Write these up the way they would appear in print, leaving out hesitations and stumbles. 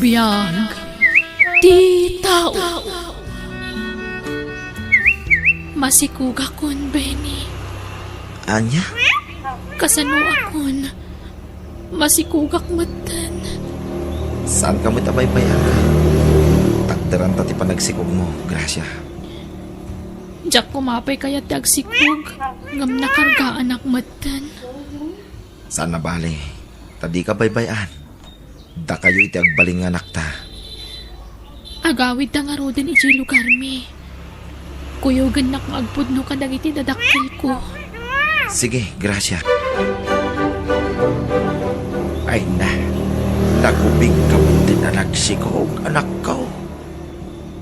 Biyag, di tao. Masikuga kon, Benny. Anya? Kasano akon. Masikugak matan. Saan ka mo tabaybayan ka? Tagdaran tati panagsikog mo, Gracia. Diyak kumapay kaya tagsikug. Ngam nakarga anak matan. Saan na bali? Tadi ka baybayan. Da kayo iti agbaling nga nakta. Agawid na nga rodin iti lugar mi. Kuyogan na kung agpudno ka dagiti dadakil ko. Sige, Gracia. Ay na, nagubing ka mo din na nagsikog, anak ko.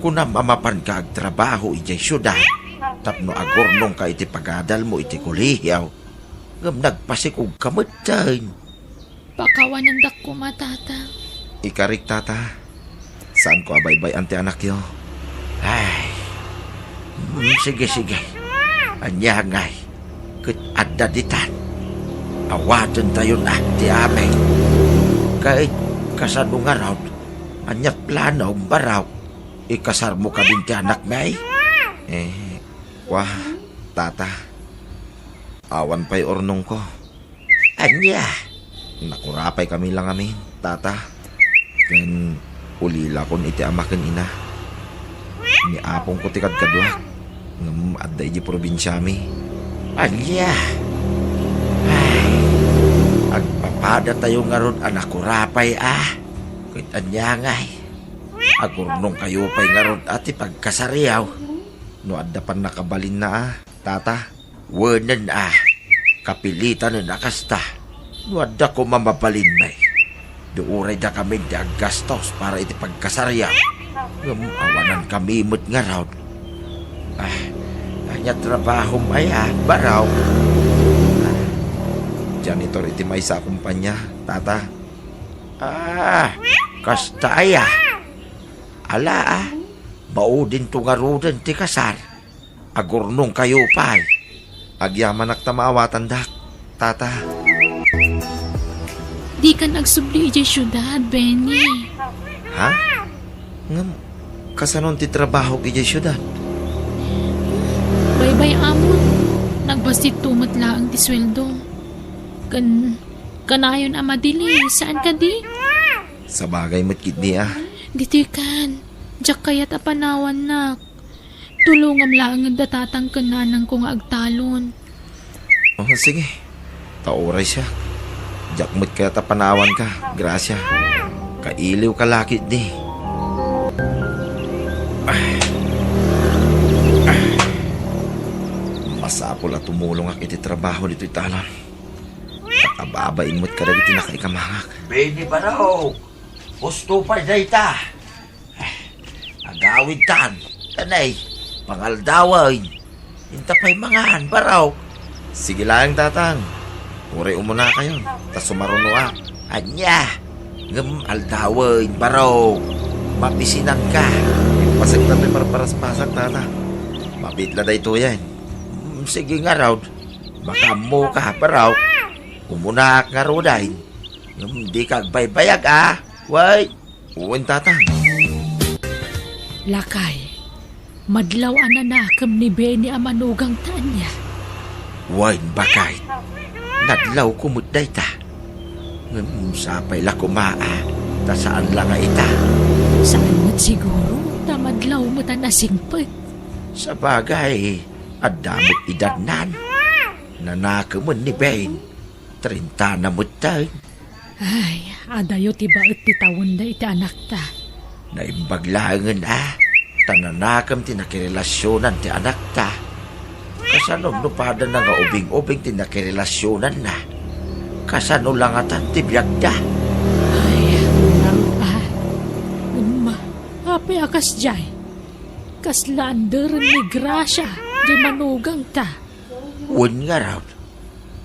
Kuna mamapan ka ag trabaho iti syudad, tapno agornong ka iti pagadal mo iti kuliyaw, ngam nagpasikog ka mo dyan. Pakawan ng dak ko matata. Ikarik tata, saan ko abaybay ante anak yo? Ay, sige. Anyangay, kat adda ditan. Awatan tayo na ti amay. Kahit kasano nga raw, anyat plano baraw, ikasar mo ka din ti anak may. Wah, tata, awan pa'y ornong ko. Anya, nakurapay kami lang amin, tata. Ken ulila kon iti amaken ina. Ni apong ko ti kadkadwa, ngam adda iti probinsya mi. Anya, agpapada tayo nga ron anak ko rapay Kuit anyangay. Agurnong kayo pa'y nga ron ati pagkasariyaw. No adda pan nakabalin na tata. Wanan kapilitan na nakasta. No adda ko mamabalin may. Duuray da kami di aggastos para iti pagkasariyaw. Awanan kami imot nga ron. Anya trabaho may baraw. Janitor iti may sa kumpanya, tata. Kastaya. Ala maudin tungarudan ti kasar. Agurnong kayo pa'y. Agyaman aktamawatan dak, tata. Di ka nagsubli iti syudad, Benny. Ha? Ngam, kasanon ti trabaho iti syudad? Baybay amon. Nagbastit tumat laang ti sweldo. Kanayon amadili, saan ka di? Sa bagay mo't kidni Dito kan, diyak kaya't apanawan nak. Tulungam lang ang datatang kananang kong agtalon. Oh, sige. Tauray siya. Diyak mo't kaya't apanawan ka, Gracia. Kailiw ka lakit di. Masapol at tumulong ak iti trabaho dito'y talon. Nakababain mo't ka dagiti nakaikamangak. Benny baraw, gusto pa dayta. Agawid tan, tanay, pangaldaway. Intapay mangan baraw. Sige lang, tatang. Uri umuna kayo. Tas sumaruno Anya, ngam aldaway baraw. Mapisinan ka. Pasag na may paras-pasak, tata. Mabitla da ito yan. Sige nga raw, baka mo ka baraw. Umunak nga roday. Hindi ka baybayag Way. Uwin, tatang. Lakay, madlaw ananakam ni Benny amanugang tanya. Way bakay. Nadlaw kumudday ta. Sapay la kumaa. Ta saan lang nga ita. Saan mo't siguro, tamadlaw mo ta nasingpag. Sa bagay, adamot idadnan. Nanakaman ni Ben. 30 na mo tayo. Ay, adayo ti baot ti tawon da iti anak ta. Naimbaglangan Tananakam ti nakirelasyonan ti anak ta. Kasano nupada na nga ubing-ubing ti nakirelasyonan na. Kasano lang atan ti biyag da. Ay, nang pa. Apay akas jay. Kaslander ni Gracia, di manugang ta. Wen nga raw.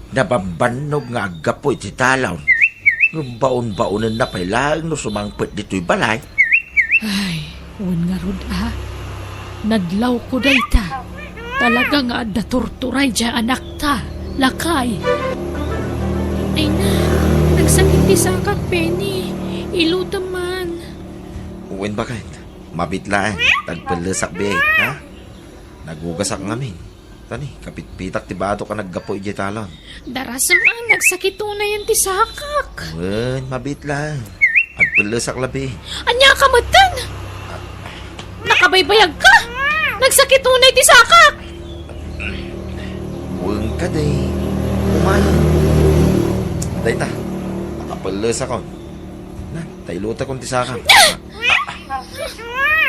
Nabambanog nga agapoy ti talaw. Baon-baonan na pailang no sumangpet dito'y balay. Ay, un nga rod Nadlaw ko day ta. Talaga nga da torturay dya anak ta. Lakay. Ay na, nagsakit ti sakak, Penny. Iluta man. Uwin ba kahit? Mabitlaan, tagpalasak be, ha? Nagugasak ngamin. Tani, kapit-pitak tibado ka naggapoy di talon. Darasam nagsakit na yan ti sakak. Uwin, mabitlaan. Agpalasak labi. Anya ka matan? Nakabaybayag ka? Nagsakit na ti sakak. Uwin ka day. Umayan. Day ta, nakapalasak ako. Na, tayluta kong tisakang.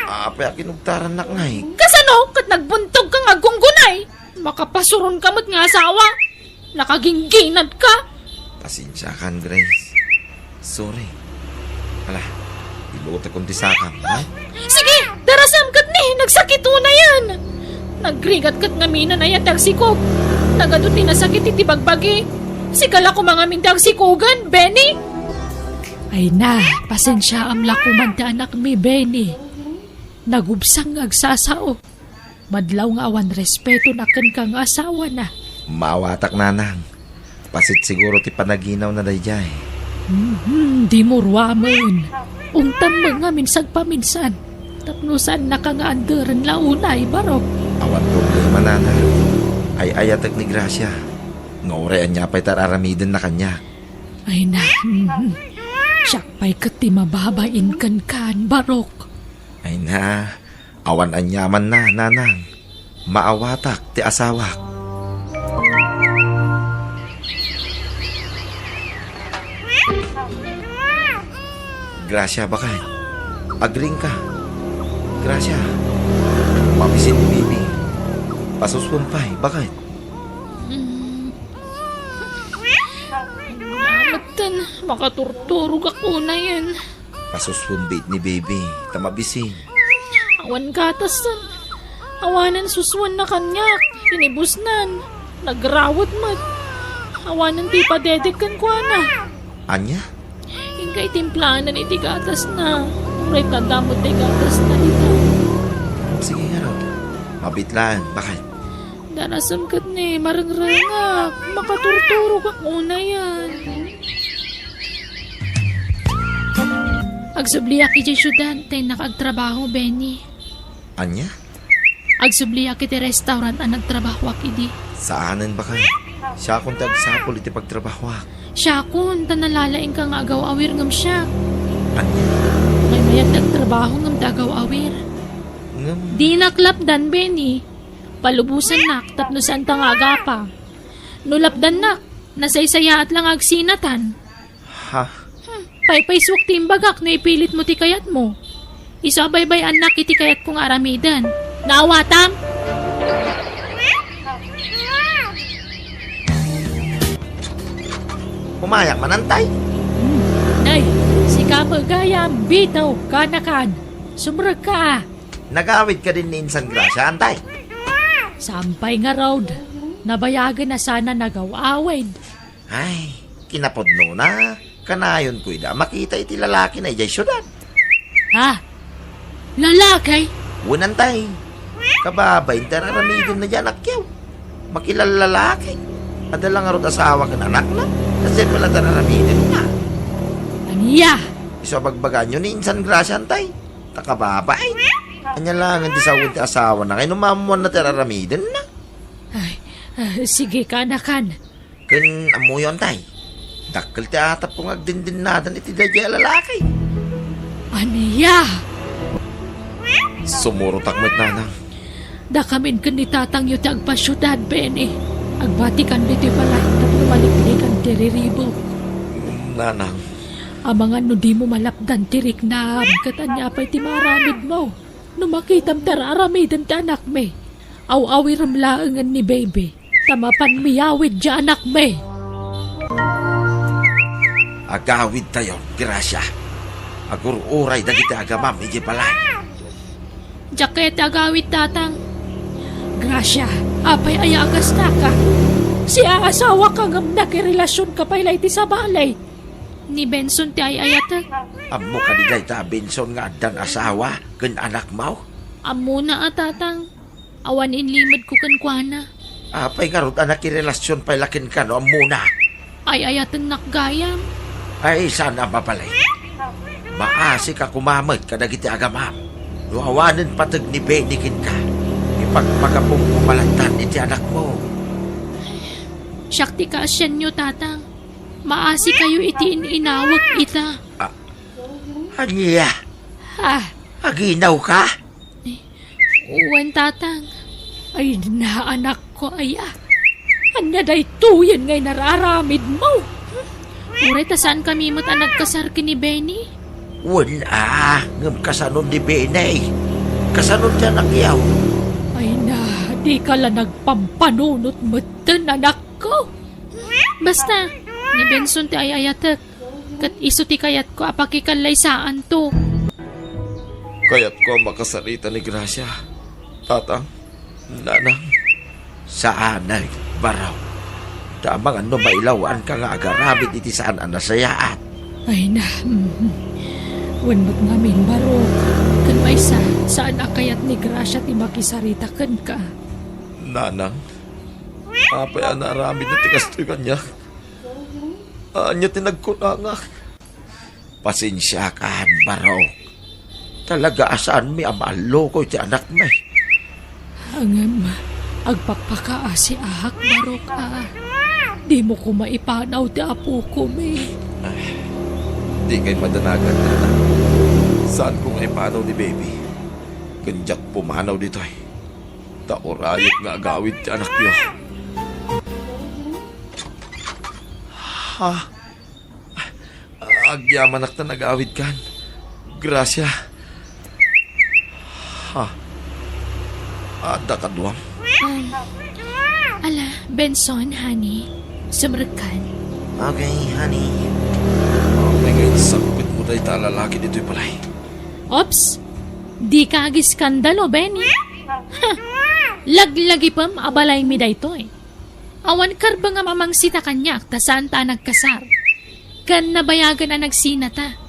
Apa kinugtaran nak ngay. Kasano kat nagbuntog ka nga gunggunay? Makapasuron ka mo't nga asawa. Nakagingginad ka. Pasensya kan, Grace. Sorry. Ala, iluta kong tisakang, ha? Sige, darasam kat ni. Nagsakit na yan. Nagrigat kat nga mina na yan tagsikog. Nagadot ni nasakit iti bagbagi. Sigala ko mga mindang sikugan, Benny. Ay na, pasensya am lakuman ti anak mi, Benny. Nagubsang agsasao. Madlaw nga awan respeto na kan kang asawa na. Maawatak nanang. Pasit siguro ti panaginaw na dayjay. Di mo ruamon. Ungtam mga minsag paminsan. Tapnusan na ka nga anderan launay, barok. Awan problema nanang. Ay ayatag ni Gracia. Ngaurean niya pa'y tararamidin na kanya. Ay na, siyak pa'y kati mababain kan, barok. Ay na, awan anyaman na, nanang. Maawatak ti asawak. Gracia, bakit? Agring ka. Gracia. Mamisin ni baby. Pasuspumpay, bakit? Matan, makaturturog ako na yan. Pasuspumbit ni baby. Tamabisin. Awan katasan. Awanan suswan na kanyak. Inibusnan. Nagrawat mat. Awanan di pa dedekan ko na. Anya? Ingkay timplanan iti gatas na. Uray tadamot ti gatas na dito. Sige nga raw. Mabitlaan, bakit? Darasam kat ni, marangrangak. Makaturturog ako na yan. Agsubliak iti syudad, tayo nakagtrabaho, Benny. Anya? Agsubliak iti restaurant ang nagtrabaho akidi. Saanan ba kayo? Siya akong tagsapol iti pagtrabaho. Siya kun, tanalalaing kang agaw awir ngam siya. Anya? May mayat nagtrabaho ngam dagaw awir. Di naklapdan, Benny. Palubusan nak, tapno saan tang agapa. Nulapdan nak, nasaysaya at lang agsinatan. Ha? Paypayswak ti imbagak na ipilit mo ti kayat mo. Isabay-bay anak iti kayat kong aramidan. Naawatam? Pumayak manantay. Nay, si kamagayam, bitaw, kanakan. Sumrag ka. Nagawid ka din ni Insan Gracia, antay. Sampay nga road. Nabayagan na sana nagaw-awid. Ay, kinapodno na. Kanayon ko ida, makita iti lalaki na ijay syudad. Ha? Lalakay? Unantay. Kababay, tararamidin na dyan akyaw. Makilala lalaki. Adalang nga ron asawa ka na anak na. Kasi pala tararamidin na. Aniya? Isabagbagan nyo ni Insan Gracia, antay. Takababay. Anya lang, hindi sa ti asawa na. Kaya numamuan na tararamidin na. Ay, sige kanakan. Kan amuyon tay. Dakkel ti atap kong agdindin nadan iti dadya lalaki. Aniya? Sumuro takmet nanang. Da kamin kan nitatang yu ti agpasyudad, Benny. Agbati kan dito balay, tapno maliklikan ti riribo. Nanang. Amangan no di mo malapdan tirik na katanya pa'y ti maramid mo. No makitam tararamidan ti anak me. Aw-awi ramlaangan ni baby. Tamapan miyawid di anak me. Agawid tayo, Gracia. Agururay dagiti agamam, iji balay. Jaket agawid tatang. Gracia, apay ayagas na ka. Si aasawa ka ngam nakirelasyon ka pa'y ti sa balay. Ni Benson ti ayayata. Amo ka di ta Benson nga dan asawa, kan anak mau. Amo na tatang. Awan inlimad ko kan kuana. Apay nga ron anak relasyon pa'y lakin ka no, amo na. Ay ayatan nakgayam. Ay, sana mapalay. Maasi ka kumamad kadagiti agamam. Luawanan patag ni Benikin ka. Ipagpagapong pumalatan iti anak mo. Syakti ka asyan nyo, tatang. Maasi kayo iti inawag ita. Anya, Ha? aginaw ka? Uwan, tatang. Ay, anak ko, aya. Anya day tuyan ngay nararamid mo. Uray, saan kami mo't nagkasar ni Benny? Wala, ngam kasanon ni Benay. Kasanon siya nakyaw. Ay na, di ka lang nagpampanunot matan, anak ko. Basta, ni Benson ti ayayatek. Kat iso ti kayat ko apakikalay saan to. Kaya't ko makasarita ni Gracia. Tatang, nanang. Saanay, baraw. Damang ano mailawan ka nga agaramid iti saan ang nasayaat. Ay na, wanot namin baro. Kan may saan akayat ni Gracia ti makisarita kan ka. Nanang, apay anaramid na tikas to kanya. Anya tinagkunangak. Pasensya ka, baraw. Talaga asaan mi amalo ko iti anak mo. Hangam, agpakpaka si ahak barok Di mo ko maipanaw ti apo ko, may. Di kay madanagan, nanang. Saan ko nga ipanaw ni baby? Ganjak pumanaw dito ay. Taorayot nga agawid ti anak yo. Ha? Agyaman ak na nag-awid kan. Gracia. Ha? Ada ka duwang. Ala, Benson, honey. Sumrakan. Okay, honey. May ngayon sakit mo tayo talalaki dito'y palay. Ops! Di ka agiskandalo, Benny. Ha! Laglagi pam abalay mi daytoy. Awan karba nga mamangsita kanyak ta saan ta nagkasar. Kan nabayagan na nagsinata.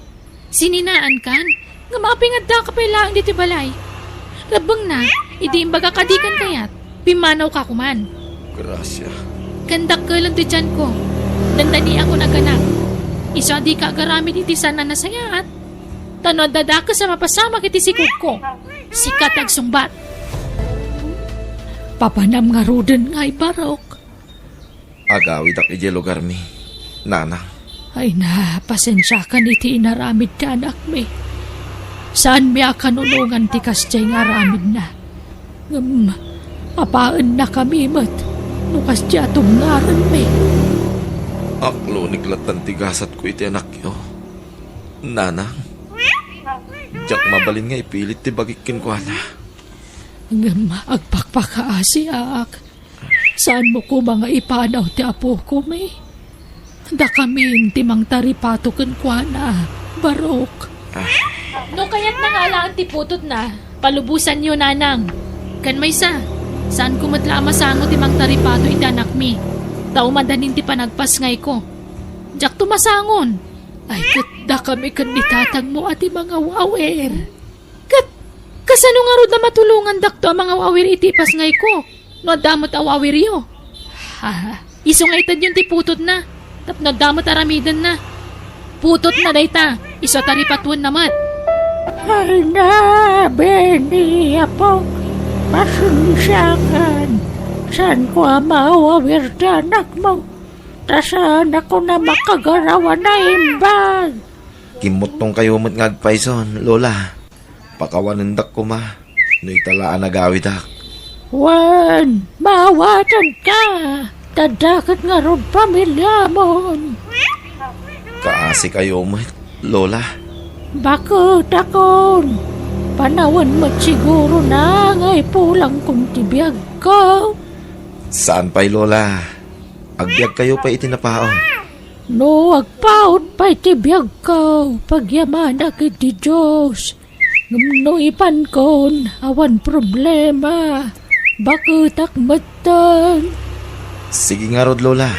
Sininaan kan, nga mapingad da kapilaan diti balay. Rabang na, idi imbaga kadikan kayat, pimanaw ka kuman. Gracia. Kandak ka lang ti dyan ko. Dandani ako naganak. Isa di ka agaramid iti sana nasayaat. Tanod dada ka sa mapasama kiti sikog ko. Sikat agsumbat. Papanam nga ruden nga ibarok. Agawid ak ije lugar mi. Nanang. Ay na, pasensya ka iti inaramid ka anak mi. Saan mi akanulungan ti kasjay nga aramid na. Apaan na kami mat. Nukas di atong ngaran mi. Aklo niklatan tigasat ko iti anak yo. Nanang. Jak mabalin nga ipilit ti bagikin ko na. Agpakpakaasi ak. Saan mo ko mga ipanaw ti apo ko mi? Da kami timang taripato kan kwa na. Barok. No kaya't nangalaan ti putot na. Palubusan niyo, nanang. Kan may saan ko matlama sango timang taripato iti anak mi. Tao madanin ti panagpas ngay ko. Jak tumasangon. Ay da kami kan nitatag mo ati mga wawer. Kasano nga rod na matulungan dakto ang mga wawer itipas ngay ko. No damot awawir yo. Ha, iso nga itad yun ti putot na. Tapno damot aramidan na. Putot na dayta. Iso taripatuan namat. Ay na, Benny, apong pasensyakan. Saan ko mawawir ti anak mo? Tasaan ako na makagarawa na imbag. Kimot tong kayo mo't ngagpaison, Lola. Pakawanindak ko ma. No italaan nagawid ak. Wan, mawatan ka. Tadakat nga ron pamilya mo. Kaasi kayo mo't, Lola. Bakit akon? Panawan mo siguro na ngay pulang kong tibiyag ko. Saan pa'y, Lola? Agbyag kayo pa itinapaon. No, agpaot pa itibiyag ko. Pagyaman akit di Diyos. Ngumno ipan kon, awan problema. Bakit akmatan? Sige nga rod, Lola.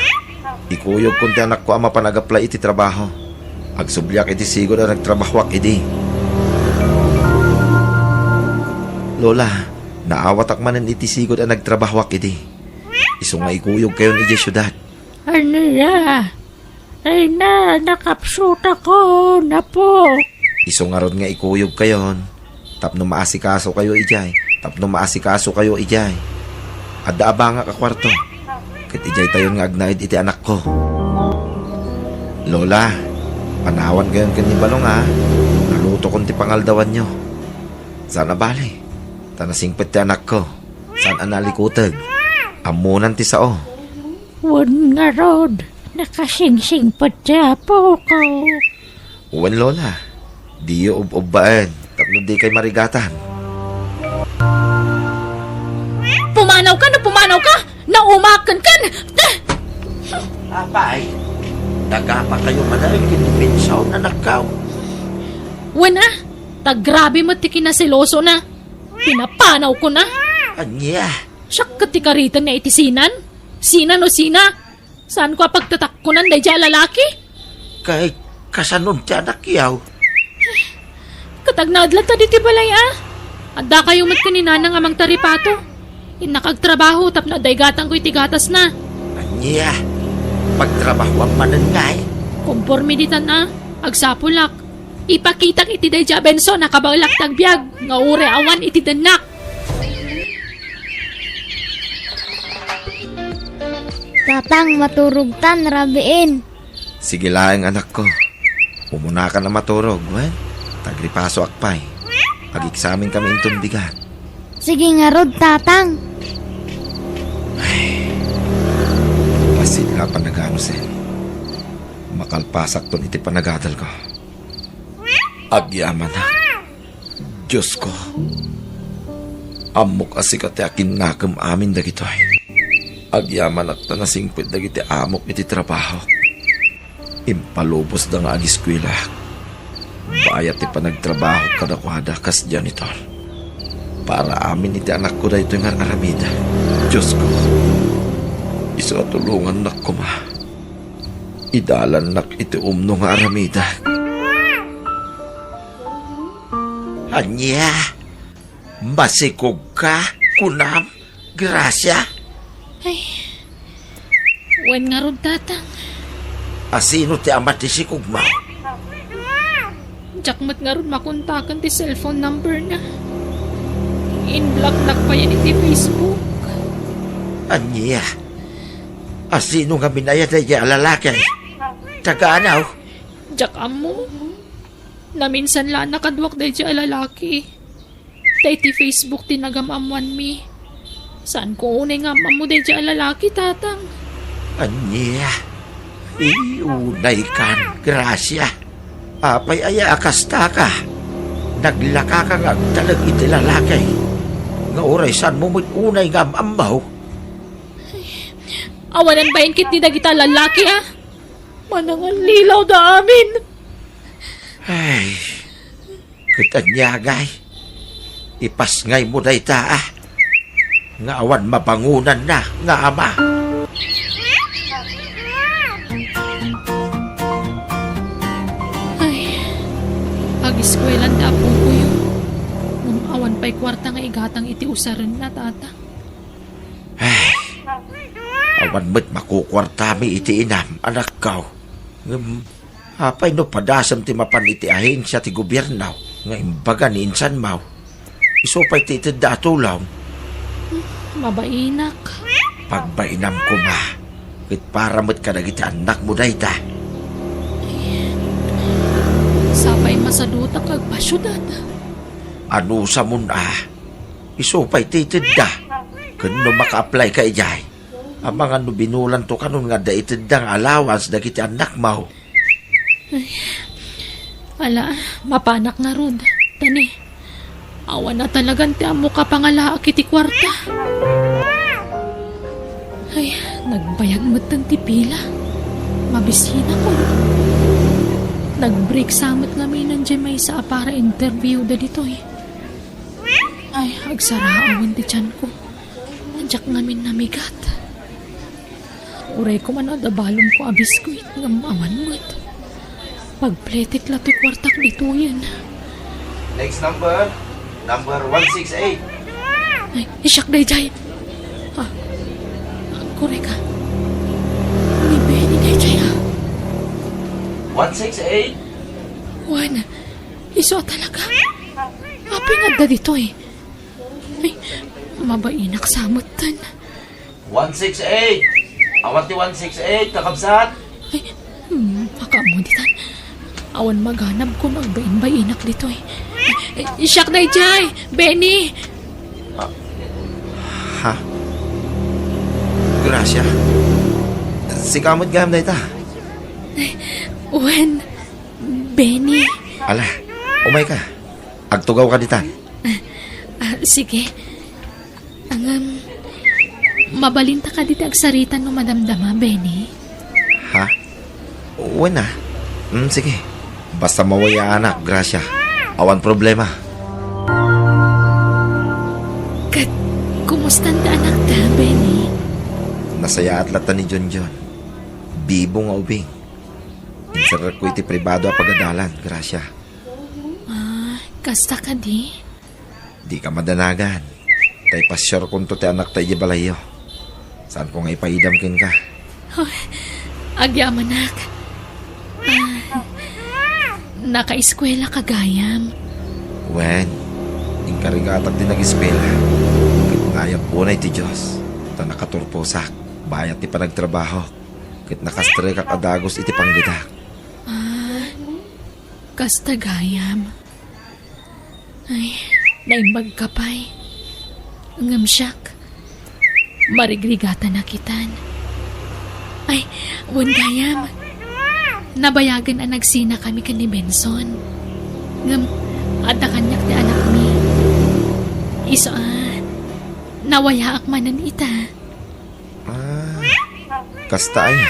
Ikuyog kung ti anak ko ama panagapla iti trabaho. Agsublyak iti sigod na nagtrabahwak idi. Lola, naawat akmanan iti sigod na nagtrabahwak idi. Iso nga ikuyog kayo ni syudad. Ano ya? Ay na, nakapsut ako, napo. Iso nga ron nga ikuyog kayon. Tapno maasikaso kayo ijay. Adda abanga ka kwarto. Kat ijay tayon nga agnaid iti anak ko. Lola, panawan kayon kanibalong ha. Naluto kon ti pangaldawan nyo. Sana bali. Tanasingpet ti anak ko. Saan analikutag? Amunan ti sao. Wan nga rod, nakasingsing pa po ko. Uwan lola. Di yo ub-ubbaan. Tapno di kay marigatan. Pumanaw ka! Naumakan kan! Apay, nagapa kayo manay kinipinsaw na nakaw. Wena, tagrabe mo ti kinasiloso na. Pinapanaw ko na. Anya, Siyak katikaritan na itisinan? Sina no sina? Saan ko pagtatakkunan na dya lalaki? kay kasanon ti anak yaw. Katagnadlat ta diti balay ah. Adda kayo mat kanina ng amang taripato. Inakagtrabaho tap na daygatang ko'y tigatas na. Anya, pagtrabaho ang manangay. Kumpormi ditan na. Agsapulak. Ipakitak iti dayja benso nakabalak tagbiag. Nga ure awan iti danak. Tatang, maturog tan, rabiin. Sige lang anak ko. Umuna ka na maturog, wen. Tagripaso akpay. Pag-examine kami intong bigat. Sige nga rod, tatang. Pasin nga panagano sen. Makalpasak ton iti panagadal ko. Agyaman na. Diyos ko. Amok asikat ti akin nakam amin dagitoy. Agyaman at tanasingpit dagiti amok iti trabaho. Impalubos da nga agiskwila. Bayat ti panagtrabaho kadakwada kas janitor. Para amin iti anak ko da ito nga aramida. Diyos ko. Isa tulungan nak ko ma. Idalan nak iti umno nga aramida. Anya, masikog ka, kunam, grasya. Wen nga ron tatang. Asino ti amat ti sikog mo? Jakmat nga ron makontakan ti cellphone number na. In-block nak pa yan iti Facebook. Anya, asino nga minayad ay alalaki? Taga-anaw? Jak amo. Na minsan la nakadwak day dya lalaki. Day ti Facebook tinagamamuan mi. Saan ko unay nga mo day dya lalaki tatang? Anya, iunay kan, grasya. Apay aya akasta ka. Naglaka ka nga talag iti lalaki. Nga oray saan mo mo't unay nga mambaw? Awanan ba yung kit ni dagita lalaki ah? Manangan lilaw da amin. Ay, katanyagay. Ipasngay mo na ita ah. Nga awan mabangunan na, nga ama. Ay, ag-iskwelan da po ko yun. Nung awan pa'y kwarta nga igatang iti usaran na tata. Ay, awan mo't makukwartami iti inam, anak kaw. Apay no padasam ti mapan iti ahensya ti gobyerno nga imbaga ni insan maw. Isupay ti iti datulaw. Mabainak. Pagbainam ko ma. Kit para mo't kadagiti anak mo na ita. Sapay masaduta kag pasyudad. Ano sa mun Isupay ti iti da. Kano maka-apply ka ijay. Ang mga no binulan to kanon nga da iti dang allowance dagiti anak maw. Ala, mapanak na rod. Tani, awan na talagang ti amo ka pangalaak iti kwarta. Ay, nagbayag mo ti pila. Mabisina ko. Nag-break samot kami nandiyan may sa para interview da dito eh. Ay, agsaraawan ti tiyan ko. Nandiyak ngamin namigat. Uray ko man adabalong ko abiskuit ng aman mo't. Pagpletik la ti kwartak dito yan. Next number 168. Ay, isyak day jay. Ah, kore ka. Ni Benny day jay ah. 168. Juan, Iso talaga. Apay nga da dito eh. Ay, mabainak samutan. 168! Awat ni 168, kakabsat! Ay, makamuditan. Awan maghanap ko magbain-bainak dito eh. Siyak na jay! Benny! Ha? Gracia. Si kamot gam na ita. Wen, Benny. Ala, umay ka. Agtugaw ka ditan. Sige. Ang mabalinta ka dito agsaritan no madamdama, Benny. Ha? Uwan na. Sige. Basta mawaya anak, Gracia. Awan problema. Kumusta ang anak ta, Benny? Nasaya at lata ni John John. Bibo nga ubing. Insarar ko iti pribado a pagadalan, Gracia. Kasta ka di? Di ka madanagan. Tay pasyar kung to ti anak tayo balayo. Saan ko nga ipaidamkin ka? Agyamanak. Naka-eskwela ka gayam. Wen, ingkarigatag din nag-espela. Kit ngayak unay ti Diyos. Ta nakaturposak. Bayat ti panagtrabaho. Kit nakastre kak adagos iti panggidak. Kasta gayam. Ay, naimbag ka pa'y. Ngamsyak. Marigrigata na kitan. Ay, wan gayam. Nabayagan ang nagsina kami kan ni Benson. Ngam, ada kanyak ti anak mi. Iso nawayaak manan ita. Kasta ay.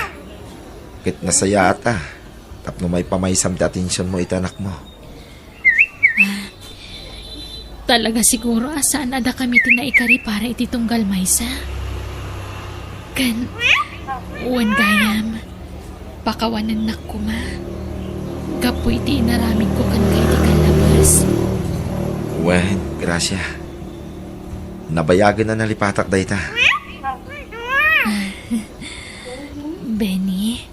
Kit nasaya ata. Tapno may pamaysam ti atensyon mo iti anak mo. Talaga siguro asaan ada kami tinaikari para iti tunggal maysa. Kan, uwan gayam. Pakawanan na kuma. Gapo iti inaramid ko kan kay di kalabas. Wen, Gracia. Nabayagan na nalipatak da ita. Benny,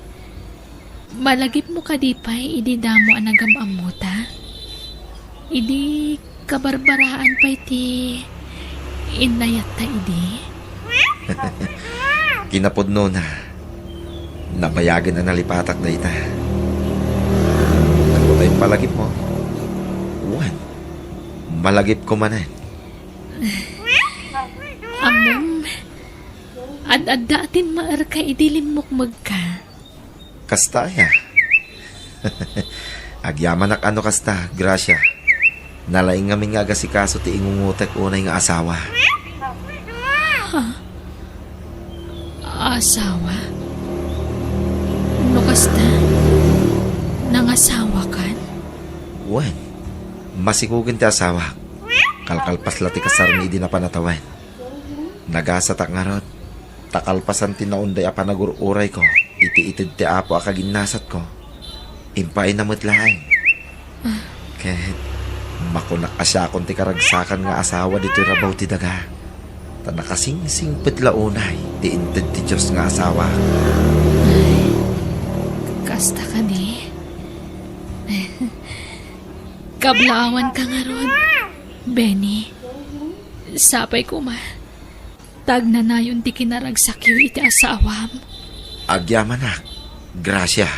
malagip mo ka di pa'y idi damo ang nagamamuta. Idi kabarbaraan pa iti inayat ta idi. Kinapudno na. Nabayagan na nalipatak da ita. Ano tayong palagip mo? Wen, malagip ko manan. Amom, ad-adatin maar ka idilimok magka. Kasta ya. Agyaman ak ano kasta, Gracia. Nalaing nga nga gasikaso ti ingungutek unay nga asawa. Asawa? No kasta? Nangasawa kan? Wen, masikugin ti asawa. Kalkalpas lati kasarmi di na panatawan. Nagasatak nga rod. Takalpasan ti naunday a panagururay ko. Iti-itid ti apo a kaginasat ko. Impay na mutlaang. Kahit makunak asya kon ti karagsakan nga asawa dito rabaw ti daga. Ta nakasingsing petlaunay ti inted ti Diyos nga asawa. Kasta ka di. Kablawan ka nga rod. Benny, sapay ko ma. Tag na na yun ti kinaragsakyo iti asawam. Agyaman ak, Gracia.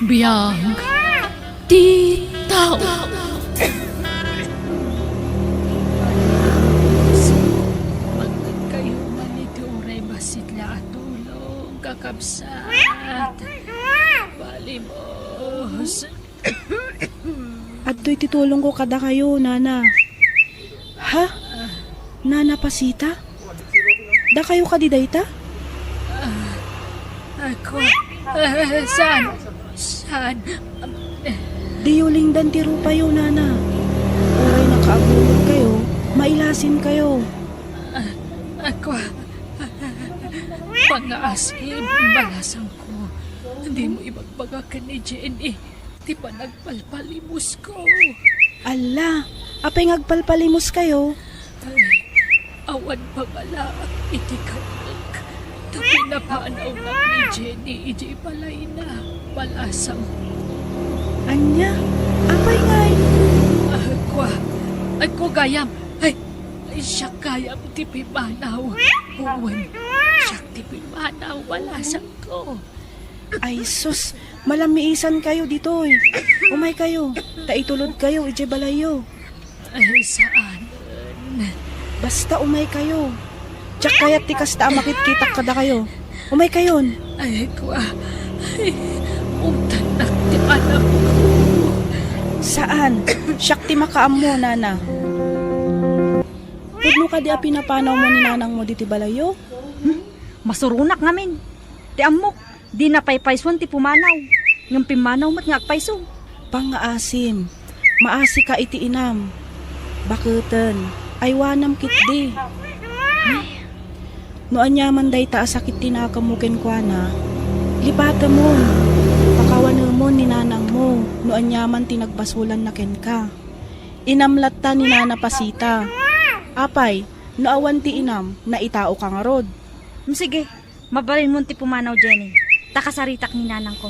Biyang di tao. Magkat kayo man iti uray basit la atulong kakabsat. Balimos. At do'y titulong ko kada kayo, Nana. Ha? Nana Pasita? Da kayo kadidayta? Ako. Saan? Saan? Diyuling dan tiro pa yo, Nana. Oray nakaagulog kayo, mailasin kayo. Ako. Pangaasib, balasang ko. Hindi mo ibagbaga ka ni Jenny. Di pa nagpalpalimos ko. Ala, apay ngagpalpalimos kayo. Ay, awan pagala iti kanak. Pinapanaw na ni Jenny, iji balay na. Balasang Anya, apay ngay. Ako gayam. Ay, siya gayam ti pimanaw. Uwan, siya ti pimanaw. Balasang ko. Ay sus, malamiisan kayo ditoy. Umay kayo, taitulod kayo, ije balayo. Ay, saan? Basta umay kayo. Tsak kaya't tikas ta makit-kitak kada kayo. Umay kayon. Ay, ay, utan na ti anak ko. Saan? Syakti makaam mo, nana. Pudno ka di a pinapanaw mo ni nanang mo diti balayo? Masurunak ngamin. Ti amok, di na paypayswan ti pumanaw. Ngam pimanaw mat nga agpayso. Pangaasim, maasi ka iti inam. Baketen, aywanam kit di. No anyaman day taas sakit tinakamukin kwa na, lipata mo. Pakawan mo ni nanang mo, no anyaman tinagbasulan na ken ka. Inamlat ta ni nana pasita. Apay, no awan ti inam, na itao ka nga rod. Sige, mabalin mo ti pumanaw, Jenny. Takasaritak ni nanang ko.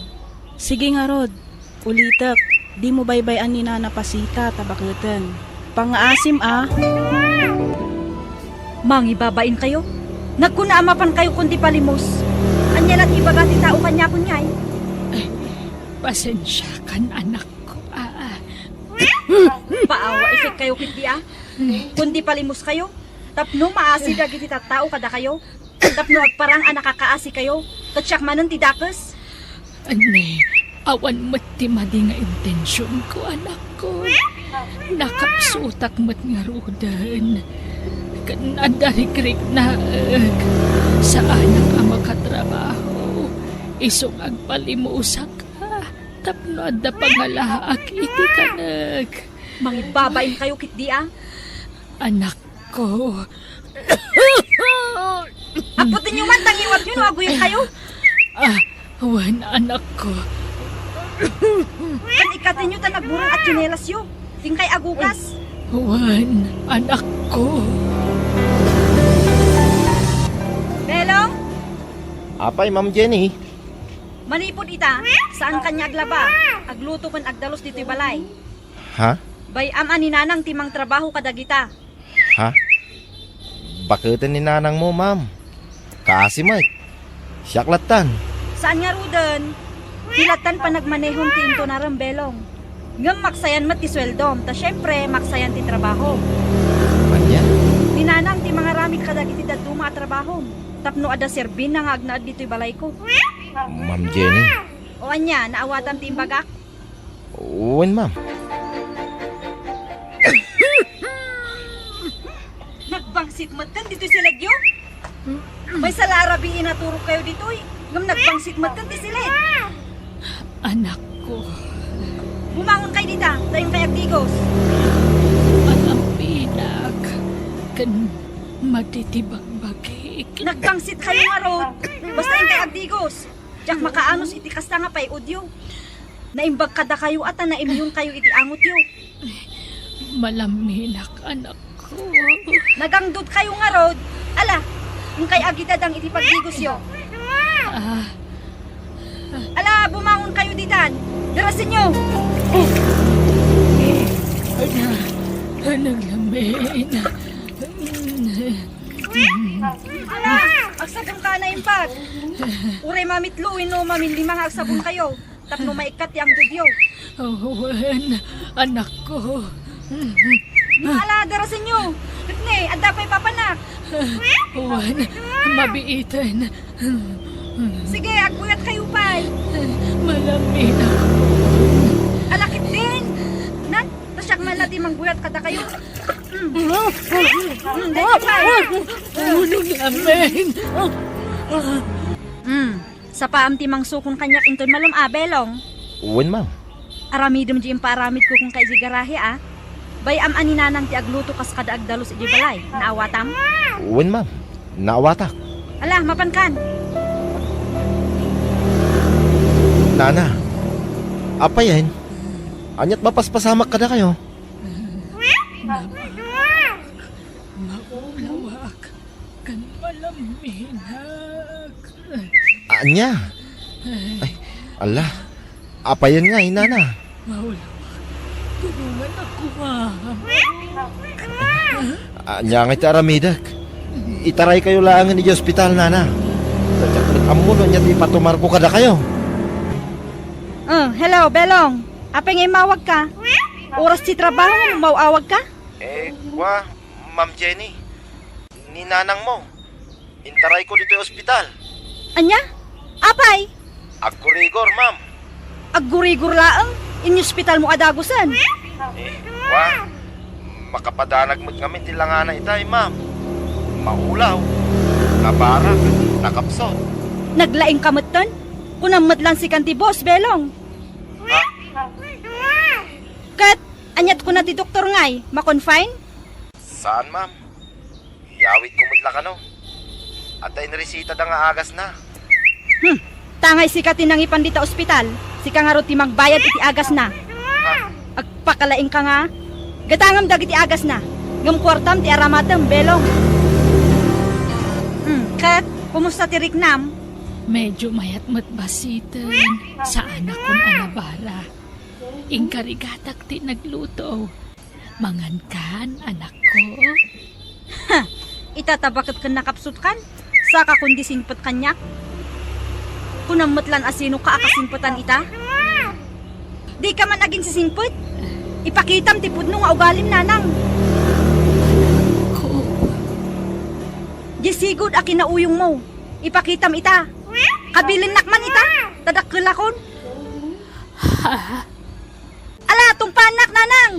Sige nga rod, ulitak, di mo baybayan ni nana pasita tabaketen. Pangaasim Mangibabain kayo? Nagkunaamapan kayo kundi palimos. Anya na't ibagati tao kanya kunyay. Pasensya kan anak ko. Paawa efek kayo kiti Kundi palimos kayo. Tapno maasi dagiti tao kada kayo. Tapno agparang nakakaasi kayo. Tatsyak manon ti dakes. Ane, awan mat ti madi nga intensyon ko, anak ko. Nakapsutak mat nga rudan. Kanadarigrek na sa anak ang makatrabaho. Isong agpalimusak ka. Tapno adda pangalaak iti kanag. Mangibabain kayo kiti Anak ko. Aputin nyo man, tangiwat nyo, no aguyin kayo. Wan, anak ko. Kan ikatin nyo ta nagburang at chinelas yo. Tingkay agugas. Wan, anak ko. Belong, Apay, Ma'am Jenny. manipod ita, saan kanya aglaba? Agluto kan agdalos dito'y balay. Ha? Bayam ni nanang timang trabaho kadagita. Ha? Bakutin ni nanang mo, ma'am. Kasi, Mike. Siyaklatan. Saan nga ruden? Hilatan pa nagmanehong ti into naram belong. Ngam maksayan mat ti sweldom, ta syempre maksayan ti trabaho. Anya? Ninanang ti mga ramit kadagiti daduma at trabaho. Tapno ada serbin na nga agnaad dito'y balay ko. Ma'am Jenny. O anya, naawatan ti imbagak. Uwin, ma'am. Nagbangsit mat kan dito'y silagyo? May salarabi inaturo kayo dito'y. Ngam nagbangsit mat kan ti silet. Anak ko. Bumangon kayo dita, tayong kay Agdigos. Ang pinag. Kan matitibang bagik. Nagbangsit kayo nga rod. Basta yung kay Agdigos. Diyak makaanos iti kasta nga pa'y udyo. Naimbag kada kayo at naimyon kayo iti angot yo. Malaminak, anak ko. Nagangdod kayo nga rod. Ala, yung kay Agidadang iti pagdigos yo. Ala, bumangon kayo ditan. Darasin nyo. Naglamin. Ala, agsabon ka na impag. Uray mamitluin no, mamilima nga agsabon kayo. Tapno maikat yang dudyo. Wan, anak ko. Ala, darasin nyo. Ritne, adda pa'y papanak. Wan, mabiitan. Sige, aguyat kayo pa'y. Malamin ako. Alakit din. Nan, tasyak malati mangguyat kada kayo. Unong lamin. Sa paam timang sukon kanyak inton malum belong. Uwin, ma'am. Aramidom di imparamid ko kung kay di garahe Bayam ani nanang ti agluto kas kada agdalos iti balay. Naawatam? Uwin, ma'am. Naawatak. Ala, mapankan. Nana. Apa yan? Anyat mapaspasamak ka na kayo. Maulawak. Kan malaminag. Anya? Ay, ala. Apayan nga, inana. Maula. Tulungan ako, ma. Anya nga iti aramidak. Itaray kayo lang ni ospital, nana. Amuno niya ti patumar ko kada kayo. Hello, Belong. Apeng mawag ka? Oras ti trabaho mo, mauawag ka? Ma'am Jenny. Ni nanang mo. Intaray ko dito ospital. Anya? Apay? Agkurigor, ma'am. Aggurigur laang. In-hospital mo adagusan. Makapadanag mo't ngamin tilangana itay, ma'am. Maulaw. Nabarak. Nakapsot. Naglaing kamutan? Kunang madlan si kanti boss, Belong. Kat, anyat ko na ti doktor ngay, makonfine? Saan, ma'am? Yawit kumutla ka, no? At ay narisita da nga agas na. Tangay si katin nang ipandita ospital. Si ka nga ro ti magbayad iti agas na. Agpakalaing ka nga. Gatangam dag iti agas na. Ngam kwartam ti aramatem, Belong. Kat, kumusta ti Riknam? Medyo mayat matbasitan sa anak kong anabara. Ingkarigatak ti nagluto. Mangankan, anak ko. Itatabakat ka nakapsut kan? Saka kundi sinpot kanyak? Kunang matlan asino ka akasinpotan ita? Di ka man aging sisingpot? Ipakitam ti pudno nga ugalim nanang. Ko, Di sigud a kinauyong mo. Ipakitam ita. Kabilin nakman ita. Tadakkelakon. Ala, tumpanak nanang.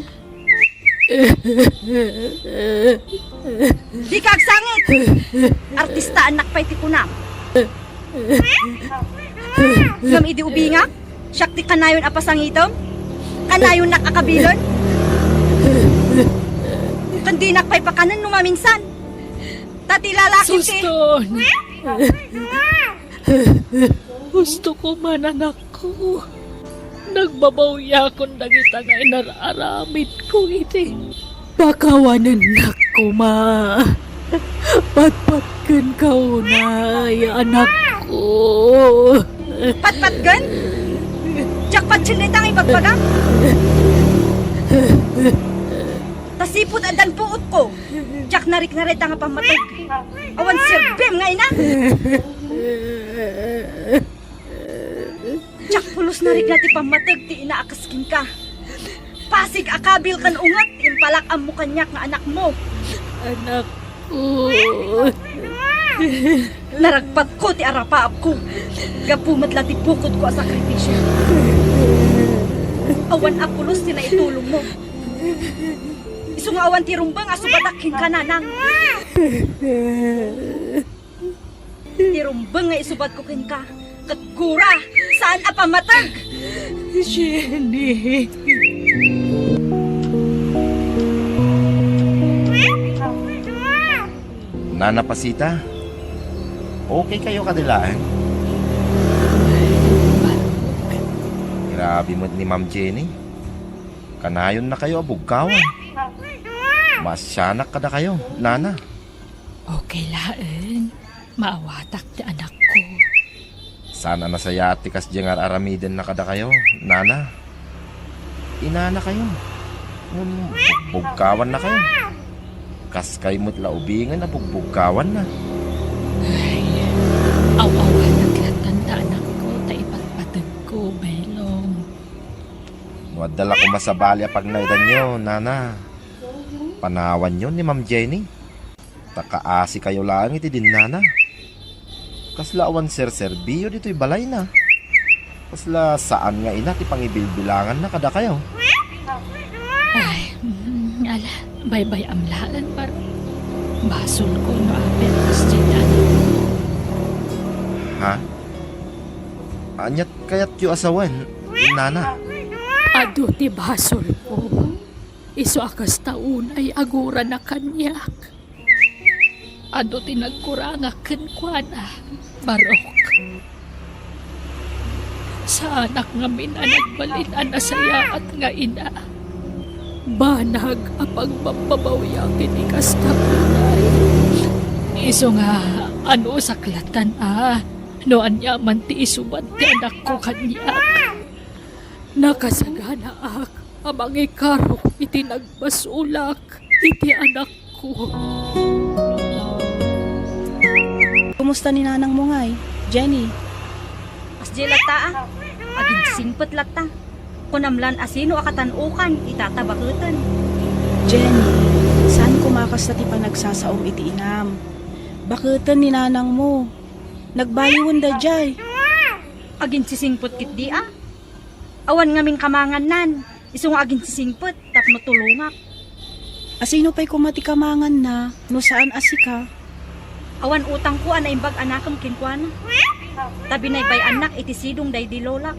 Di ka agsangit. Artista anak pa iti kunam. Ngam idi ubinga. Siyak ti kanayon apasangitom. Kanayon nakakabilon. Kandi nakpay pakanan numaminsan. Tati lalakin ti. Suston! Gusto ko man, anak ko. Nagbabawya kong dagita nga inararamid ko iti. Pakawanan na ko, ma. Patpatkan ka unay, anak ko. Patpat gan? Jakpat sinitang ibagbagang? Tasipot adan puot ko. Jak narik narit ang pamatag. Awan sirbim nga ina. Jak pulos narik na ti pamatag ti inaakaskin ka. Pasig akabil kan ungat impalak ang mukanyak nga anak mo. Anak ko. Naragpat ko ti arapaap ko. Gapumat la ti bukod ko a sakripisyo. Awan apulos ti naitulong mo. Isungawan ti rumbang asubadakin ka nanang. Ti rumbang nga isubad ko kin ka. Katgura, saan apamatag? Jenny. Nana Pasita, okay kayo kadilaan? Grabe mo't ni Ma'am Jenny. Kanayon na kayo abugkawan. Masyanak kada kayo, nana. Okay laan. Maawatak ti anak ko. Sana nasaya ti kas diyang aramiden na kada kayo, nana. Inana kayo. Bugkawan na kayo. Kas kayo mo't laubingan na bugbugkawan na. Ay, awawatak lang tanda anak ko. Taipatpatag ko, Belong. Wadala ko masabali pag naitan nyo, nana. Panawan nyo ni Ma'am Jenny. Takaasi kayo lang iti din, nana. Kasla awan ser-serbiyo dito'y balay na. Kasla saan nga ina ti pangibilbilangan na kada kayo. Ay, ala, bye-bye amlaan para basol ko no apel kas dyan. Ha? Anyat kayat yu asawan, nana. Ado ti basol ko. Iso akas taon ay agura na kanyak. Ado ti nagkurangakan kwa na, barok. Sa anak nga minanagbalinan na saya at nga ina. Banag apag mapabawyakin ikas taunay. Iso nga, ano saklatan No anyaman ti isubat ti anak ko kanyak. Nakasagana ak, amang ikarok iti nagbasulak, iti anak ko. Kumusta ni nanang mo ngay, Jenny? As di lata agin singpet lata. Kunamlan asino akatanukan, itatabakutan. Jenny, saan kumakas na ti panagsasaom iti inam? Bakutan ni nanang mo. Nagbaliwan da jay. Agin sisingpet kit di Awan ngaming kamangan nan. Iso nga agin sisingpet, tapno tulungak. Asino pa'y kumati kamangan na, no saan asika? Awan utang ko ana imbag anakam kinkwana. Tabi na ibay anak iti sidong day di lolak.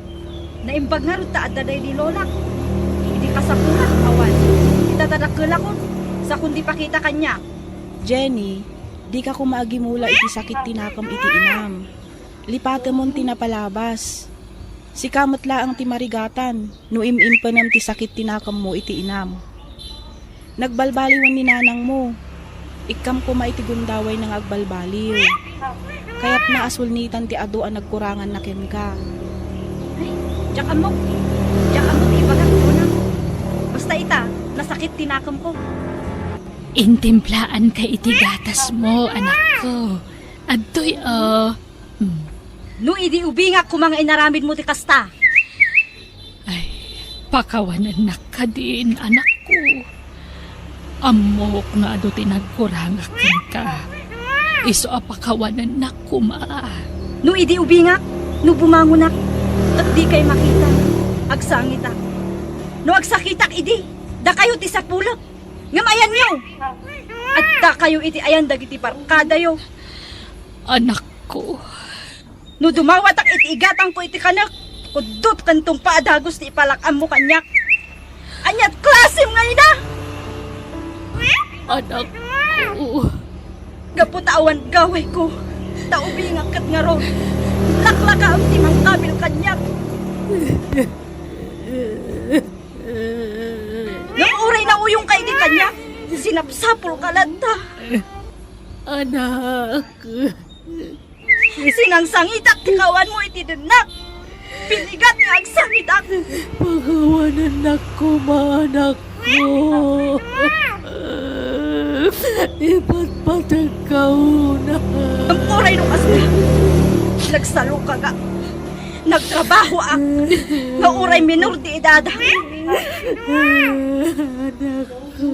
Naimbag nga ruta adda day di lolak. Hindi kasapulat awan. Itatadakila ko sa kundi pakita kanya. Jenny, di ka kumaagi mula iti sakit tinakam iti inam. Lipata mon tinapalabas. Si kamot laang ti marigatan, no im-im pa nam ti sakit tinakam mo iti inam. Nagbalbaliwan ni nanang mo. Ikam ko maiti gundaway ng agbalbaliw. Kaya't naasulnitan ti ado ang nagkurangan na ken ka. Diyakan mo ti ibagat ko na. Basta ita, nasakit tinakam ko. Intimplaan ka iti gatas mo, anak ko. Adtoy, No idi ubingak ko mga inaramid mo ti kasta. Ay, pakawanan na ka din, anak ko. Amok na ado tinagkurangakan ka. Iso apakawanan na kuma. No idi ubingak, no bumangunak, at di kay makita. Agsangitak. No agsakitak idi, da kayo ti sapulak. Ngamayan nyo. At da kayo iti ayan dagiti parkada yo. Anak ko, No dumawatak iti igatang ko iti kanak. Kudot kantong paadagos ti ipalakam mo kanyak. Anyat klasim ngayon na. anak ko. Gaputawan gaway ko. Taubingak kat nga ron. Laklaka ang timang kabil kanyak. Nang uray na uyong kay di kanyak. Sinapsapol ka lanta. Anak, Sinangsangitak ti kawan mo iti denak. Pinigat nga ang sangitak. pakawanan na kuma, anak ko. Ipatpatagaw na. Ang uray nung asla. Nagsalo ka ga. Nagtrabaho ang. Nga uray minor di edada. Anak ko.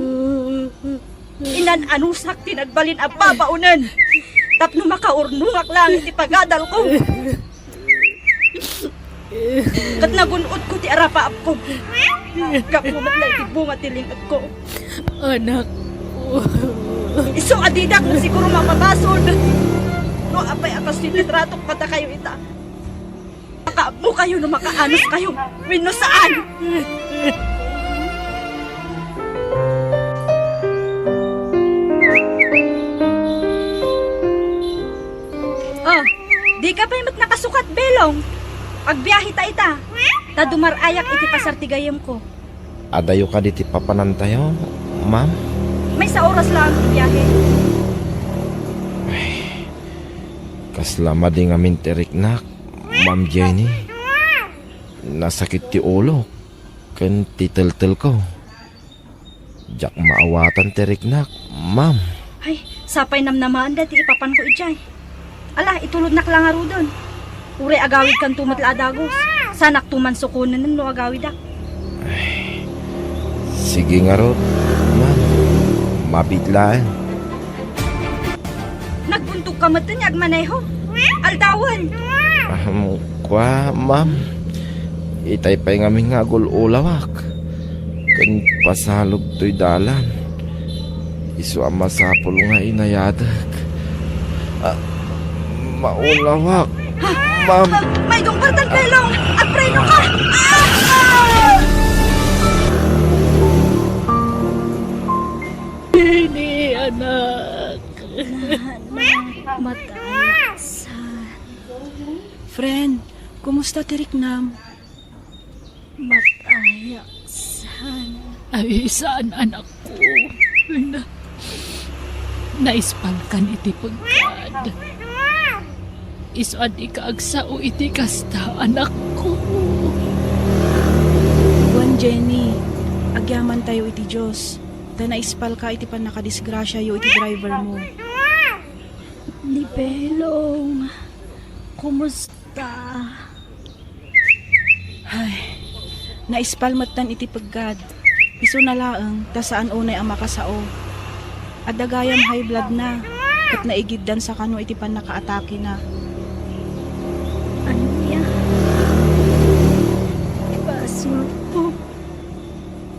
Inan anusak tinagbalin ang babaunan. Tapno makaurnungak lang iti pagadal ko. Kat nagunod ko ti arapaap ko. Kapumat na iti bunga ti lingkod ko. Anak ko. Iso adidak na siguro mapabasod. No apay akas tinitratok pata kayo ita. Makaamo kayo no makaanos kayo. Wino saan? Oh, di ka pa imat nakasukat, Belong. Agbiyahe ta ita. Ta dumarayak iti pasartigayam ko. Adayo ka diti papanantayo, ma'am? May sa oras lang ang biyahe. Kaslama di nga minterik nak, Ma'am Jenny. Nasakit ti ulo, ken titel-tel ko. Jak maawatan terik nak, ma'am. Ay, sapay namnamaan dati ipapan ko ijay. Ala, itulod nak lang aro doon. Ure agawid kan tumatla adagos. Sanak tuman sukunan no agawid ak. Sige nga ro, ma'am. Mabiglaan. Nagbuntog ka matanyag maneho. Aldawan. Kwa, ma'am. Itay pa'y ngamin nga gululawak. Kan pasalog to'y dalan. Isu ang masapol nga inayadag. Maulawak, ma'am. May dungpartan pelong. At preno ka. Ah! Ini anak. Matayaksan. Friend, kumusta tirik nam? Matayaksan. Ay, saan anak ko? Naispangkan iti pagkad. Iso adi ka agsao iti kasta, anak ko. Juan Jenny, agyaman tayo iti Diyos. Da naispal ka iti pan nakadisgrasya yo iti driver mo. Ni Belong, kumusta? Ay, naispal matan iti paggad. Iso na laeng, ta saan unay ang makasao. Adagayam high blood na, kat naigiddan sa kano iti pan nakaatake na. Anya? Basol ko.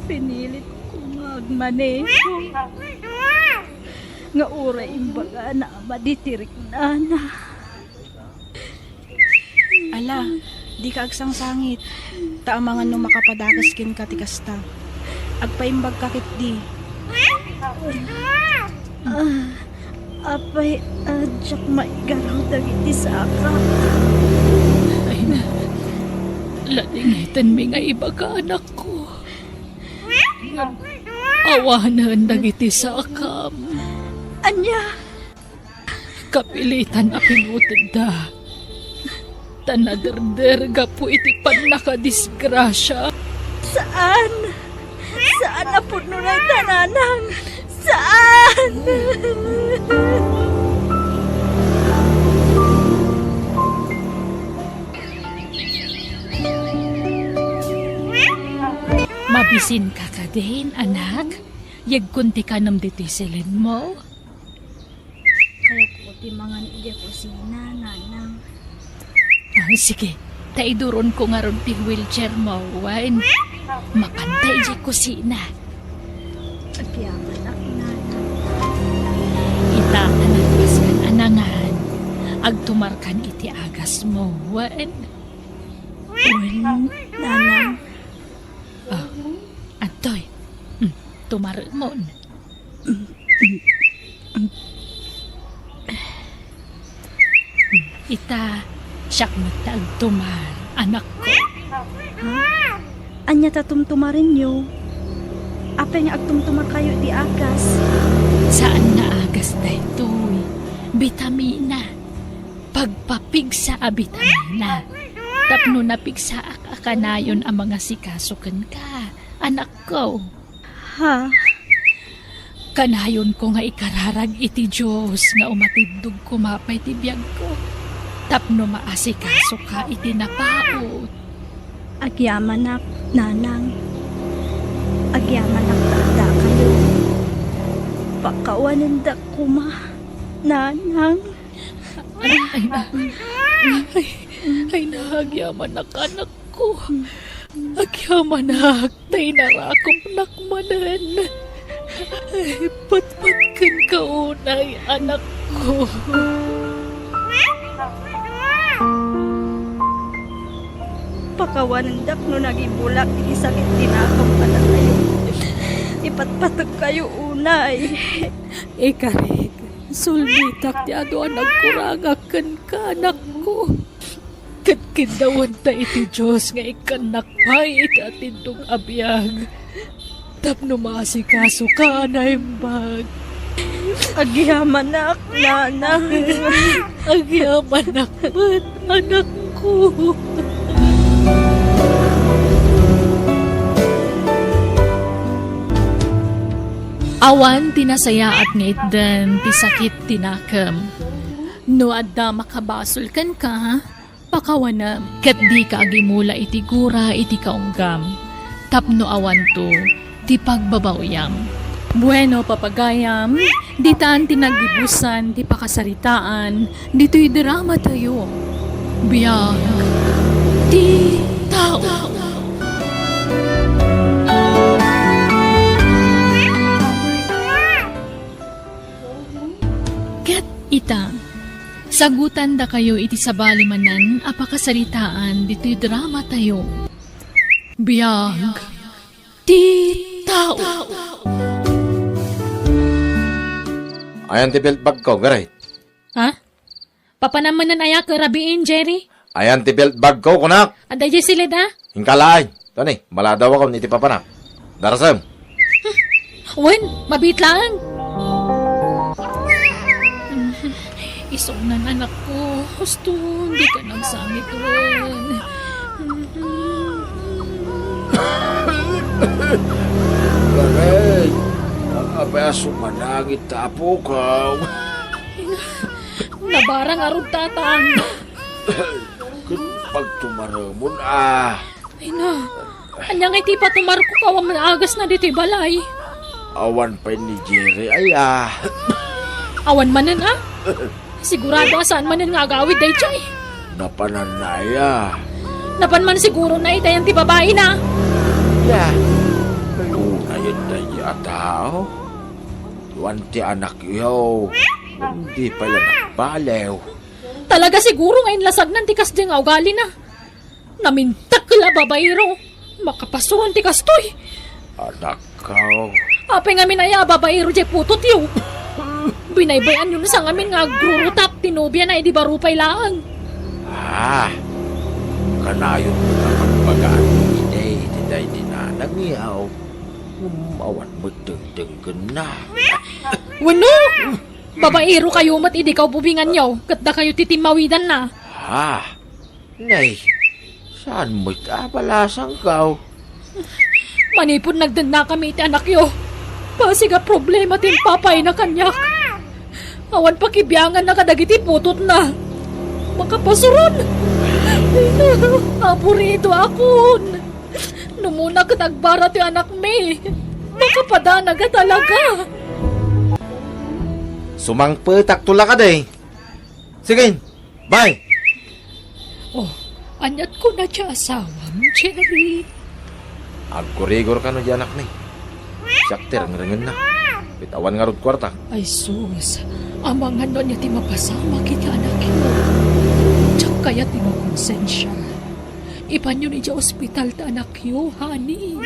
Pinilit ko magmaneho. Nga oray imbaga na maditirik na na. Ala, di ka agsang sangit. Taamangan no makapadagas kin ka ti kasta. Agpaimbag kakit di. Apay, adyak maigaraw dagiti sa aka. Ay na, ladingitan mi nga iba ka, anak ko. Awanan dagiti sa akam. Anya? Kapilitan a pinutid da. Tanaderder ga po iti pan nakadisgrasya. Saan? Saan na po nunay tananang? Saan? Mabisin ka ka din, anak. Yagkunti ka nam ditisilin mo. Kaya ko ti mga niya kusina, nanang. Ah, sige, taiduron ko nga ron ti wheelchair mo, Wine. Mapantay di kusina. Agyaman ako, nanang. Itaanagpas kan anangan. Agtumarkan iti agas mo, Wine. Nanang, Ah, Antoy, tumar mo. Ita, siyak matag tumar, anak ko. anya tatumtumarin nyo. Apay nga agtumtumar kayo di agas. Saan na agas na ito'y? Bitamina. Pagpapigsa a bitamina. Tapno napigsa akanayon ang mga sikasukan ka, anak ko. Ha? Kanayon ko nga ikararag iti Diyos nga umatidog kumapay ti biyag ko. Tapno maasikaso ka iti napaot. Agyaman ak, nanang. Agyaman ak tanda kayo. Pakawanan da kuma, nanang. Ay nahagyaman na anak ko. Agyaman na tay narakop nakmanan. Ay, patpatkan ka unay, anak ko. Pakawanan dak no nagibulak iti sakit tinakam pa na kayo. Ipatpatag kayo unay. Ikarik, sulbitak ti ado ang nagkuragakan ka, anak ko. Katkindawan ta iti Diyos nga ikanakpay iti atindong abiyag. Tapno maasikaso ka na imbag. Agyaman ak, nanang. Agyaman nakmat, anak ko. Awan tinasaya at ngaitdan ti sakit tinakam. No adda makabasol kan ka, pakawanam. Kat di ka agimula iti gura iti kaunggam. Tapno awan to, ti pagbabawyam. Bueno, papagayam, di taan tinagibusan, ti pakasaritaan, dito'y drama tayo. Biyag, ti tao. Ket ita, sagutan da kayo iti sabalimanan, apakasaritaan, dito'y drama tayo. Biyag, ti tao. Ayan ti belt bag ko, garay. Ha? Papanaman na naya ka rabiin, Jerry? Ayan ti belt bag ko, kunak. Aday dyan sila da? Hingkalay. Tani, maladaw ako niti papanak. Darasam. Wen, mabit lang. Isog na anak ko. Gusto, hindi ka nang sangit ron. Garay, abeso manangit tapo ka. Nabarang arod tatang. Pag tumaramon ah. Ay na, anyang iti pa tumarko ka man agas na dito balay. Awan pa ni Jerry ay ah. Awan manan ah. Sigurado saan manan nga agawid day chay. Napananaya. Napan man siguro na itayan ti babae na. Ya. Una yun na yata. Yuan ti anak yaw. Hindi pala nagpalew. Talaga siguro ngayon lasag ng tikas diyang ugali na. Namintak la babayro. Makapasuran tikas to'y. Anak kaw. Apay nga minaya babayro jay putot yaw. Binaybayan yun sa ngamin nga grurutap tinubya na edi barupay laang. Ah. Kanayon mo na magpagaan mo inay. Tiday dinanang yaw. Awan mo deng-deng na. Wano? Babaero kayo mat idi kaw bubingan yaw. Katda kayo titimawidan na. Ah. Nay. Saan mo't abalasang kaw? Manipod nagdanda kami iti anak yo. Pasiga problema tin papay na kanyak. Awan pakibiyangan na kadagiti putot na. Makapasuron. Aburito akon. Numuna katagbara ti anak me. Makapadana ka talaga. Sumangpetak tula ka day. Sige. Bye. Oh, anyat ko na siya asawam, Cherry. Agkurigor ka no di anak ni. Sakter ang ringen na. Bitawan nga rod kwarta. Ay sus, amang ano niya ti mapasama kita anak yo. Tsak kaya ti makonsensya. Ipan yun niya ospital ta anak yo, honey.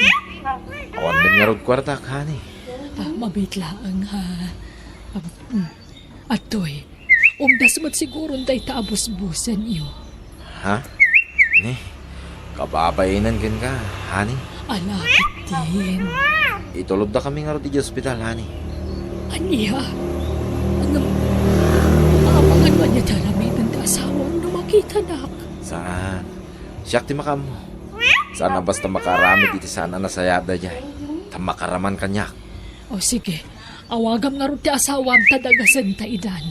Awan din nga rod kwarta, kani. Mabitlaang ha. Atoy, umdas mo't siguro tayo taabos-busan iyo. Ha? Ni, kababayinan kin ka, hani. Alakit din. Itulog na kami nga rod di ospital, hani. Aniya, amangan man niya daramitan ta asawang na makita nak. Saan? Siyak ti makam mo. Sana basta makaramid iti sana nasayada dyan. Tamakaraman kanyak. O sige, awagam nga rin ti asawam tadagasan ta idan.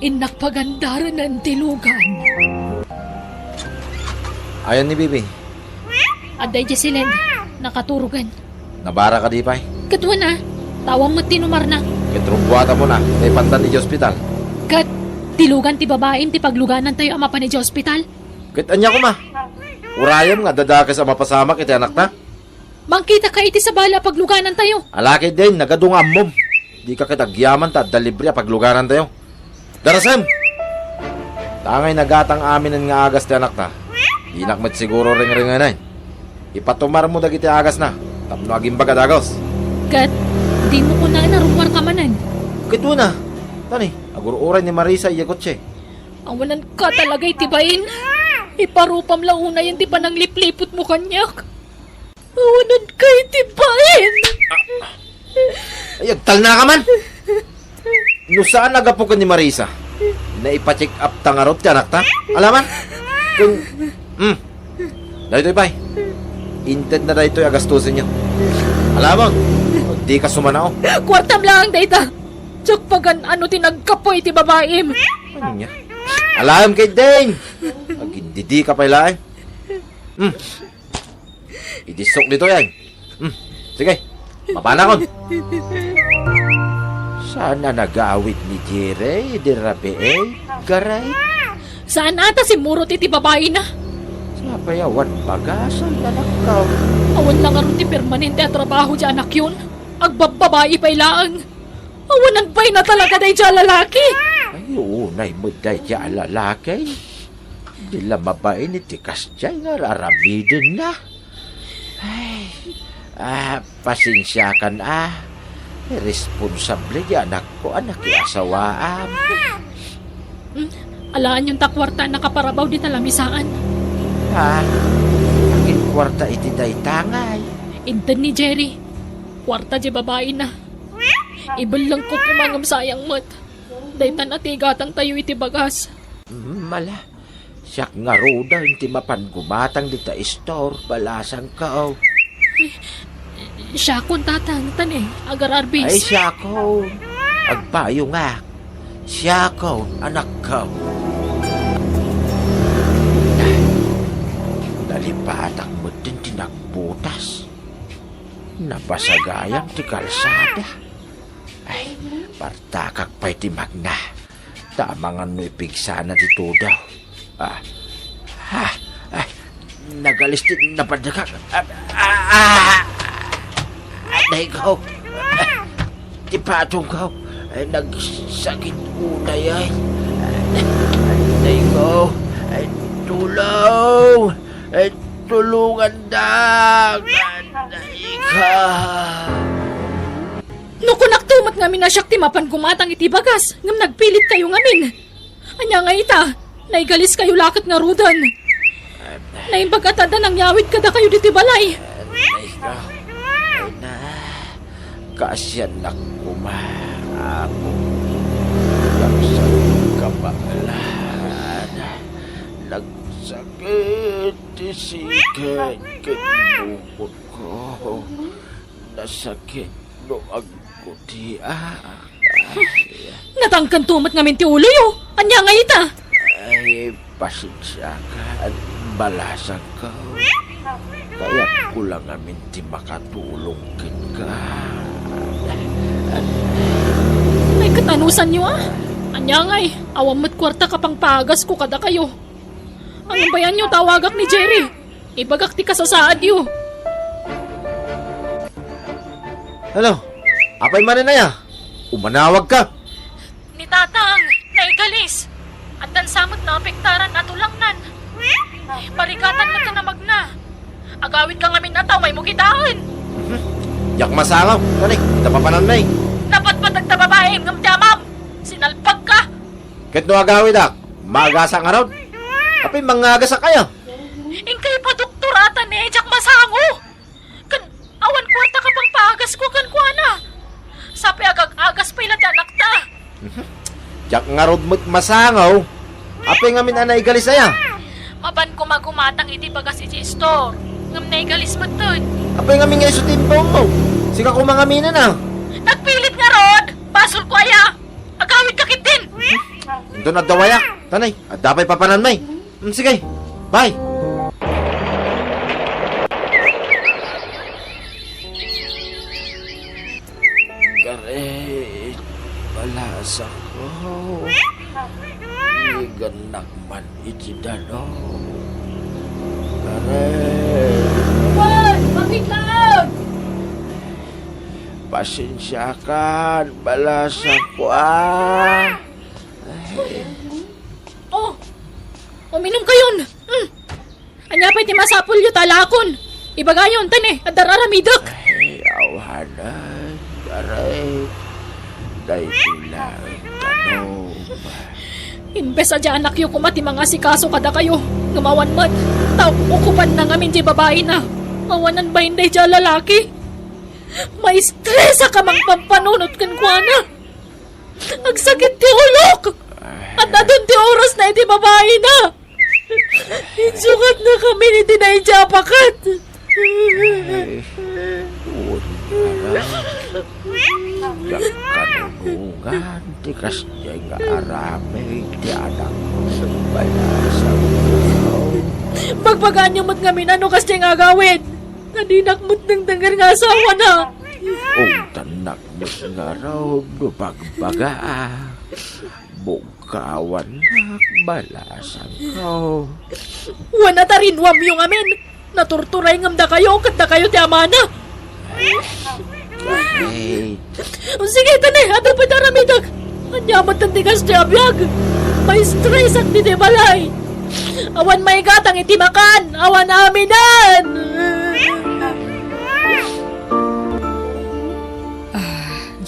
Inak pagandaran ng tilugan. Ayan ni Bibi. Aday Jessilyn, nakaturugan. Nabara ka di pa'y. Kadwa na, tawang mo tinumar na. Kitrumbuata mo na. May pantan di ospital. Kat, tilugan ti babaen ti pagluganan tayo ama pa ni hospital. Kitanya ko ma. Urayam nga dadaka sa mapasama kiti anak ta. Mangkita ka iti sa bala pagluganan tayo. Alakid din, nagadungam mo. Di ka kitagyaman ta, dalibre paglugaran tayo. Darasem! Tangay nagatang amin nga agas ti anak ta. Di nakmat siguro ring-ringanay. Ipatumar mo dagiti agas na. Tapno aging bagadagos. Kat, di mo ko na narumwar ka manan. Kito na. Tani, agururay ni Marisa iya kotse. Awalan ka talaga itibain. Iparupam launa yan di pa nang liplipot mo kanyak. Awalan ka itibain. Ay, agtal na ka man! No saan nagapukan ni Marisa? Na ipacheck up tangarot ka anak ta? Alaman? Kung... Dahito ipay. Inted na dahito agastusin niyo. Alamang, di ka sumanao. Kwartam lang dayta. Tsak pagan ano tinagkapoy ti babaim. Ano niya? Alam kay Dane! Agindidi ka pala eh. Idisok dito yan. Sige, mapanakon. Sana nag-awit ni Jere, dirabe eh, garay. Saan ata si Murot iti babae na? Sa payawan bagasan na nakaw. Awan lang aron ti permanente at trabaho di anak yun. Agbababae pa ilaang. Awanan pa'y na talaga day dyan lalaki. Ay, unay mo dahi dyan lalaki. Dila mabae ni tikas dyan nga raramidin na. Ay, pasensya ka na. Responsable di anak ko, anak iasawaan. Alaan yung takwarta na kaparabaw di talamisaan. Ha? Akin kwarta iti day tangay. Intan ni Jerry. Kwarta di babae na. Ibal lang ko kumangam sayang mat. Daytan at igatang tayo iti bagas. Mala, siyak nga roda, hindi mapan gumatang dita store, balasang ka. Siya kon tatang, tani, agar arbis. Ay, siya ko. Agpayo nga. Siya ko, anak ko. Nalipatak mo din tinagbutas. Napasagayang ti kalsada. Ay, partakak pa'y timag na. Tamangan mo ipigsa na dito daw. Nagalis din napadakak. Ay, ikaw. Ipatong ka. Ay, nagsakit unay ay. Ay, ikaw. Ay, tulong. Ay, tulungan dag. Ay, ikaw. Nuko naktumat ngamin na siyak timapan gumatang iti bagas, ngam nagpilit kayo ngamin. Anya nga ita, naigalis kayo lakit nga rudan. Naimbagatada nang yawid kada kayo diti balay. Ay, ikaw. Ay, na. Kasyan na kumaako. Nagsakit ka pangalan. Nagsakit isikan bukod ko. Nasakit no agkutiak. Natangkan tumat ngamin ti uloy oh. Anya nga ita. Ay, pasensya ka at balasan ka. Kaya kulang amin ti makatulong ka. May katanusan nyo ah. Anya nga eh, awamot kwarta kapang pagas ko kada kayo. Ang bayan nyo tawagak ni Jerry. Ibagak ti kasasaad yo. Ano? Apay man na ya? Umanawag ka. Ni Tatang, naigalis. At dansamot na apektaran at ulangnan. Parigatan na tinamag na. Agawid ka ngamin ataw, may mugitaan. Yak masangaw. Tanik, tapapanan na eh. Dapat patagta babae, ngam damam. Sinalpag ka. Kahit no agawid ak, magasa nga raw. Apay mangagasa kaya. Ingkay pa doktoratan eh, jak masango. Kan, awan kwarta ka pang pagas ko kan kuana. Sapi agag-agas pa ilan anak ta. Jak nga raw mo't masangaw. Apay nga min anay galis aya. Maban ko magumatang iti bagas iti store. Ngam naigalis mo tun. Apay nga min nga iso timpong mo. Sika ko mga mina na. Nagpilit nga rod. Basol ko aya. Agawid ka kitin. Ito na dawaya. Tanay, at dapay papanan may. Sige, bye. Garet, balasan ko. Iganak man itidano. Garet, Juan, bakit lang? pasensya ka, balasan ko ah. Oh, uminom kayon. Anya pa'y timasapol yu talakon. Ibagayon, tane, at dararamidak. Ay, awanan, garet. Day tulang tanong. Imbes adya anak yu kumati mga sikaso kada kayo. Ngumawan mat. Tao, ukupan na ngamin di babae na. Mawanan ba hindi dya lalaki? May stresa ka mang pampanunot kan kuana. Agsakit ti ulok. At adun ti oras na iti babae na. Insukat na kami ni Tinay Pakat. Ay, huwag ka Yang kanunungan, tikas niya nga arame, ti anak mo sa balasang ko. Pagpagaan niyo mat ngamin ano kasi nga gawin. Nadinak mo't ng tanggar nga asawa na. Ang tanak mo nga raw, dupagbaga. Bukawan na, balasang ko. Wana tarinwam yung amin. Naturturay ngamda kayo, kat na kayo ti amana. Kahit Sige, tanay, ato pa daramidag. Anyamat ang tigas ti abiyag. May stress at di balay. Awan may gatang itimakan. Awan aminan.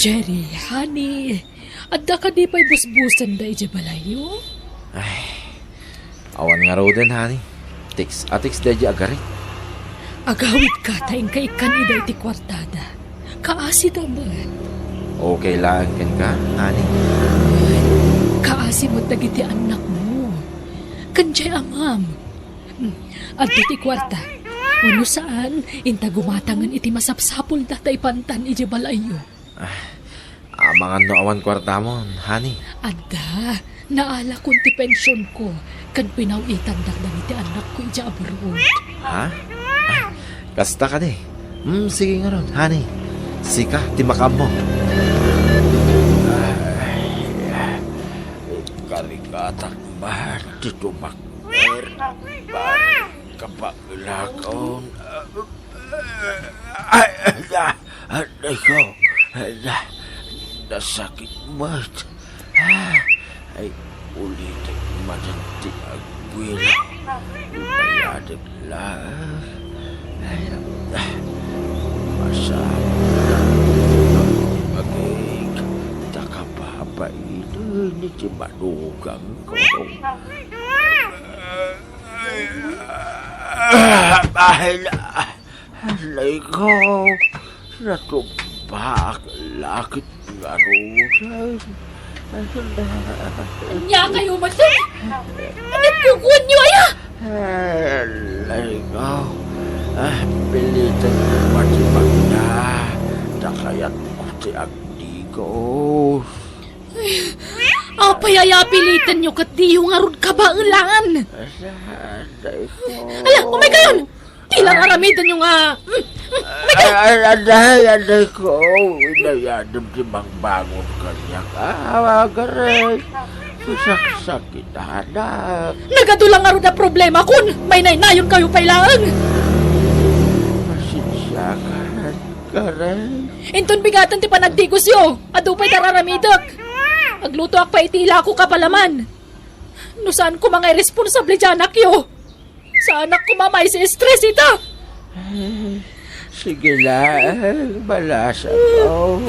Jerry, honey, adda ka di pa'y busbusan da ije balayo? Awan nga raw din, honey. Atiks dahi agari. Agawid ka tayong kaikan ida iti kwartada. Kaasi damat. Okay lang kan ka, honey. Kaasi mo dagiti anak mo. Kanjay amam. Adto ti kwarta. Wano saan, inta gumatangan iti masapsapol datay pantan iti balayo. Mga noawan kwarta mo, honey. Adda, naala kong ti pensyon ko. Kan pinawitan dakdan iti anak ko iti abroad. Ha? Kasta ka di. Sige nga ron, honey. Sika, timakam mo. Karigatak mahal, titumakmer. Kapagilakon. Aday ko. Nasakit mat. Ay, ulitin madanti agwila. Umayadag lang. Masama na pag-ibig. Takapapainan iti manugang ko. Alay ko. Natumbak lakit nga rusan. Nya kayo matay! Anit kukuan nyo aya! Alay ko. Pilitan ko matibag na. Takayat ko ti agdigos. Apay aya pilitan nyo kat di yung arod kabailangan! Alay ko. Ala, umay kayon! Tilang aramitan nyo nga! Aday ko. Inayadam si Mangbangon kanyak. Garay. Sasak-sakit anak. Nagadulang arod na problema kun may nainayon kayo pailangan! Pasensya ka. Garay. Inton bigatan ti panagdigos yo! Adupay dararamidak! Agluto ak pa itila ko kapalaman! No saan ko mga irresponsable dyan yo? Sa anak ko mamay si stress ita! Sige lang, malasa ko.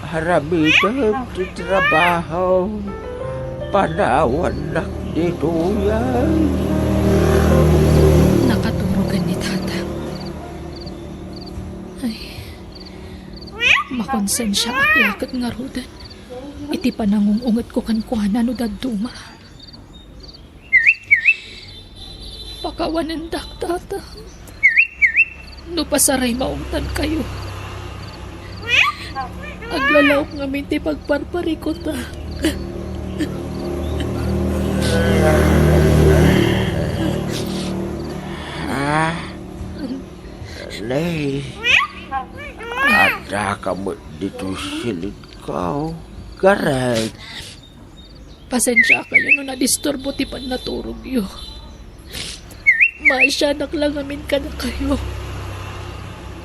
Haramitan ti trabaho. Panawan lang dito yan. Nakaturugan ni tata. Ay, makonsensya ak lakot nga rudan. Iti panangungungat ko kan kuhana no daduma. Pakawanan dak tata. No pasaray maungtan kayo. Aglalaok nga minti pagparpari ko ta. Lay. Ada kamu dito silid ko. Garay. Pasensya kayo no nadisturbo ti pan naturog yo. Maasyanak lang amin ka na kayo.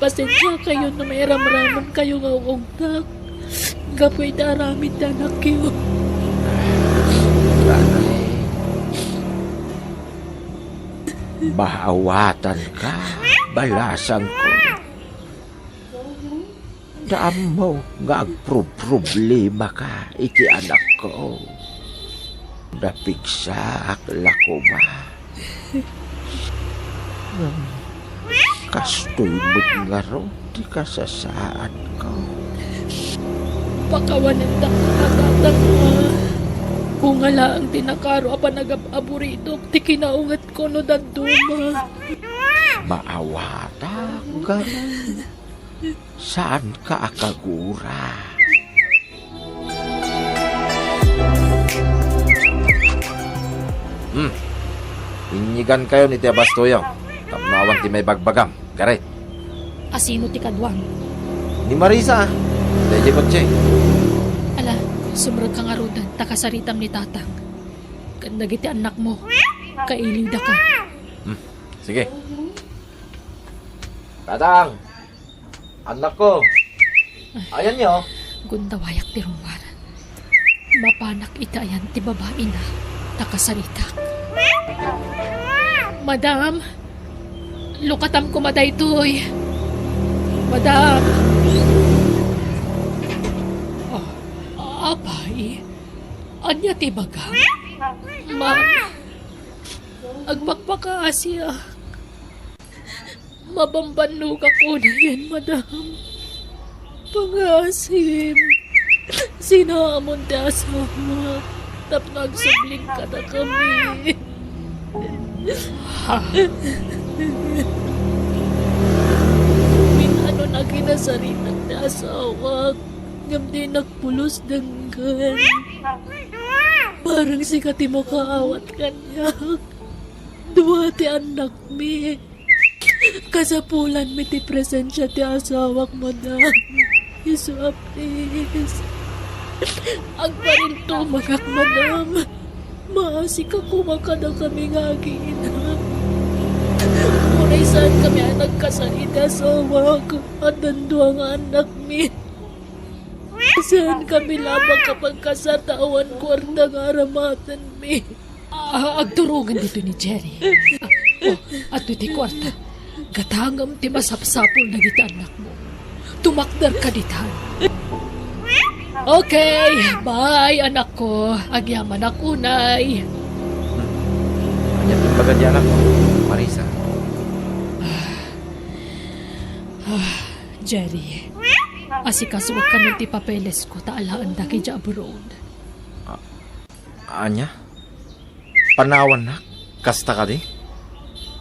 Pasensya kayo no may ramraman kayo nga ungtak. Gapoy na aramid na anak yo. Garay. Bahawatan ka. Balasang ko. Daan mo nga agproblema ka. Iti anak ko. Napigsa akla ko ba? Kastoy mo't nga ro, di kasasaan ko. Pakawanan da katatang mo. Ungala ang tinakaro apa nagab-aburito. Ti kinaungat ko no danduma. Maawata ka rin. Saan ka akagura? Inyigan kayo ni Tia Bastoyong. Tamnawan ti may bagbagam. Garay. Asino ti kadwang? Ni Marisa. Dahil kotse. Ala, sumrag ka nga rudan. Takasaritam ni tatang. Kandag iti anak mo. Kailiw da ka. Sige. Tatang. Anak ko. Ayan niyo. Gundawayak ti rumar. Mapanak itayan ti babae na. Takasaritak. Madam. Lukatam ko madaytoy. Madam. Apay. Anya ti bagam. Ma'am. Agpakpakaasya. Mabambanlog ako na yan, madam. Pangasim. Sinamon ti asama. Tap nagsubling ka na kami. Minano na kinasaritan na asawa. Ngam di nagpulos danggan. Parang sikat mo kaawat kanya. Dua ti anak mi. Kasapulan mi ti presensya ti asawak madam. Isu apis. Ang paril to magak madam. Maasik ako makada kami ngagina. Munay saan kami ang nagkasalita sa awak at danduang anak mi. Saan kami lamang kapag kasatawan kwarta nga aramatan mi. Agturugan dito ni Jerry. At ti kwarta. Gatangam ti masapsapol na kita anak mo. Tumakdar ka ditan. Okay, bye anak ko. Agyaman ako, nay. Anya pimbaga di anak mo, Marisa. Jerry, asikasuwag ka ng ti papeles ko taalaan da kay abroad. Anya? Panawan na? Kasta ka di?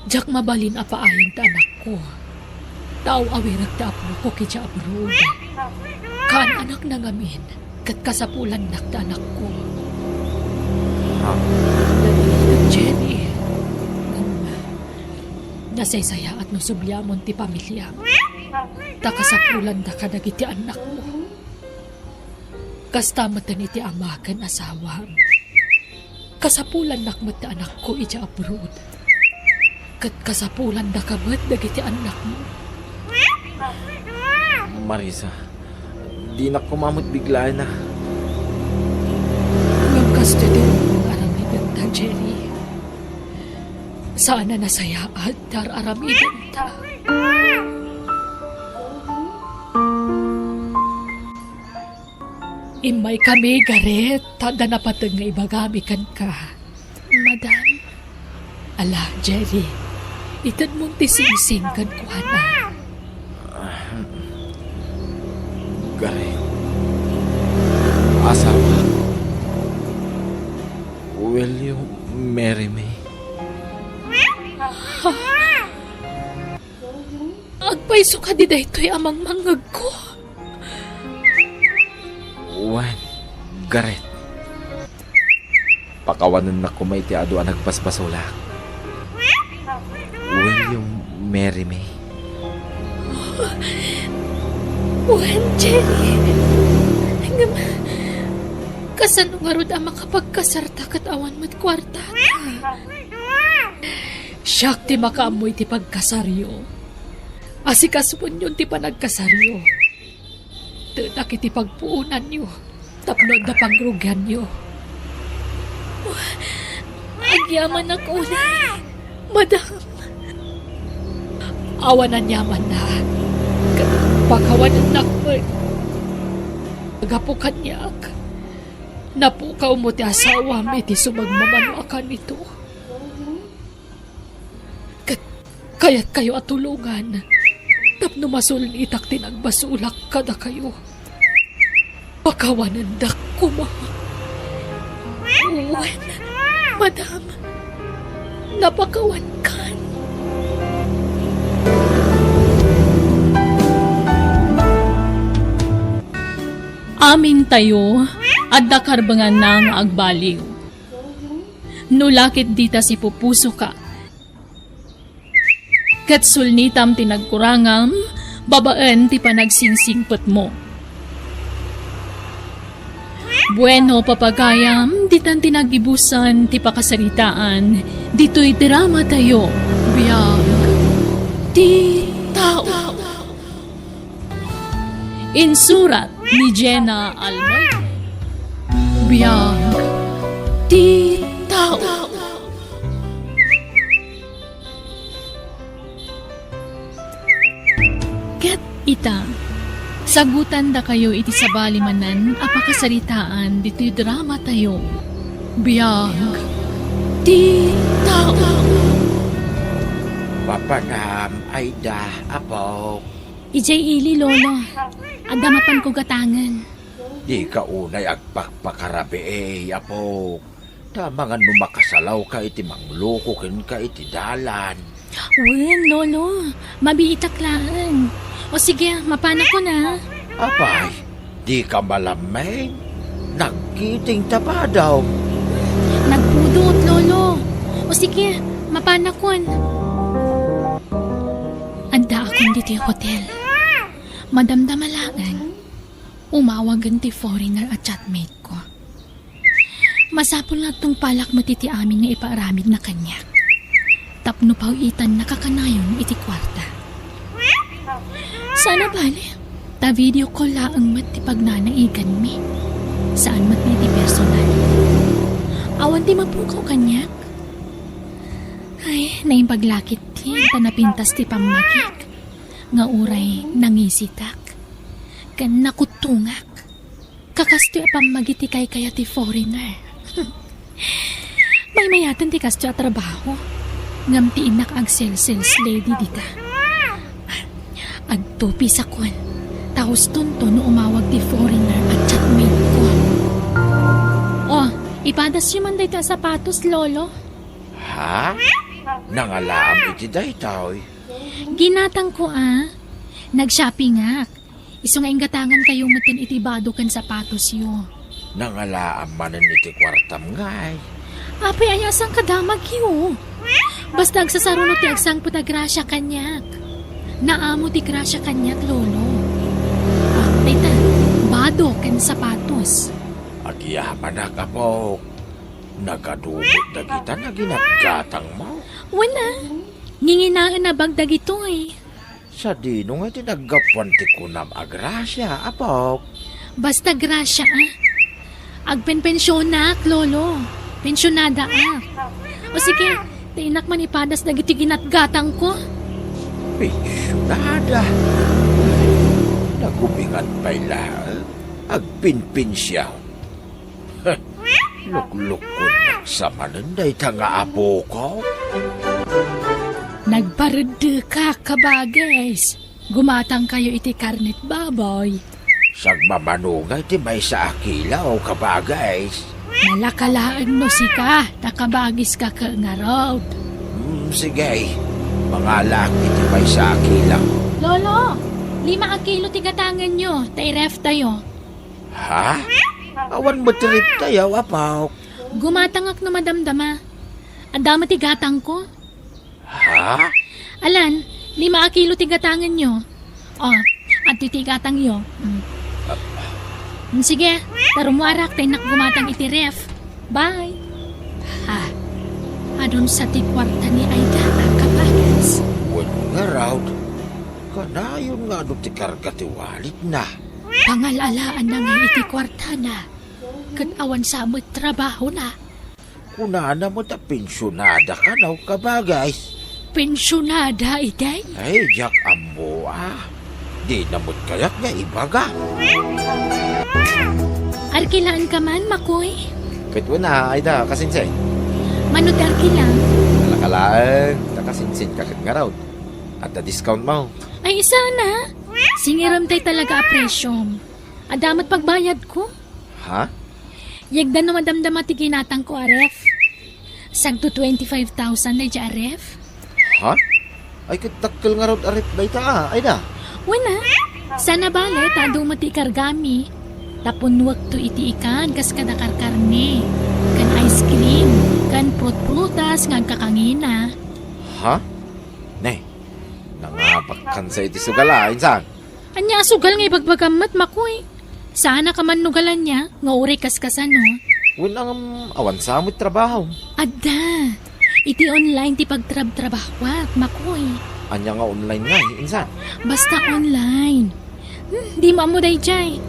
Jak mabalin apaayin ta anak ko. Tao awirag ta apo ko kay abroad. Kan anak na ngamin, kat kasapulan nak ta anak ko. Ha? Jenny, nasaysaya at nusubyamon ti pamilya. Takasapulan da ka dagiti anak mo. Kastamatan iti amakan asawa. Kasapulan nakmat anak ko iti abroad. Kat kasapulan da kamat dagiti anak mo. Marisa, di na kumamot bigla na. Ngam kasto din mong aramidan ta, Jenny. Sana nasaya at dar aramidan ta. Imay kami, Garet. Tanda na patag nga ibagamikan ka. Madam, Ala, Jerry. Itad mong tising-sing kan kuhana. Garet. Asawa. Will you marry me? Agpaiso ka di daytoy amang mangag ko. When? Garet. Pakawanan na kumay ti ado ang nagpaspasulak. Will you marry me? Buwan, Jerry. Hanggang kasano nga rod ang makapagkasarta kat awan mo't kwarta. Siyak ti makaamoy ti pagkasaryo. Asikasuon yun ti panagkasaryo. Tadak iti pagpuunan nyo. Tapnod na pangrugyan nyo. Agyaman ako na. Madam. Awanan yaman na. Pakawanan nakman. Agapukan niyak. Napukaw mo ti asawa may ti sumagmamano akan ito. Kaya't kayo at tulungan. Tapno masulun itak tinagbasulak kada kayo. Pakawanan dak kuma. Uwan, madam. Napakawan kan. amin tayo, at dakarbangan na nga agbaliw. Nulakit dita si pupuso ka. Kat sulnitam tinagkurangam, babaan ti panagsingsingpet mo. Bueno papagayam, ditan tinagibusan ti pakasaritaan, dito'y drama tayo, biyag, ti tao. Insurat ni Jenna Almoy, biyag, ti tao. Ket ita, sagutan da kayo iti sabali manan apakasaritaan dito'y drama tayo. Biyag, ti tao. Papanam, Aida, Apo. Ijay ili, Lolo. Agdamatan ko gatangan. Di ka unay agpakpakarabi Apo. Tamangan mo makasalaw ka iti mangloko ken ka iti dalan. Wen, lolo. Mabiitaklaan. O sige, mapana ko na. Apay, di ka malamig. Nagkiting tapa daw. Nagpudot, lolo. O sige, mapana ko. Anda akong diti hotel. Madamdamalaan. Umawagan ti foreigner at chatmate ko. Masapol na tong palak matiti amin nga ipaaramid na kanya. Tapno paw itan nakakanayon iti kwarta. Sana bali, ta video call laang mat ti pagnanaigan mi. Saan mat ni ti personal. Awan ti mapukaw kanyak. Ay, naimpaglakit ti ta napintas ti pamagik. Nga uray nangisitak. Kan nakutungak. Kakasto pamagiti kay kaya ti foreigner. May mayatan ti kasto at trabaho. Ngam ti inak ag sales lady dita. Agtupi sa kwan. Taos tonto no umawag ti foreigner at chatmate ko. Oh, ipadas yung man dito sapatos, lolo. Ha? Nangalaam iti daytoy. Ginatang ko Nag-shopping ak. Iso nga inggatangan kayo matin itibado kan sapatos yo. Nangalaam manen iti kwartam ngay. Apay ayasang kadamag yo. Basta agsasaruno ti agsang putagrasya kanyak. Naamo ti grasya kanyak, lolo. Tita, bado kan sapatos. Agyaman na ka po. Nagadumot na kita na ginatgatang mo. Wala. Nginginaan na bagdag ito Sa dino nga tinaggapuan ti kunam agrasya, apok. Basta grasya Agpenpensyonak, lolo. Pensyonada O sige, tinak manipadas na giti ginatgatang ko. Pensyonada. Nagubingan pa'y lang. Agpinpin siya. Luklukod nagsamanan day tanga apo ko. Nagbarede ka, kabagais. Gumatang kayo iti karnet baboy. Sagmamanungay ti may sa akila o kabagays. Malakalaan mo si ka, takabagis ka ka nga road. Sige, mga laki ti may sa akila. Lolo, 5 kilo tigatangan nyo, ref tayo. Ha? Awan mo trip tayo, apaw. Gumatangak na madamdama. Ang dama tigatang ko. Ha? Alan, 5 kilo tigatangan nyo. At titigatang nyo. Sige, tarumuarak tayo gumatang iti ref. Bye. Adon sa tikwarta ni Aida ang kapagas. Wala nga raw. Kanayon nga doon ti karga ti walit na. Pangalalaan na nga iti kwarta na. Kanawan sa mo't trabaho na. Kunana mo ta pensyonada ka na o kabagays. Pensyonada, iday? Ay, jak ambo Di namot kayak nga ibaga. Arkilaan ka man, Makoy? Pitwa na, Aida, kasinsay. Manod arkilang? Nalakalaan, nakasinsin ka nga raw. At the discount mo. Ay, isa na. Singiram tayo talaga apresyom. Adamat pagbayad ko. Ha? Yagdan na madamdama ti ginatang ko, aref. Sagto 25,000 na dya, aref. Ha? Ay, katakil nga raw arip na ita Aida. Wana, sana bale, tado mo ti kargami. Tapon wag to iti ikan, kas kadakarkarne. Kan ice cream, kan prut-prutas, ngag kakangina. Ha? Ne, nangabakan sa iti sugala, insan. Anya sugal nga ibagbagamat, Makoy. Sana ka man nugalan niya, nga uri kaskasan, no? Walang awan sa amo't trabaho. Adda, iti online ti pagtrab-trabahwat, Makoy. Anya nga online nga, insan. Basta online. Di mo amo day jay.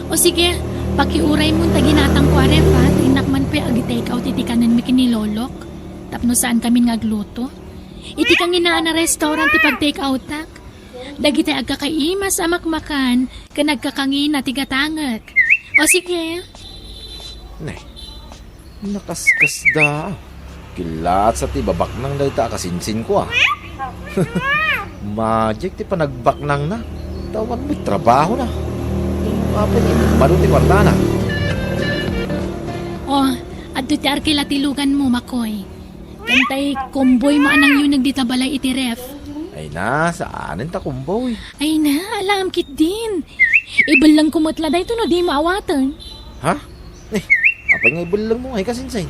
O sige, pakiuray mo taginatang ko aref ha. Tinakman pa agi-take out iti kanan mi kinilolok. Tapno saan kami ngagluto. Iti kang inaan na restaurant ti pag-take out tak. Dagiti agkakaimas amakmakan ka nagkakangina ti gatangak. O sige. Ne, nakaskas da. Kilat sa ti babak nang dayta kasinsin ko Magic ti panagbak nang na. Tawan mo trabaho na. Apa ni baru ti kwarta na. O, at Ito ti arkilatilugan mo, Makoy. Kantay, komboy mo anang yun nagditabalay iti ref. Ay na, saanin ta kumboy? Ay na, alam kit din. Ibalang kumutla da ito no, di maawatan. Ha? Apay nga ibalang mo ay kasinsay.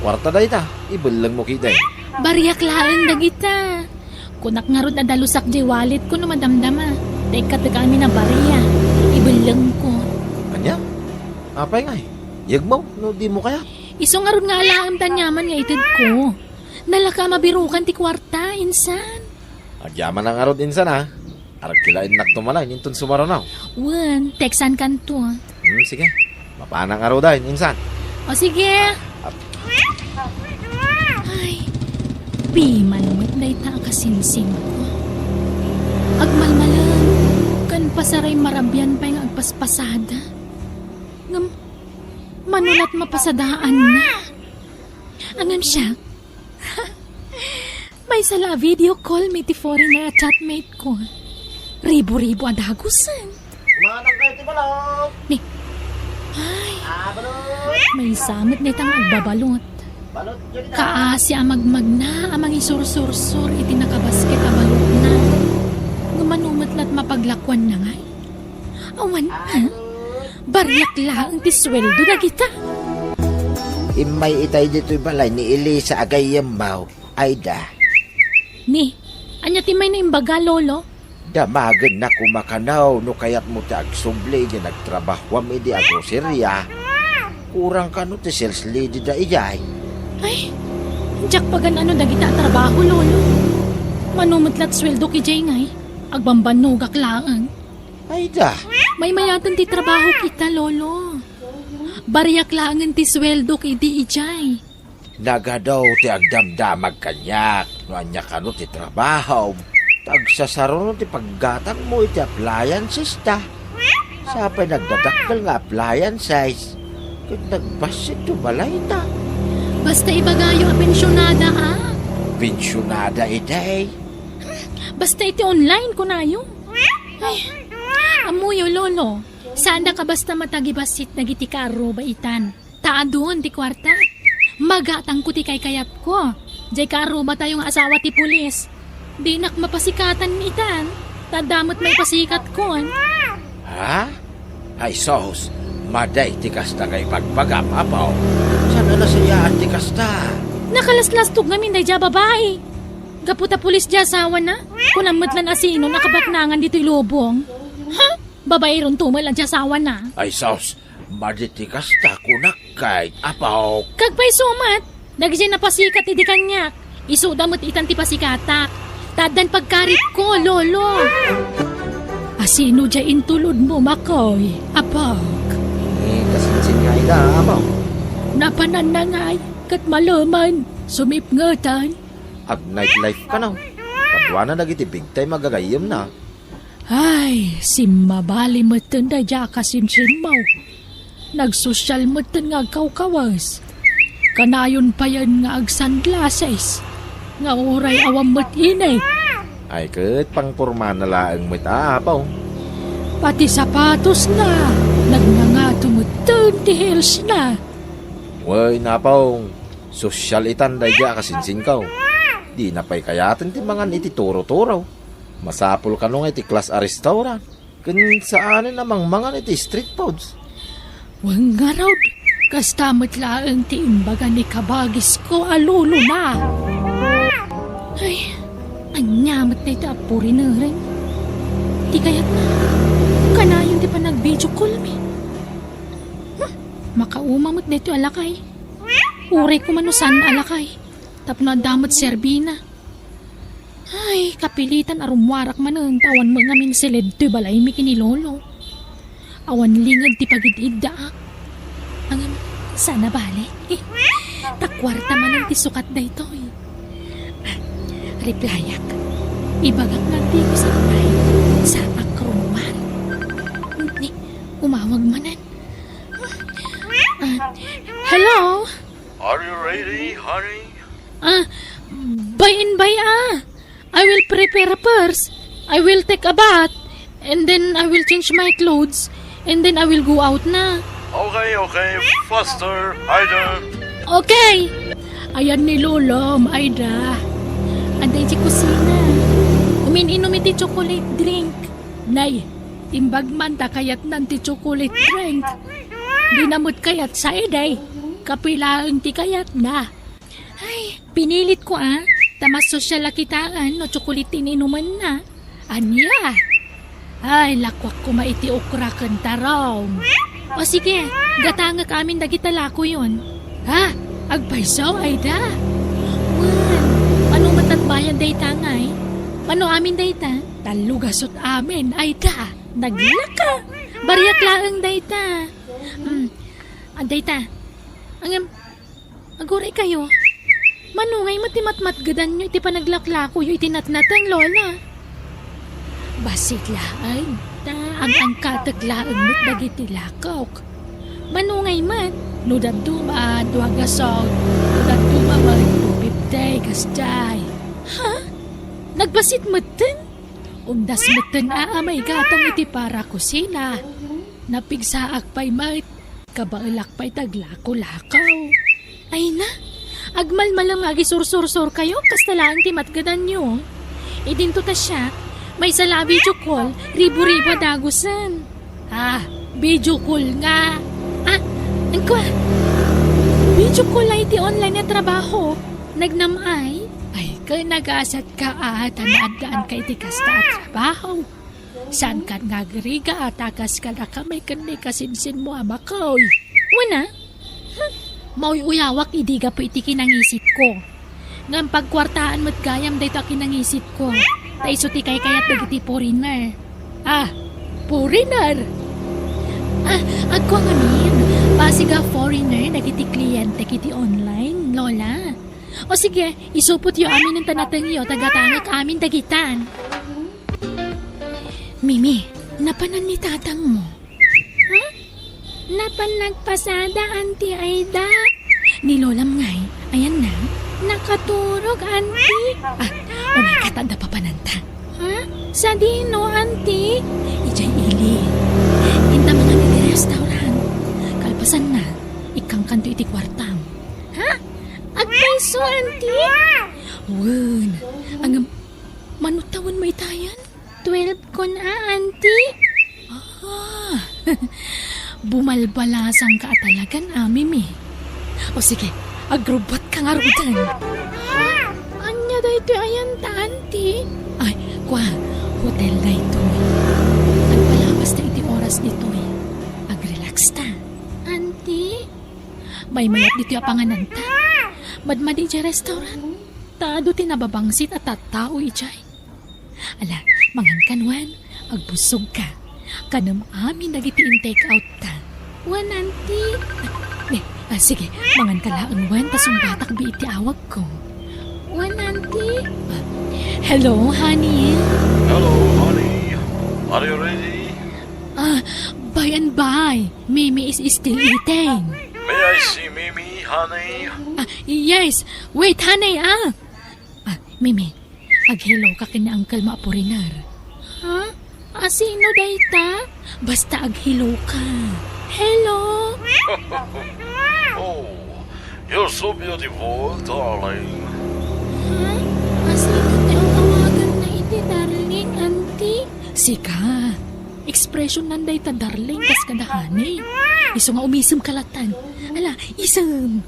Kwarta da ita, ibalang mo kita eh. Bariyak laan dagita. Kunak nga ron na dalusak di wallet ko no madamdama. Teka kami na bariya. Ibalang ko. Kanya? Apay nga eh. Yagmaw, no di mo kaya? Iso nga ron nga alaam tanyaman nga itid ko. Nalaka mabirukan ti kwarta, insan. Agyaman ang arod insan ha. Arag kilain naktumalay, nintun sumaranaw. Wan, teksan kanto. Sige. Mapanang araw dahil, insan. O sige. Ay, piman mo't na ita kasinsing ko. Agmalmalan, kan pasaray marabyan pa yung agpaspasada. Ngam, manulat mapasadaan na. Angam siya, may sala video call me ti foreigner at chatmate ko. Ribo-ribo ang dagusan. Manang kayo ti balot. Ni, ay, Balot. may samot na itang agbabalot. Balot yun na. Kaasi amagmag na, amang isur-sur-sur, iti nakabasket abalot na. Ngumanumatlat mapaglakwan na ngay. Awan pa, bariyak lang ti sweldo na kita. Imay itay dito'y balay ni Elisa Agayamaw. Ayda. Ni, anya ti may na imbaga, lolo? Damagan na kumakanaw no kayat mo ti agsubli di nagtrabaho mi di agroserya. Kurang ka no ti sales lady da iyay. Ay, jak pagan ano dagita trabaho, lolo. Manumatlat sweldo ki jay ngay, agbambanugak laang. Ayda. May mayatan ti trabaho kita, lolo. Bariyak laangan ti sweldo ki di ijay. Nagadaw ti agdamdamag kanyak. No anya ka no ti trabaho. Tagsasaro no ti paggatang mo iti appliances ta. Sapay nagdadakkel nga appliances. Kung nagbasit to balay ta. Basta ibagayo a pensyonada, Pensyonada itay. Basta iti online ko na yun. Ay, amuyo, lolo. Sana ka basta matagibasit na giti karo ba itan. Taadun ti kwarta. Magatang ko ti kay kayat ko. Jay karo ba tayong asawa ti pulis? Di nak mapasikatan ni itan. Tadamot may pasikat ko. Ha? Ay sos, maday ti kasta kay pagpagam apaw. Sana nasayaan ti kasta? Nakalaslas-tog ngamin day dya babae. Gaputa pulis dya asawa na. Kunamutlan asino nakabaknangan dito'y lubong. Ha? Babae ron tumal ang dya asawa na. Ay sos, maditi kasta kunak kay apaw. Kagpay sumat. Nagsin na pasikat idi kanyak. Isudamot itan ti pasikatak. Tadan pagkarit ko, lolo. Asino dya intulod mo, Makoy? Apag. Kasinsin nga ida apaw. Napanan na nga'y, kat malaman, sumipngatan. Ag nightlife ka na. Kadwa na nagiti big time magagayam na. Ay, simmabali mo ito na dya kasinsin mo. Nagsosyal mo ito nga kaw-kawas. Kanayon pa yan nga ag sunglasses. Nga oray awam mo't inay. Ay kat pang porma na laang mo't aapaw. Pati sapatos na. Nagnangato mo ito ti heels na. Way napaw. Sosyal itan dayja kasinsin kaw. Di na pa'y kayatin ti mangan iti turo-turaw. Masapol ka nung iti class a restaurant. Kun saanin namang mangan iti street foods. Wang nga raw. Kastamot laang ti imbaga ni kabagis ko alulo na. Ay, anyamat na ito apuri na rin. Di kayat na. Kanayon di pa nag-video call me. Makaumamot na ito alakay. Uray ko manusan alakay. Tapno damot serbina. Ay, kapilitan arumwarak manon. Tawan mo ngamin silid to balay mi kinilolo. Awan lingag ti pagid-iddaak. Ang sana bali. Takwarta man ang tisukat da ito. Replyayak. Ibagak nga di ko sa unay. Sa akruman. Umawag manan. Hello? Are you ready, honey? By and by I will prepare first. I will take a bath. And then I will change my clothes. And then I will go out na. Okay, faster, Ida. Okay. Ayan ni Lolo, Maida. Anday si kusina. Umininom iti chocolate drink. Nay, imbag man ta kayat nanti chocolate drink. Dinamot kayat sa eday. Kapilaan ti kayat na. Ay, pinilit ko Tamas sosyal kitaan no chocolate ininuman na. Anya. Ay, lakwak ko maiti okra kantaraw. O sige, gatanga amin dagitala ko yun. Ha? Agpaisaw, Aida. Wan, ano matatbayan day tangay? Ano amin day ta? Talugasot amin, Aida. Naglaka. Bariyak laang day ta. Day ta. Aguray kayo. Manungay matimatmat gadan nyo iti panaglaklako yu iti natnatan, Lola. Basit laang ta ang angkataglaang mo't dagiti lakaw. Manungay mat, no daduma, duwagasog, no daduma mag-pipday, kasday. Ha? Nagbasit maten? Umdas maten may gatang iti para kusina. Napigsaak pa'y mat, kabailak pa'y taglako-lakaw. Ay na, agmalmalang agisursur-sur kayo, kastalaan ti matgadan nyo. Idinto ta siya, may sala video call, ribu-ribu dagusan. Video call nga. Angkwa, video call ay ti online na trabaho. Nagnamay, ay ka nagasat ka tanaadaan ka iti kasta at trabaho. Saan ka ngagriga takas ka na kamay kanay kasinsin mo amakaw. Wana? Mauy uyawak idiga po iti kinangisit ko. Ngam pagkwartaan mo't gayam dito kinangisit ko. Taiso ti kay kayat dagiti foreigner. Foreigner? Agko ngamin. Pasiga foreigner dagiti kliyente kiti online, Lola. O sige, isupot yo amin ng tanatang iyo tagatangak amin dagitan. Mimi, napanan ni tatang mo? Ha? Napan nagpasada, Auntie Aida? Ni Lolam ngay, ayan na. Nakaturog, Auntie. Oh my God, anda pa pananta. Ha? Sa dino, Auntie? Ijay ili. Inta mga niti restaurant. Kalpasan na, ikang kanto iti kwartam. Ha? Agpaiso, Auntie? Wan, ang manutawan mo itayan? 12 ko na, Auntie. Bumalbalasang ka talagan, Mimi. O sige, agrobot ka nga rudan. Anya da ito ayan ta, Auntie? Ay, kwa, hotel da ito. Agpalabas na iti oras dito Agrelax ta. Auntie? May mayat dito apanganan ta. Madmadi dya restaurant. Taado tinababangsit at tattao ijay. Ala, mangan kanwan, agbusog ka. Kanam amin nagiti take out ta. Wan, Auntie. Sige, mangan ka laang wan, tasong batak bi iti awag ko. Wan, Auntie. Hello, honey. Hello, honey. Are you ready? By and by. Mimi is still eating. May I see Mimi, honey? Yes. Wait, honey, Mimi, ag-hello ka kina Uncle Maapurinar. Ha? Sino dayta? Basta ag-hello ka. Hello? Oh, you're so beautiful, darling. Ha? Sino tayo tawagan na iti, darling, Auntie? Sika. Expression nanday ta, darling, kas kadahani. Iso nga umisem kalatan. Ala, isem.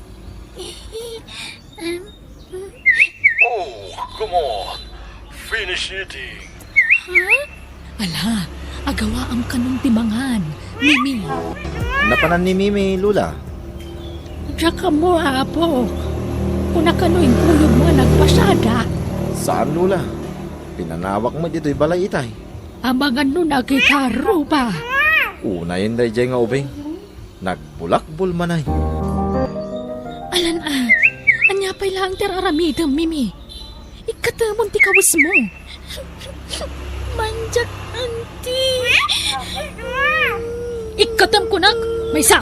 Oh, come on. Finish eating. Ha? Ala, agawaam ka nung timangan, Mimi. Napanan ni Mimi, Lula. Diya ka mo, Apo. Kung nakanoing kuyog mo nagpasada, Saan, Lula? Pinanawak mo dito'y balay itay. amangan nun agikaro ba? Una yun day nga ubing. Nagbulakbol manay. Alan anya pa'y lang teraramidam, Mimi. Ikatamon ti kawas mo. Manjak, Auntie. Ikatam ko nak, may sa.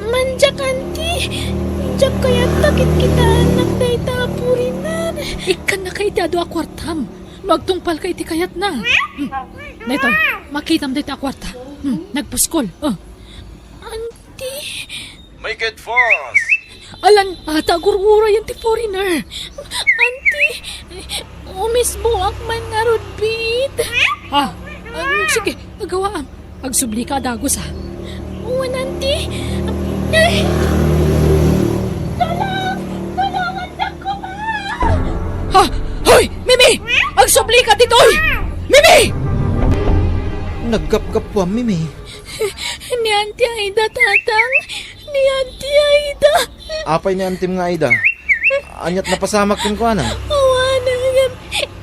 Manjak, Auntie. Diyak kaya takit kita anak na itapurinan. Ikan na kay dado akwartam. Magtungpal kay ti kayat na. Neto, makitam dito akwarta. Nagpuskol. Auntie. Make it fast. Alan, ata gurgura yan ti foreigner. Auntie, umisbuak man nga rudbit. Sige, agawa am. Agsubli ka, dagos ha. Uwan, auntie. Ay! Tulungan ako ba? Ha? Hoy, Mimi! Agsubli ka ditoy! Mimi! Naggap-gap po, Mimi. Ni Auntie Aida, tatang. Ni Auntie Aida. Apay ni Antim nga, Aida. Anyat napasamak yung kuha na. Awanagam,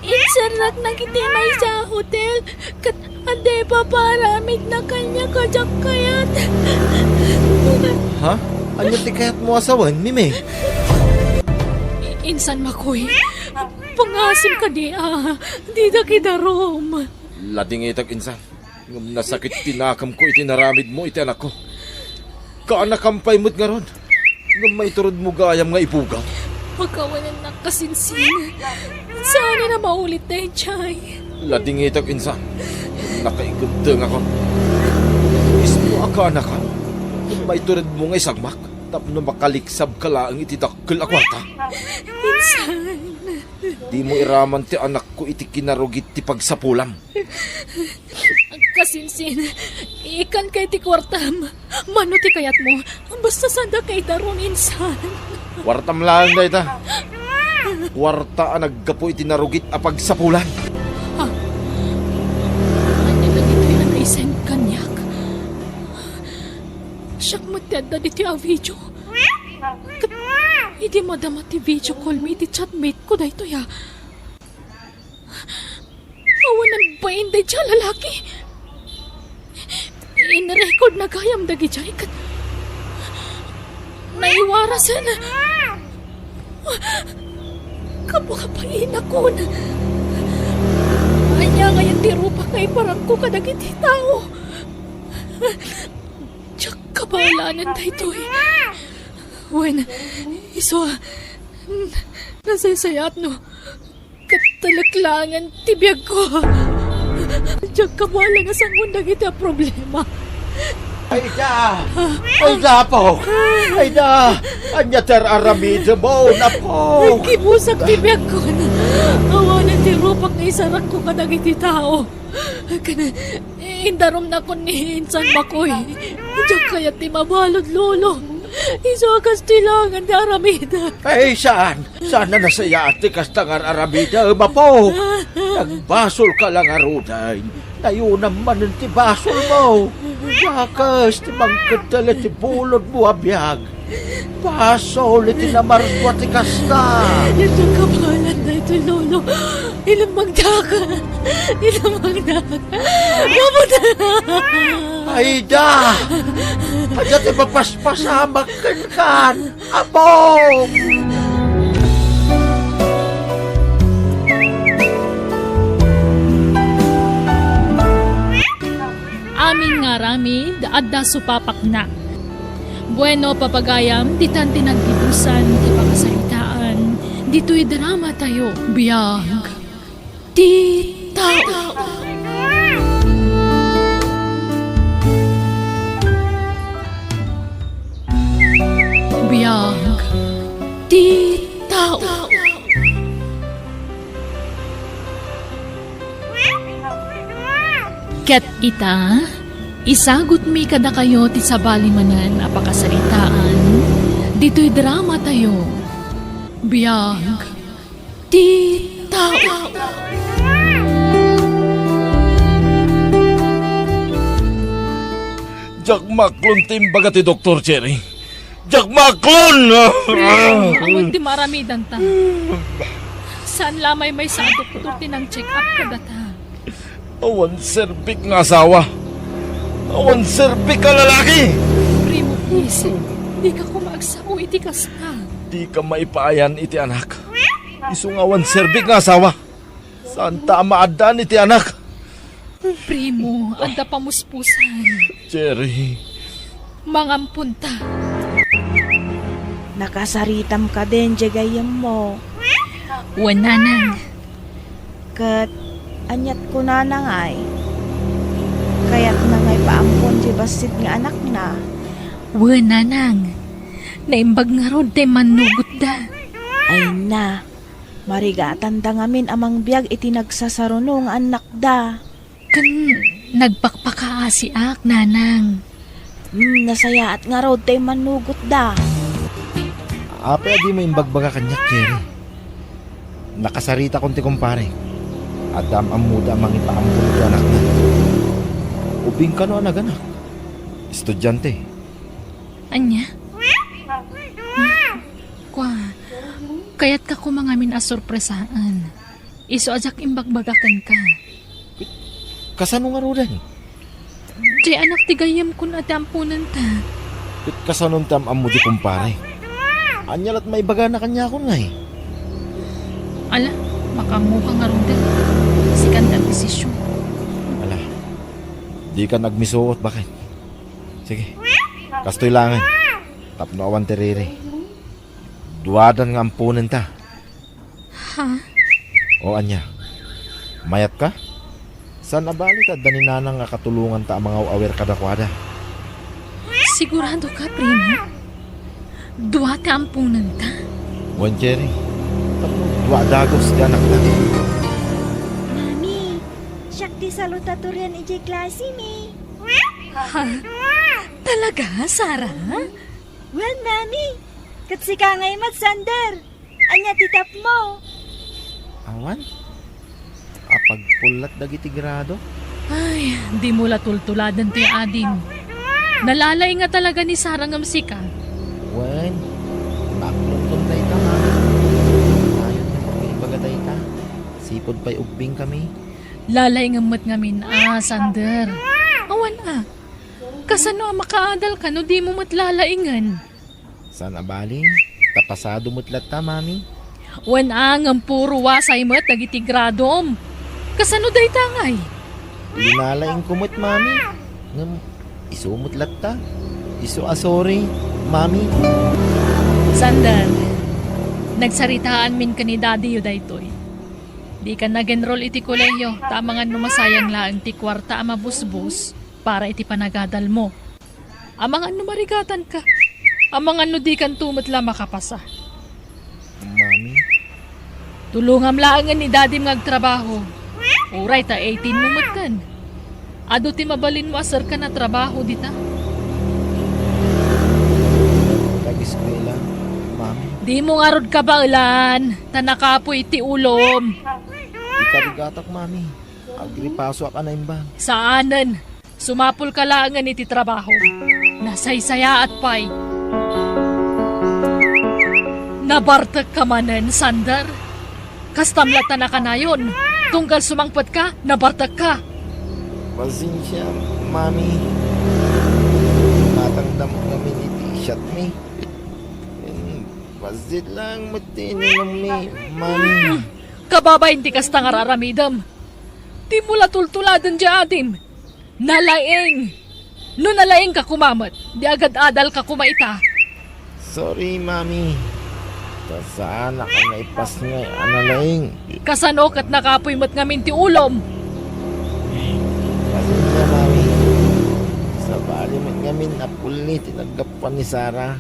insarak na kitimay sa hotel. Kat ade pa paramid na kanya kajak kayat. Ha? Anyat ti kayat mo asawan, Mimi? Insan makoy, pangasim ka di di na kidarom. Lading itag insan. Ngam nasakit tinakam ko itinaramid mo iti anak ko. Kaanakampay mo't nga ron. Ngam may turod mo gayam nga ipugaw. Pagkawanan na kasinsin. Sana na maulit na yung chay. Lading itag insan. Nakaigudeng ako. Ismo akana ka. Ngam may turod mo nga isagmak. Tapno makaliksab ka lang itidakkel akwata. Insan. Di mo iraman ti anak ko iti kinarugit ti pagsapulam. Kasinsin, ikan kay ti kwartam. Mano ti kayat mo, basta sanda kay daron insan. Wartam lang na ita. Warta ang naggapo iti narugit a pagsapulan. Ano lang ito yung nag-isend kanyak? Siyak matanda di ti a video. Hindi madama ti video call me ti chatmate ko dahito ya. Awanan ba hindi siya lalaki? In-record na gayam dagi jay kat naiwarasan. Kabukapain ako na. Anya ngayon ti rupa kay parang ko kadagiti tao. Tiyak kabalanan dahito eh. When iso nasasayat no katalaklangan tibiyag ko. Tiyak kabala nga sangon dagiti a problema. Aida! Aida po! Aida! Anya ter aramid mo na po! Kibusak tibiyag ko na. Awanan ti rupak nga isarak ko kadagiti tao. Kana, indarom na ko ni Insan Bakoy. Diyak kaya ti mabalod lolo. Iso kastilangan ti aramida. Ay, saan? Sana nasaya ati kastangar aramida ba po? Nagbasol ka lang aruday. Tayo naman ang tibasol mo. Yakas, timangkad tala ti bulod mo abiyag. Basol, iti namarwa ti kasta. Ito kapalan na ito, lolo. Ilang magdaka. Ilang magdaka. Mabuta na. Aida! Aja ti papaspasamak kan. Abong! Amin nga rami, daadda supapak na. Bueno, papagayam, ditan tinagdibusan, di pakasalitaan. Dito'y drama tayo, biyag. Di tao. Biyag. Di tao. Ket ita, isagot mi kada kayo ti sabalimanan apakasalitaan. Dito'y drama tayo. Biyag. Ti tao. Jagmaklon timbaga ti Dr. Cherry. Jagmaklon! Awan ti marami danta. Saan lamay may sa doktor tinang check up kadata. Awan serbik nga asawa. Awan serbik ka lalaki. Primo, please. Di ka kumagsaw iti kasta. Di ka maipayan iti anak. Isungawan serbik nga asawa. Saan tamaadaan iti anak? Primo, anda pamuspusan. Cherry. Mangampunta. Nakasaritam ka din, jagayam mo. Wananan. Kat, anyat ko na nangay. Kaya't nangay paampon si basit nga anak na. Wananang. Naimbag nga ron, te manugot da. Ay na, marigatan da ngamin amang biyag iti nagsasarunong anak da. Kan nagpakpakaasi ak, nanang. Nasaya at nga raw tayo manugot da. Apay di mo imbagbaga kanyak, Jerry. Nakasarita konti kumpare. Adam ang muda mang ipaampun ko anak na. Ubing ka no anak. Estudyante. Anya? Kwa, kaya't ka kumangamin a sorpresaan. Iso ajak imbagbagakan ka. Kasano nga rodan? Di anak tigayam kun ati ampunan ta. Kasanon tam ang mudi kumpare. Anyal at may baga na kanya ko nga eh. Ala, makamuha nga ron din. Sikan ang desisyon. Ala, di ka nagmisuot, bakit? Sige, kastoy langan. Tapno awan terere. Duwadan nga ampunan ta. Ha? O anya, mayat ka? San abali ta daninanang nga katulungan ta ang mga awer kadakwada? Sigurado ka, primo? Dua ka ampunan ta? Wan Jerry, tapno duwa dagos di anak na. Mami, siyak di salutatorian ijay klase ni. Ha? Talaga, Sarah? Well, Mami, katsika ngay matsander. Anya titap mo. Awan? Apagpulat dagiti grado? Ay, di mo latultuladan ti adim. Nalalay nga talaga ni Sarah ng sika. Wan, baklong tayo ta ma. Ayon na pag-ibaga tayo ta. Sipod pa'y ugbing kami. Lalay nga mat ngamin, Sander. Awan kasano makaadal ka no di mo matlalaingan. San abali? Tapasado mutlat ta, mami. Wan ang puro wasay mat nagitigradom. Kasano day tangay? Linalaing kumot, mami. Ngam, iso mutlat ta. Iso asori, mami. Sander, nagsaritaan min ka ni daddy yo daytoy. Di ka nag-enroll iti koleyo, tamangan numasayang laang ti kwarta ama busbus para iti panagadal mo. Amangan numarigatan ka. Amangan no di kan tumatla makapasa. Mami, Tulungam laangan ni daddy magtrabaho. Uray ta 18 mo matkan. Ado ti mabalin mo asar ka na trabaho dita. kag-eskwela, mami. Di mo nga rod ka ba ulan? Tanakapo iti ulom. Ikarigatak, mami. Agripaso ka na imbang. Saanan? Sumapol ka laangan iti trabaho. Nasaysaya at pay. Nabartag ka manen, Sandar. Kastamlatan na ka na yun. Tunggal sumangpot ka, nabartag ka. Pasensya, mami. Matangdam kami ni t-shirt mi. Pasit lang matininom mi, mami. Kababa hindi kasta nga raramidam. Di mo latultuladan di adim. Nalaing. No nalaing ka kumamat, di agad adal ka kumaita. Sorry, mami. Saan ako naipas nga, analaing. Kasano kat nakapoy mat ngamin ti ulom. Pasensya, mami. Sa bali man ngamin na puli, tinagapan ni Sarah.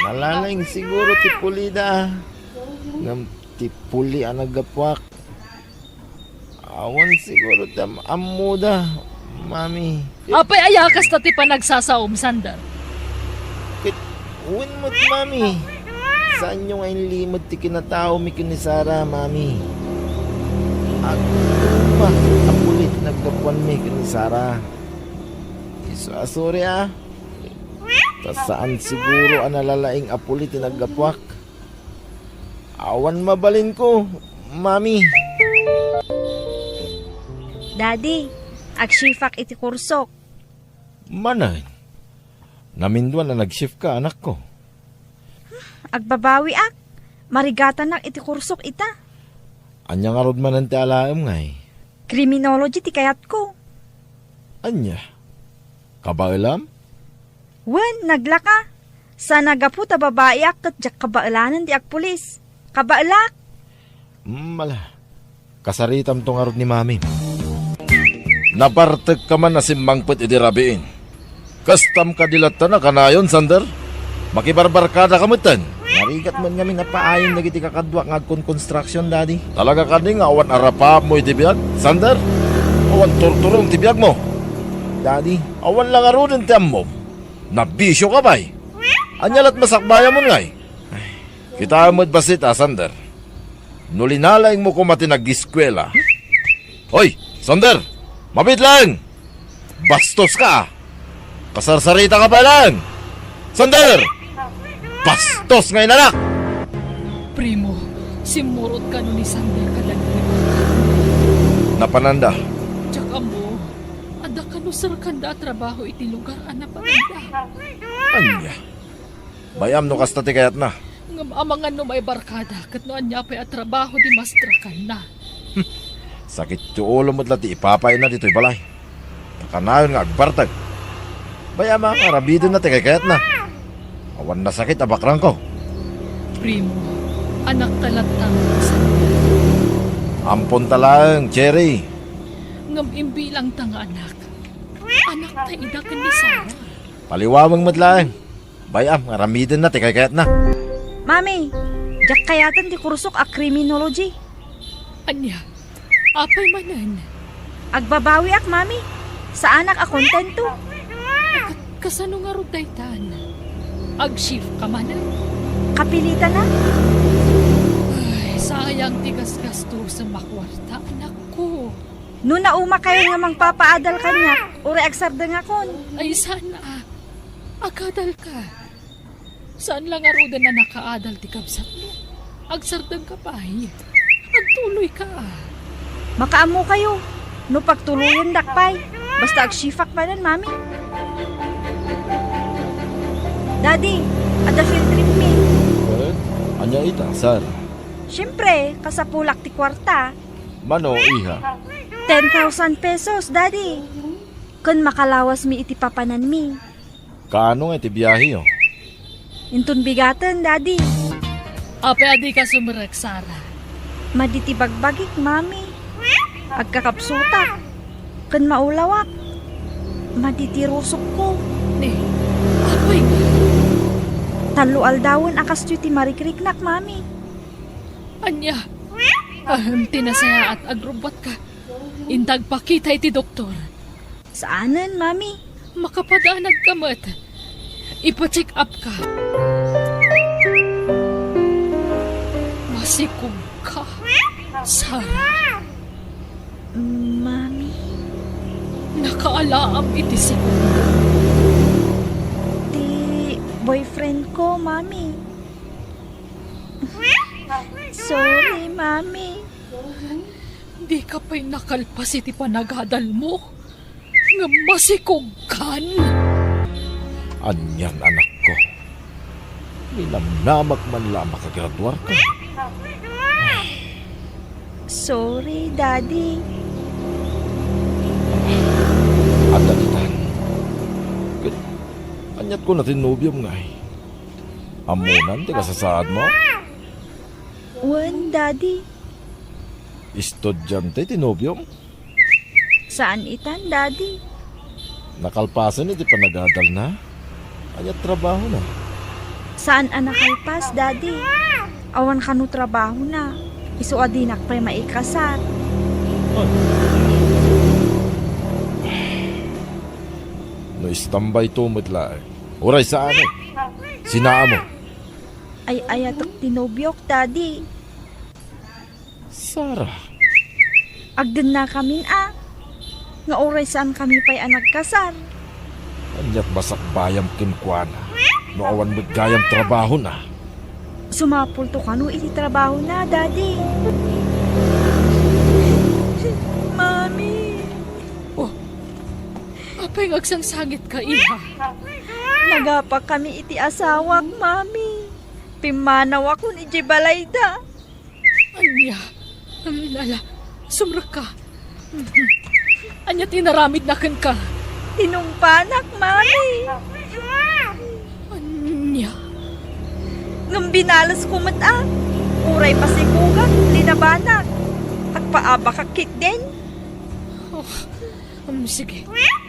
Malalang siguro ti pulida. Ngam ti puli ang nagapwak. Awan siguro tam amuda, mami. Apay ayakas ta ti panagsasaom, Sandar. Kit, uwin mo't, mami. Saan nyo ngayon limod ti kinatao mi ni Sarah, mami? Ako ba? Apulit nagkapuan mi ni Sarah. Iso asuri Ta saan siguro ang nalalaing apulit nagkapuak? Awan mabalin ko, mami. Daddy, agsifak iti kursok. Manay. Naminduan na nag-shift ka, anak ko. Agbabawi ak. Marigatan nak iti kursok ita. Anya nga rod man ang tialaam ngay. Criminology ti kayat ko. Anya? Kabailam? Wen, naglaka. Sa nagapu ta babae ak kat jak kabaalanan ti ak pulis. Kabaalak. Mala. Kasaritam tong arod ni mami. Nabartag ka man na simbangpet iti rabiin. Kastam ka dilata na kanayon, Sander? Makibarbarkada kamutan. Narigat man kami napaayon na giti kakadwa nga construction, daddy. Talaga kani nga awan arapa mo itibiyag, Sander? Awan turturong tibiyag mo. Daddy, awan lang arunin tiyam mo. Nabisyo ka ba'y? Anyalat masakbaya mo ngay. Kita mo't basit Sander. Nulinalayng mo kumati nag-eskwela. Hoy, Sander! Mabit lang! Bastos ka! Kasarsarita ka pa lang! Sander! Bastos ngayon anak! Primo, simurot ka nun ni Sander kadagdag. Napananda. Tsaka mo, ada ka no sir kanda trabaho iti lugar na pananda. Anya? Bayam no kastati kayat na. Ngam amangan no may barkada, kat no anya pa at trabaho di mastra ka na. Sakit yung ulo mo't lati ipapay na dito'y balay. Nakanayon nga agbartag. Bayam ang arabido na tikay kayat na. Awan na sakit abakrang ko. Primo, anak talatang Sander. Ampon talang, Cherry. Ngam imbilang tanga anak. Anak ta idakan ni Sarah. Paliwawang mo't lang. Bayam, aramidin na tikay kayat na. Mami, jak kayatan di kurusok a criminology. Anya, apay manan. Agbabawi ak, mami. Sa anak a kontento. Kasano nga ron daytan? Ag-shift ka manan. Kapilitan na. Ay, sayang tigas gasto sa makwarta, anak ko. Noon nauma kayo nga mangpapaadal kanya, uri agsarda nga kon. Ay, sana. Akadal ka. Saan lang arudan na nakaadal ti kabsat mo? Agsardang ka pa ay. Agtuloy ka. Makaamo kayo. No pagtuluyan dakpay. Basta agsifak pa nan, mami. Daddy, ada field trip me. Anya ita, sir. Siyempre, kasapulak ti kwarta. Mano, iha. 10,000 pesos, daddy. Kun makalawas mi iti papanan mi. Kaano nga iti biyahe, oh? Intun bigatan, daddy. Ape adi ka sumarek, Sarah. Maditi bagbagik, mami. Agkakapsutak. Kun maulawak. Maditi rusok ko. Ni, apay nga. Talo aldawon akas ti marikriknak, mami. Anya, tinasaya at agrubot ka. Intag pakita iti doktor. Saanan, mami? Makapadanag ka mat. Ipa-check up ka. Masikog ka, Sarah. Mami, Nakaalaam iti sikog. ti boyfriend ko, mami. Sorry, mami. Di ka pa'y nakalpas iti panagadal mo. Nga masikog kan. Anyan anak ko. Ninamnamak man lang makagraduar ka. Sorry, daddy. Ada ditan. Anyat ko na tinubyom nga eh. Amunan, tiga sasaad mo. Wan, daddy. Estudyante tinubyom. Saan itan, daddy? Nakalpasan iti panagadal na. Anyat trabaho na. Saan anak kalpas, daddy? Awan kanu trabaho na. Isu adinak pre maikasat. No istambay tumot laeng. Uray saan eh. Sinaa mo. Ay ayatok tinubyok, daddy. Sarah. Agdan na kami Nga oray saan kami pa'y anagkasar. Anyat basak bayam kinkwana. No awan mo't gayam trabaho na. Sumapul to kanu iti trabaho na, daddy. Mami. Apay ngagsangsangit ka, iha. Nagapa kami iti asawak, mami. Pimanaw ako ni Jibalayda. Anya, lala, sumrak ka. Anya, tinaramid na kan ka. Tinumpanak, mami. Anya, Nung binalas ko mata, uray pasikugan, linabanak. Agpaaba kakit din. sige.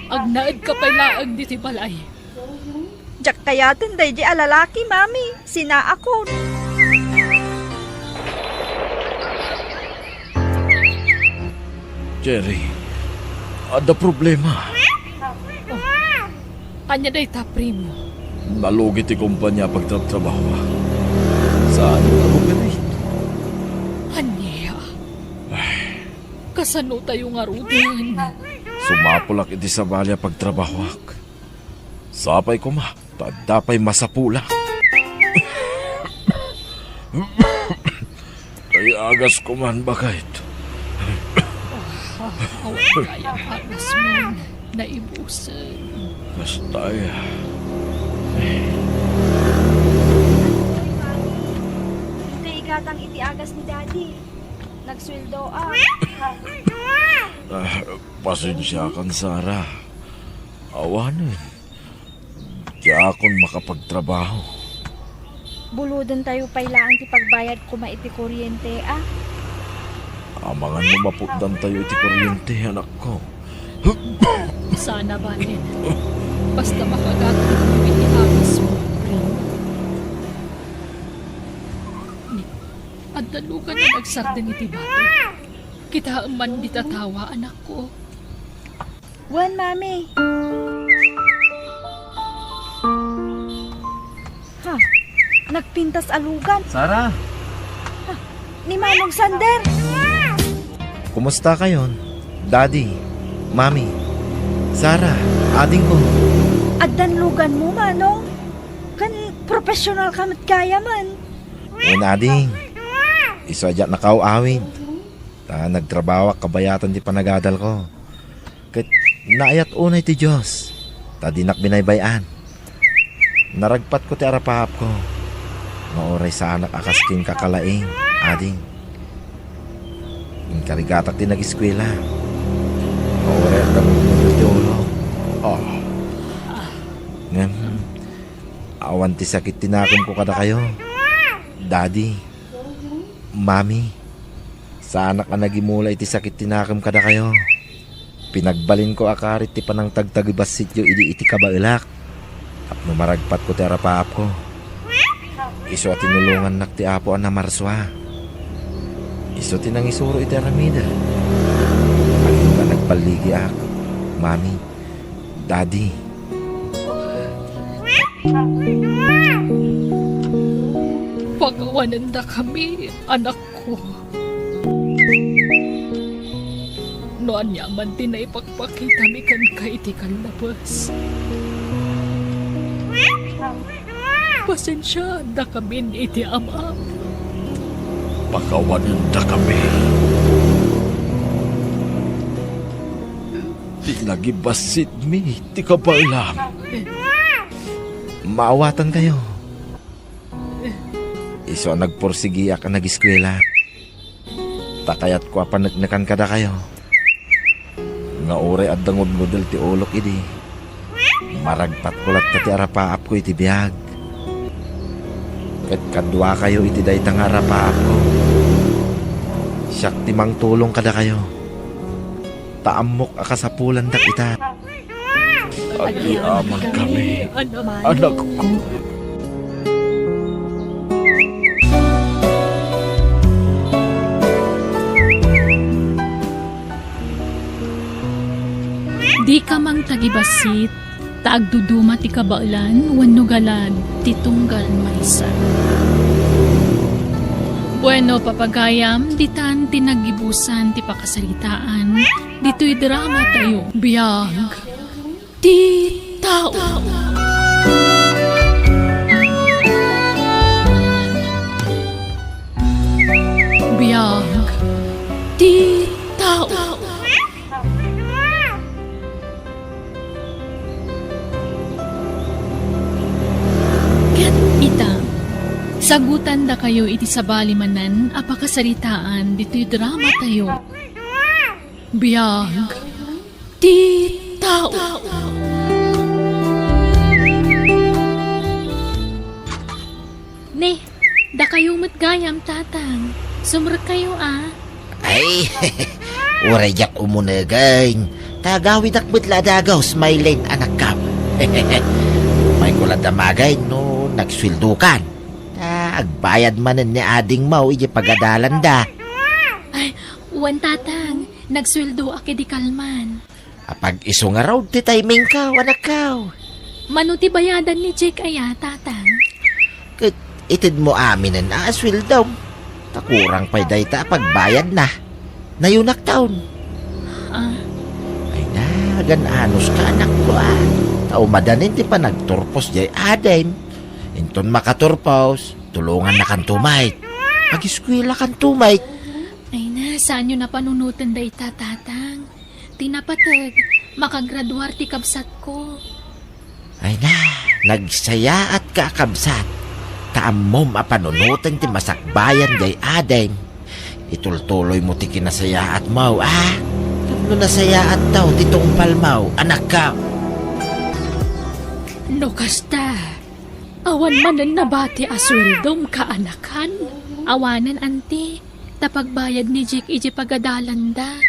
Agnaid ka pa'y laag diti balay. Jak kayatin day di alalaki, mami. Sina ako. Jerry, ada problema. Kanya day ta, primo. Nalugit ti kumpanya pagtrabaho. Saan ako ganit? Anya. Kasano tayo nga rudin? Sumapulak iti sa balya pagtrabahwak. Sapay ko ma, tadapay masapulak. Kaya agas ko man bakit. Awan kaya alas mo. Naibusan. Basta Kay gatang iti agas ni daddy. Nagsweldo ah. pasensya kan Sara. Awanin. Di akon makapagtrabaho. Buludan tayo pailaan ti pagbayad ko maiti kuryente ah. Amangan mo maputan tayo iti kuryente, anak ko. Sana ba din? Basta makagatong mo iniagas mo, primo. At dalugan na nagsardan iti bato. Kita man di tatawa, anak ko. Wan, mami. Ha, nagpintas alugan. Sara, Ni Manong Sander. kumusta kayon? Daddy, Mami, Sara, ading ko. Addan lugan mo, Manong. Kan professional kamat kaya man. Ading, isadya na kaawawid. Nagtrabaho kabayatan di panagadal ko. Kat naayat unay ti Diyos. Dinak binaybayan. Naragpat ko ti arapahap ko. Maoray sa anak akaskin kakalaing, ading. Inkarigatak ti nag-eskwela. Maoray at damong ti ulo. Ngam, awan ti sakit tinakom ko kada kayo. Daddy, Mami, sa anak ka nagimula iti sakit tinakam kada kayo. Pinagbalin ko akarit ti panang tagtagibas sityo idi iti kabailak. At numaragpat ko ti arapaap ko. Iso at tinulungan nak ti apo ang namarswa. Iso tinang isuro iti aramida. Aging ka nagpaligi ak, Mami, Daddy. Pagawanan na kami, anak ko. Noan yaman din na ipagpakita mi kan kay iti kalabas. Pasensya na kami iti ama. Pakawanan na kami. Di lagi basit mi, di ka ba alam? Maawatan kayo. Iso nagporsigi ka nag-eskwela. Takayat ko panagnakan kada kayo. Nga oray at dangod-ngodel ti ulok idi. Maragpat ko lat ti arapaap ko iti biyag. Ket kadwa kayo iti daytang arapaap ko. Siyak timang tulong kada kayo. Taamok akasapulan dak ita. Agi-aman kami, Anak, anak ko. Di ka mang tagibasit, taagduduma ti kabailan, wenno galad, ti tunggal maysa. Bueno, papagayam, ditan tinagibusan ti pakasalitaan, dito'y drama tayo, biyag, ti tao. Biyag, ti tao. Ket ita, sagutan da kayo iti sabalimanan apakasaritaan dito'y drama tayo. Biyag, ti tao. Ne, da kayo matgayam tatang. Sumrek kayo ah. Ay, uray jak umunagay. Tagawid akbit ladagaw, smiling anak ka. May ko lang damagay no nagswildukan. Agbayad manen ni ading mau iji pagadalan da. Ay, uwan tatang, nagsweldo aki di kalman. Apag iso nga raw ti timing ka, anak ka. Manuti bayadan ni Jake aya tatang. Ket itid mo aminen na aswildaw. Takurang pa'y dayta pagbayad na. Nayunak taon. Ah, Ay na, gananos ka anak ko Taumadanin ti pa nagturpos jay aden. Inton makaturpos, tulungan na kan tumay. Pag-eskwela kan tumay. ay na, saan nyo napanunutan da ita tatang? Tinapatag, makagraduar ti kabsat ko. Ay na, nagsaya at kakabsat. Taamom apanunutan ti masakbayan jay aden. Itultuloy mo ti kinasaya at mau Tapno nasaya at daw ti tungpal mau, anak ka. No kasta, awan manan nabati asweldom kaanakan. Awanan anti, tapagbayad ni Jake iji pagadalanda.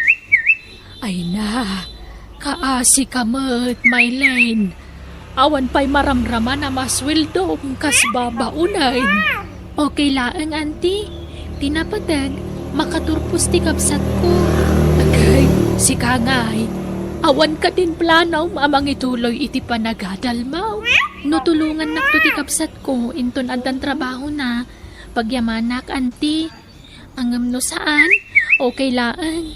Ay na, kaasi kamet, Mylene. Awan pa'y maramraman na masweldom kas babaunain. Okay laang anti, tinapatag, makaturpos ti kabsat ko. Agay, si Kangay, awan ka din planaw mamang ituloy iti panagadalmaw. No tulungan nakto ti kabsat ko, inton adan trabaho na, pagyamanak anti. Angam no saan, okay laang.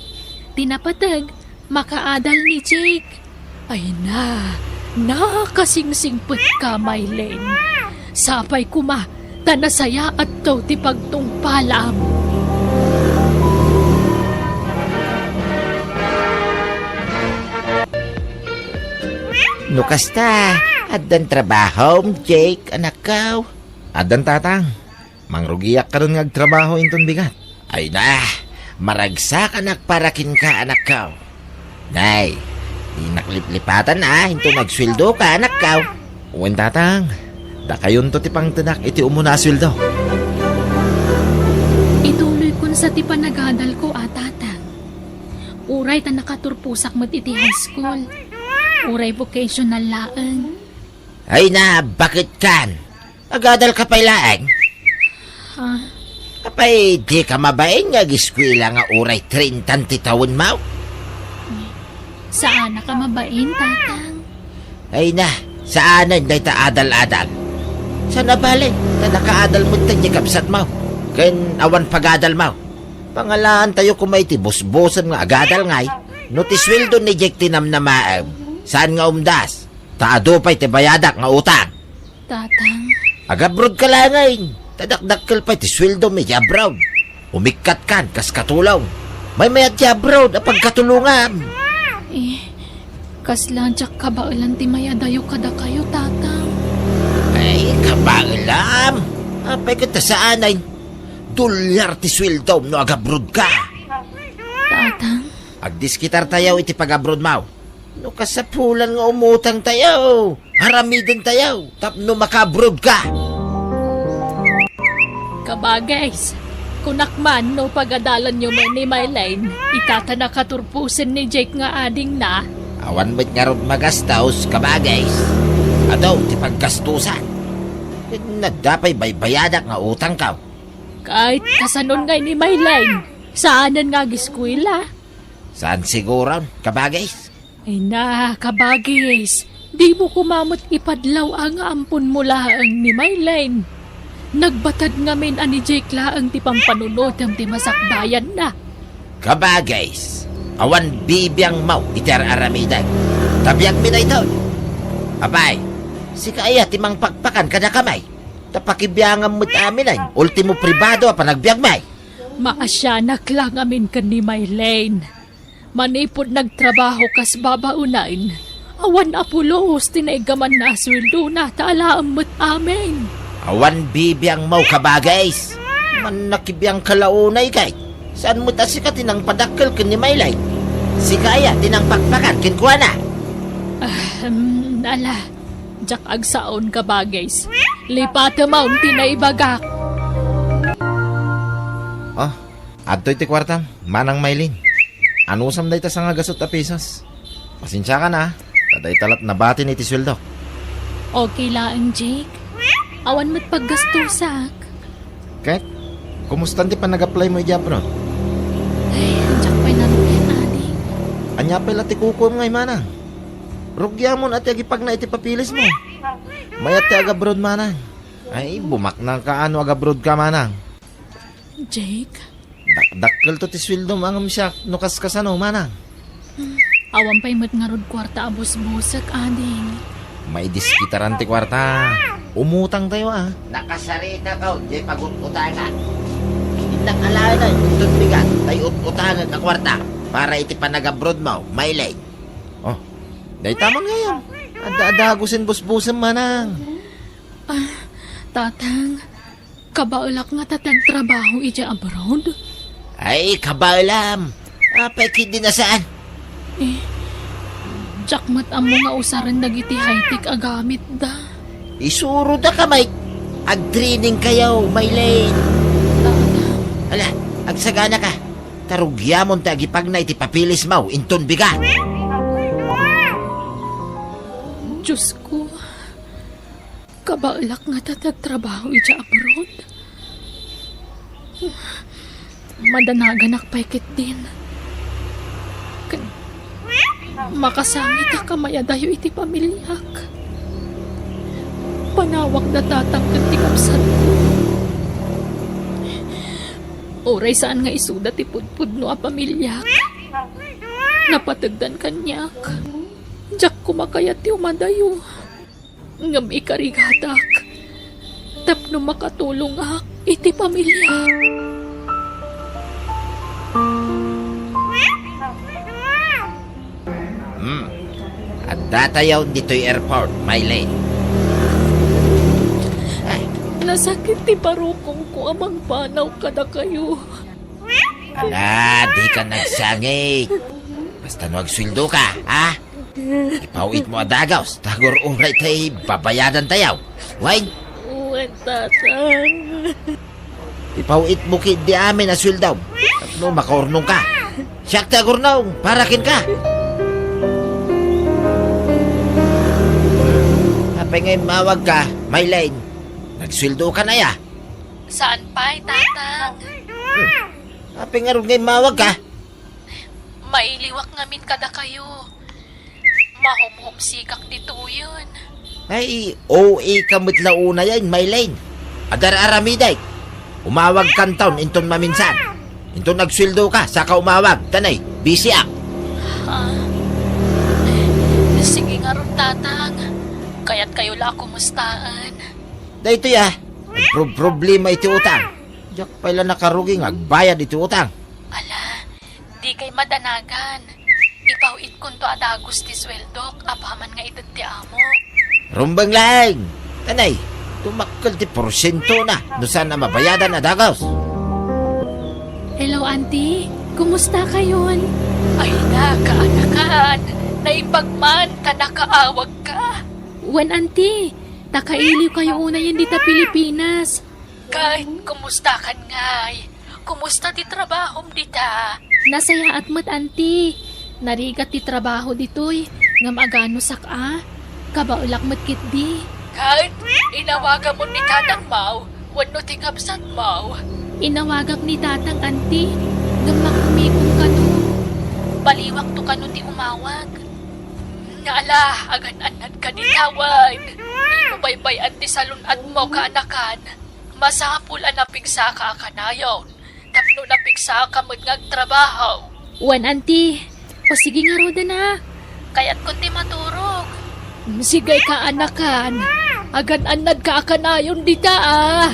Tinapatag, makaadal ni Jake. Ay na, nakasingsingput ka, Mylene. Sapay kuma, tanasaya at to ti pagtungpalam. No kasta, adan trabaho, Jake, anak ka. Adan tatang, mangrugiyak ka ron ngagtrabaho inton bigat. Ay na, maragsak anak parakin ka, anak ka. Nay, inaklip-lipatan hinto nagsweldo ka, anak ka. Uwan tatang, da kayon to ti pangtanak iti umuna sweldo. Ituloy kun sa ti panagadal ko, tatang. Uray ta nakaturpusak mat iti high school. Uray vocational laang. Ay na, bakit kan? Agadal ka pa'y laang? Ha? Apay, di ka mabain nga giskwila nga uray 30 ti taon mo? Saan na ka mabain, tatang? Ay na, saanan day ta adal-adal? Saan na balik? Ta nakaadal mo ta kapsat mo. Ken awan pagadal mo. Pangalaan tayo kumay ti busbusan nga agadal ngay. No ti sweldo ni Jake tinam na maam. Saan nga umdas? Taado pa'y ti bayadak nga utang. Tatang, Agabrod ka langay. Tadakdakkel pa'y ti sweldo mi abroad. Umikat kan kas katulong. May mayat ti abroad a pagkatulungan. kaslanjak ka ba ilan ti mayadayo kada kayo, tatang? Ay, kabailam. Apay ka ta saanay. $2 ti sweldo no agabrod ka. Tatang, Agdiskitar tayo iti pag-abroad mau. No kasapulan nga umutang tayo. Haramidin tayo. Tapno makabrod ka. kabagays. Kunakman no pagadalan nyo man ni Mylene, itata nakaturpusin ni Jake nga ading na. Awan mo't nga rod magastaos kabagays. Adaw ti paggastusan. Nagdapay baybayadak nga utang ka. Kahit kasanon ngay ni Mylene, saanan nga giskwila? Saan siguron kabagays? Ay na, kabagis, di mo kumamot ipadlaw ang ampun mo laang ni Mylene. Nagbatad ngamin ani Jake laang ti pampanunod ang ti masakbayan na. Kabagays. Awan bibiyang mau iter aramidan. Tabiyag mi na ito. Abay, si kaya timang pagpakan kada kamay. Tapakibiyangam mo't amin ay. Ultimo pribado pa nagbiag may. Maasyanak lang amin kan ni Mylene. Manipod nagtrabaho kas babaunain. Awan apulos tinaigaman na sweldo na taalaam mo't amin. Awan bibiyang mau kabagays. Man nakibiyang kalaunay kay. Saan mo ta si ka tinang padakkel ken ni Maylay? Si kaya tinang pakpakan ken kuha na. Ala, jak agsaon ka bagays. Lipata maun tinaibagak. Oh, adtoy ti kwartam, manang Mylene. Anusam day ta sa nga gasot a pesos. Pasensya ka na, taday talat nabati ni ti sweldo. Okay lang, Jake. Awan mo't paggastusak. Kahit, kumusta di pa nag-apply mo ija bro? Ay, anjak pa'y naruhin, ading. Anya pa lati kukom ngay manang. Rugya mo na ati agipag na iti papilis mo. Mayat ti aga-broad manang. Ay, bumak na ka ano aga-broad ka manang. Jake, Dakkel to ti sweldo mangam siya nukas kasano manang. awan pa'y mo't nga rod kwarta abos-busak, ading. May diskitaran ti kwarta. Umutang tayo ah. Nakasarita ka, di pag-utangan. Hindi na kalahin na, itong bigat, tayo utangan ka kwarta, para iti panag-abroad mo, may lay. Oh, day taman ngayon. Ada-adagusin bus-busan manang. Tatang, kabaulak nga tatag trabaho ija abroad? Ay, kabalam. Apay kindi na saan? Jakmat ang mga usaran dagiti high-tech agamit da. Isuro da ka, Mike. Ag-training kayo, may lay. Tatang, Ala, agsagana ka. Tarugyamon ta agipag na iti papilis mo, inton bigat. Diyos ko. Kabaulak nga tatag trabaho ija abroad? Madanagan akpaykit din. Makasangit kamaya dayo iti pamilyak. Panawak na tatang ti kapsat ko. Oray saan nga isuda ti pudpud no a pamilyak. Napatagdan kanyak. Diyak kumakayat ti umadayo. Ngam ikarigatak. Tapno makatulong ak iti pamilyak. At datayaw dito'y airport, may lay. Nasakit ti parukong ko amang panaw kada kayo. Ala, di ka nagsangig. Basta no agsweldo ka, ha? Ipawit mo adagaws, tagor umray tay babayadan tayaw. Wain, Uwan, tatang. ipawit mo kid di amin na sweldaw. At no, makaurnong ka. Siyak tagor na, parakin ka. Apay ngayon mawag ka, may line. Nagsweldo ka na ya. Saan pa'y, tatang? Apay nga rin ngayon mawag ka. Mailiwak ngamin kada kayo. Mahumhumsikak dito yun. Ay, OA kamit launa yan, may line. Adar aramiday. Umawag kan taon, inton maminsan. Inton nagsweldo ka, saka umawag. Tanay, busy ak. Sige nga ron, tatang. Kaya't kayo la kumustaan. Dahito ya, problema iti utang. Diyak pala nakarugi nga, bayad iti utang. Ala, di kay madanagan. Ipawit kun to adagos ti sweldok, apaman nga itad ti amo. Rumbang lang. Tanay, tumakal ti porsyento na. No saan na mabayadan na dagaws. Hello, auntie. Kumusta kayon? Ay na, kaanakan. Naipagman, tanakaawag ka. Wan, auntie. Takailiw kayo una yan dita Pilipinas. Kahit kumusta kan ngay. Kumusta ti trabahom dita? Nasaya at mat, auntie. Narigat ti trabaho ditoy. Ngam agano saka. Kabaulak mat kitdi. Kahit inawagan mo ni Tatang Mau, wano tingabsat Mau. Inawagak ni Tatang, auntie. Ngam makumikong kanu. Baliwak to kanu ti umawag. Ngala, agan-anad ka ni tawad. Di mo baybay ti salunad mo kaanakan. Masapul napigsa ka kanayon. Tapno napigsa ka magtrabaho. Wan, auntie. O sige nga roda na. Kaya't kunti maturog. Sige ka anakan. Agan-anad ka kanayon dita ah.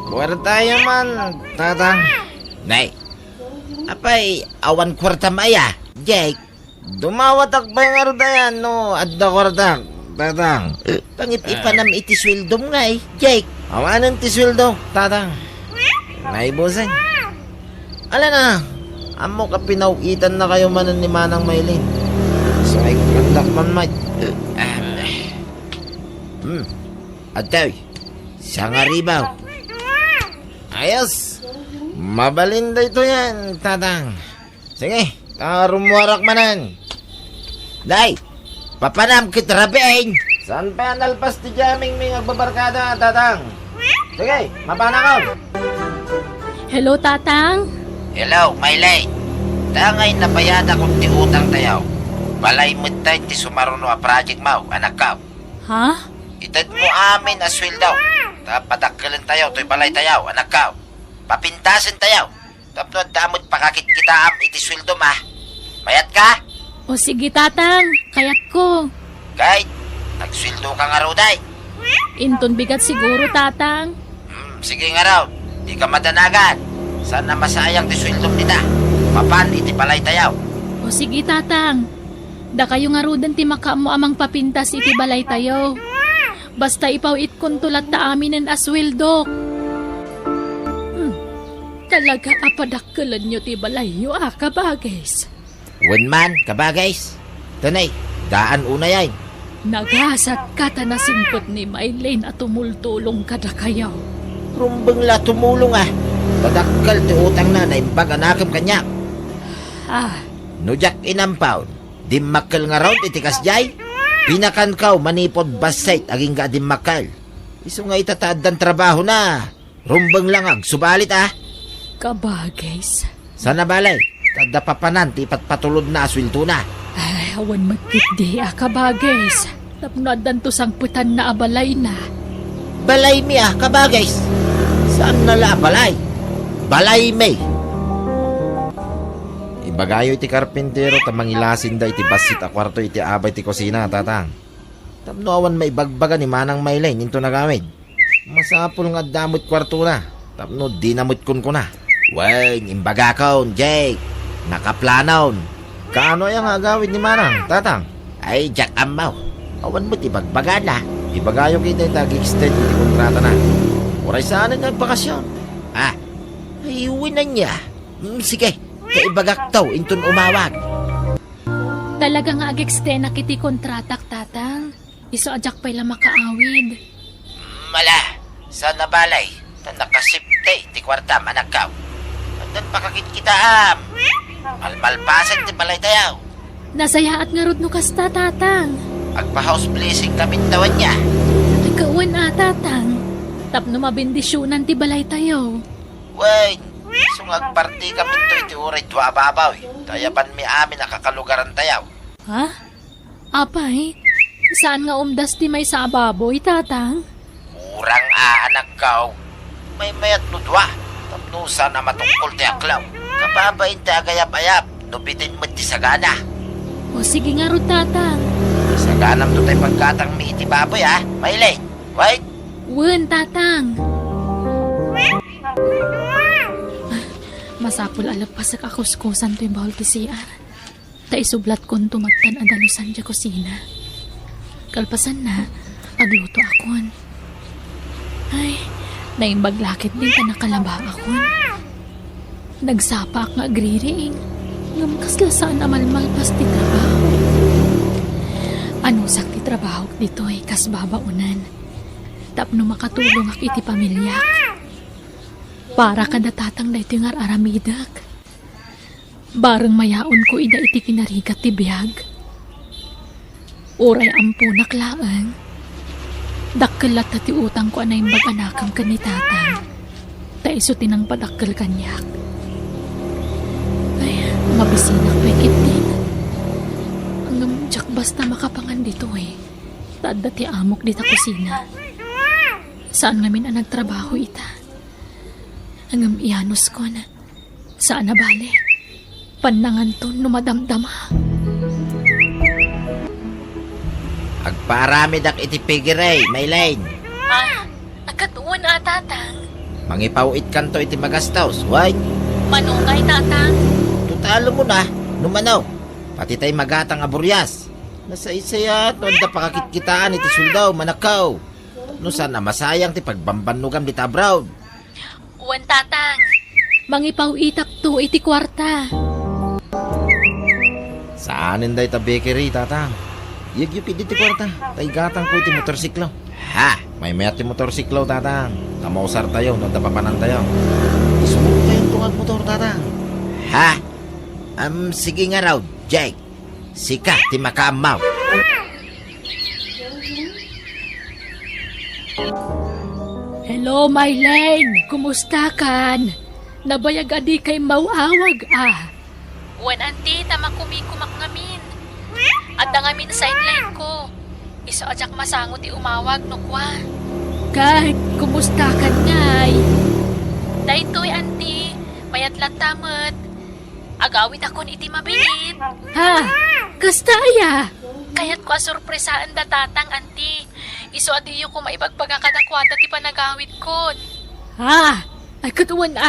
Buwar tayo man, tatang. Nay, apay, awan kwarta maya. Jake, dumawat akbay nga rin dayan, no? Adda kwarta, tatang. Pangit-ipanam iti swildom nga eh, Jake. Awanan ti swildo, tatang. Naibusan. Ala na, amo ka pinawitan na kayo manan ni Manang Maylin. So ay kandak man may. Atoy, sa nga ribaw. Ayos, Mabalinda ito yan, tatang. Sige, rumuwarak manan. Day, papanam kit rabiin. Saan pa yan alpas ti jaming may agbabarkada, tatang? Sige, mapanakaw. Hello, tatang? Hello, Maylay. Tangay napayada kong ti utang tayaw. Balay mo tayo ti sumaruno a project mo, anak ka. Ha? Itad mo amin aswil daw. Padakkalan tayo, to'y balay tayaw, anak ka. Papintasin tayaw. Tapno damot pakakit kita am iti sweldo ma. Mayat ka? O sige, tatang. Kayat ko. Kahit, nagsweldo ka nga raw, day. Inton bigat siguro, tatang. Sige nga raw, di ka madanagan. Sana masayang ti sweldo nita. Papan iti balay tayaw. O sige, tatang. Da kayo nga rudan ti makaamo amang papintas iti balay tayo. Basta ipawit kon tulat ta amin ang asweldo. Talaga apadakkelan nyo ti balay nyo kabagays. Wenman, kabagays. Tanay, daan una yan. Nagasat ka ta na simpot ni Maylene at tumultulong ka da kayo. Rumbang la tumulong Tadakkal ti utang na naimbag anakam kanya. Nujak inampaw. Dimmakal nga raw itikas jay. Pinakan kaw manipod basait aging ga dimmakal. Iso nga itataad ng trabaho na. Rumbang lang subalit Kabagays. Sana balay. Kada papanan ti patpatulod na aswilto na. Ay, awan magkiti kabagays. Tapnoadan to sangputan na abalay na. Balay mi kabagays. Saan nala balay? Balay may. Ibagayo iti karpintero tamangilasin da iti basit a kwarto iti abay ti kusina, tatang. Tapno awan maibagbaga ni Manang Maylene into nagamit. Masapul nga damot kwarto na. Tapno dinamot kun ko na. Wen, imbaga kaon, Jake. Nakaplanaon. Kaano yung agawid ni Manang, tatang? Ay, Jack Amaw. Awan mo't ibagbaga na. Ibagayo kita tag-extend iti kontrata na. Oray saan nagbakasyon? Ay, uwi na niya. Sige, kaibagak taw, intun umawag. Talaga nga ag-extend na kiti kontratak, tatang. Iso ajak pa'y makaawid. Mala, sana balay. Nakasipte, ti kwartam, anak ka. Andan pakakit kita Malmalpasan ti balay tayaw. Nasayaat nga rod no kasta, tatang. Agpa-house blessing kami tawan niya. Nagkawan tatang. Tapno mabindisyonan ti balay tayo. Wait, sungag-party kami to iti uray dua babaw. Tayapan mi amin nakakalugaran tayaw. Ha? Apay? Saan nga umdas ti may sa baboy, tatang? Kurang anak ka. May mayat no dua. Tapnusan na matungkol ti aklaw. Kababain ti agayap-ayap. Nubitin mo ti sagana. O sige nga rod, tatang. Saganam to tayo pagkatang mi iti baboy Maylene, wait. Wen, tatang. Masapul alapas sa kakuskusan to yung bawal ti CR. Ta isublat kon tumagtan adanusan dya kusina. Kalpasan na, agluto akon. Ay, naimbaglakit din ka nakalaba akon. Nagsapa nga agririing. Ngamkas lasaan amalmalpas ti trabaho. Ano sakti trabaho dito kas babaunan. Tapno makatulong ak iti pamilyak. Para kada tatang na iti ngar aramidak. Bareng mayaon ko ida iti kinarigat ti biyag. Uray ampunak laang. Dakkelat ti utang ko anay maganakam ka ni tatang. Ta iso tinang padakkel kanyak. Ay, mabisinak pekit din. Hanggang tsak basta makapangan dito Tadda ti amok dita kusina. Saan ngamin ang nagtrabaho ita? Hanggang iyanos ko na. Saan na bale? Panangan to numadamdama. Agparami dak iti pigiray, Maylene. Nakatuon tatang. Mangipawit kanto iti magastaws, why? Manungay, tatang. Tutalo mo na, numanaw. Pati tay magatang aburyas. Nasa isaya, noon da pakakitkitaan iti suldaw, manakaw. No sana masayang ti pagbambanugam di tabraw. Uwan, tatang. Mangipaw itak to iti kwarta. Saanin da ita bakery, tatang? Yagyupi di ti kwarta, tay gatang ko iti motorsiklo. Ha? May mayat yung motorsiklo, tatang. Tamausar tayo, nagdapapanan tayo. Isumunod tayong tungag motor, tatang. Ha? Sige nga raw, Jake. Sika, ti makamaw. Hello, Mylene. Kumusta kan? Nabayag adi kay mauawag Wan anti, tama kumikumak ngamin. At ngamin sideline ko. Iso ajak masangot umawag no kwa. Kay, kumusta kan ngay? Daytoy anti, mayat latamet. Agawid akon iti mabilit. Ha? Kastaya? Kaya't ko sorpresaan da tatang anti. Iso adiyo ko maibagbaga kadakwata ti panagawid ko. Ha? Ay katuwan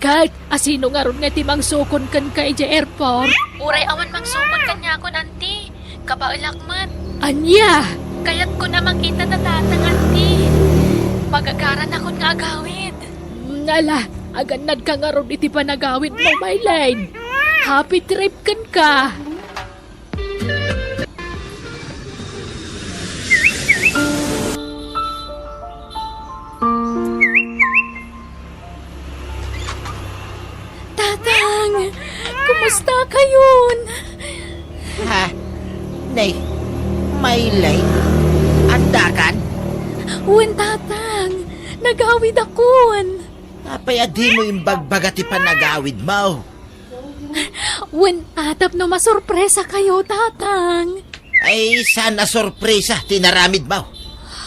Kahit asino nga ron nga ti mangsukon kan ka iti airport. Uray awan mangsukon kanya ko nanti. Kabaulakmat. Anya? Kaya't ko na makita na tatang anti. Magagaran akon nga agawid. Nala, aganad ka nga ron iti panagawid mo, Mylene. Happy trip kan ka. Tatang, kumusta kayon? Ha? Nay, may lane? Andakan? Uwan tatang, nagawid akon. Apay adi mo yung bagbagati pa nagawid mo. Uwan tatap no masurpresa kayo, tatang. Ay, sana sorpresa, tinaramid mo.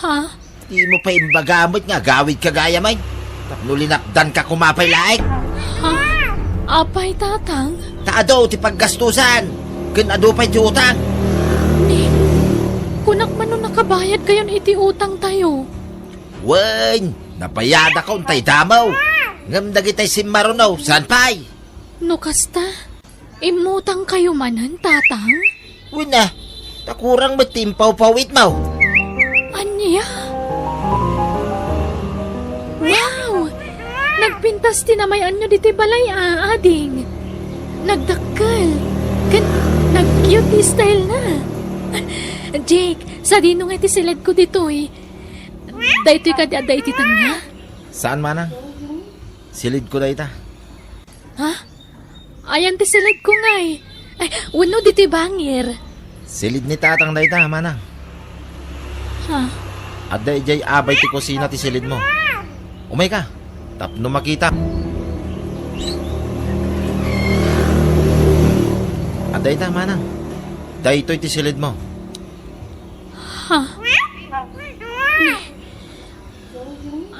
Ha? Di mo pa imbagamot nga, gawid ka gaya may. Tapno linapdan ka kumapay laik. Ha? Apay, tatang? Taado, ti paggastusan. Ganado pa iti utang. Ni, kunak man no nakabayad kayon iti utang tayo. Wen, napayada ka untay damaw. Ngam dagitay simarunaw, saan pay? No kasta, imutang kayo manan, tatang? Wen na, takurang matimpaw-pawit mo. Anya? Wow! Nagpintas tinamayan nyo diti balay ading. Nagdakkel. Nag-cute style na. Jake, sa dino nga iti silad ko dito Dahito ka di aday iti tanga. Saan, manang? Silid ko dayta. Ha? Ayan ti silad ko nga Ay, wano diti bangir. Silid ni tatang dayta, manang. Ha? At jay abay ti kusina ti silid mo. Umay ka. Tapno makita. At dayta, manang. Daytoy ti silid mo. Ha?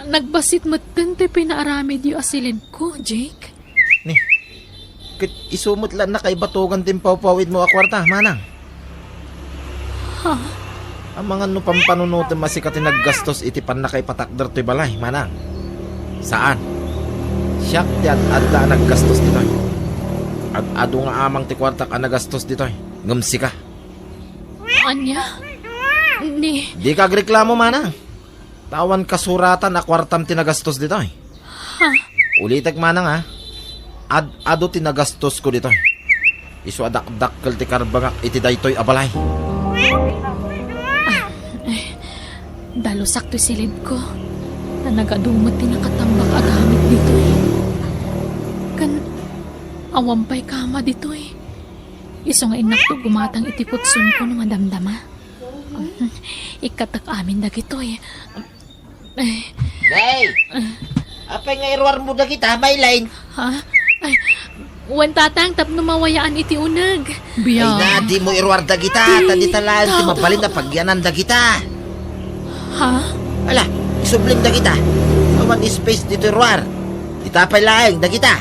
Nagbasit mo ti pinaaramid yu asilid ko, Jake. Ni, kit isumot lang na kay batugan timpaw-pawid mo akwarta, manang. Ha? Ang mga no pampanunutin masikat naggastos iti pan na kay patakder to'y balay, manang. Saan? Siyak ti at naggastos dito'y. Ado nga amang ti kwarta ka nagastos dito'y. Ngamsi ka. Anya? Ni, Di ka agreklamo, manang. Tawan kasuratan na kwartam tinagastos dito'y. ha? Ulitek, manang, ha. Ado tinagastos ko dito'y. Isu adak-dakkel ti karbangak iti daytoy abalay. Dalo sakto silid ko. Na nagadumot ti nakatambak agamit dito Kan, awampay kama dito Iso nga inak to gumatang itiputsun ko no madamdama. Ikatak amin na gito Nay, apay nga irwar mo na kita, may line. Ha? Ay, wan tatang tapno mawayaan iti unag. Ay Biya. na, di mo irwar da kita. Tadi talaan, ti mabalin na pagyanan da kita. Ha? Ala, isublim da kita. Awan space dito irwar. Itapay laeng da kita.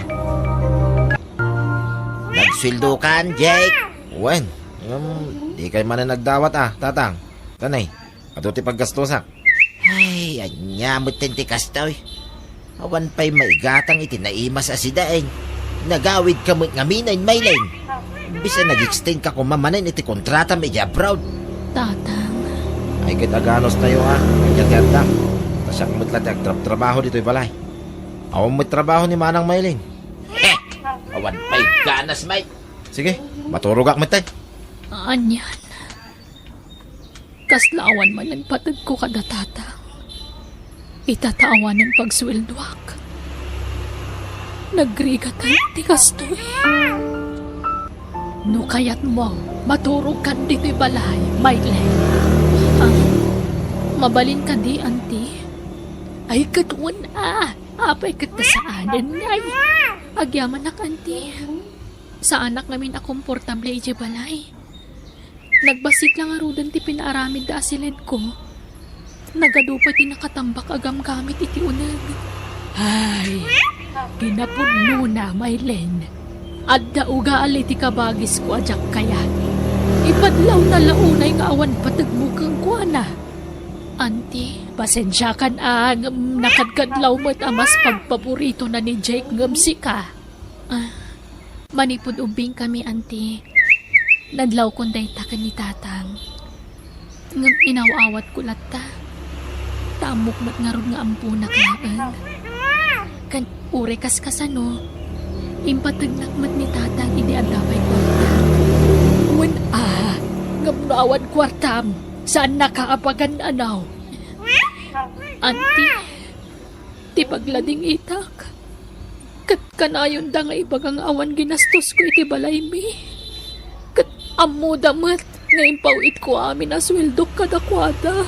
Nagswildo kan, Jake. Wen, di kay man na nagdawat tatang. Tanay, ato ti paggastosak. Ay, anyamot tinti kastoy. Awan pa'y maigatang iti naimas asidaeng. Nagawid ka mo't ngaminain, may line. Bisa nag-extend ka kumamanin iti kontrata medya abroad. Tatang. Ay kita ganos tayo Kanyat-yata. Tasyak mo't latak trabaho dito'y balay. Awan mo't trabaho ni Manang Maylin. Heh, awan pa'y ganas, may. Sige, maturugak mo tayo. Anyan. Kaslawan man ang patag ko kada tatang. Itataawanan pagsweldoak. Nagrigatan ti kastoy. No kayat mo, maturog kan dito'y balay, Maylay. Mabalin ka di, auntie. Ay, katuan apay katasaanan ngay. Agyaman nak, auntie. Sa anak namin akomportable ije balay. Nagbasit lang arudan ti pinaaramid da asilid ko. Nagadupa ti nakatambak agam gamit iti unag. Ay, pinapunno na, Maylen. Adda uga aliti kabagis ko ajak kaya. Ipadlaw na launay nga awan patagmukang ko na. Auntie, pasensya kan nakadkadlaw mo't amas pagpaborito na ni Jake ngam si ka. Manipod ubing kami, auntie. Nadlaw konday takan ni tatang. Ngam inawawat ko lata. Tamok mat ngarod nga ampuna klaan. Kan ure kasano. Impatagnak mat ni tatang idi adapay kwarta. Wen ngam naawad kwartam. Saan nakaapagan anaw? Auntie, ti paglading itak. Kat kanayon da nga ibagang awan ginastos ko iti balay mi. Kat ammo damat nga impawit ko amin na sweldo kada kwada.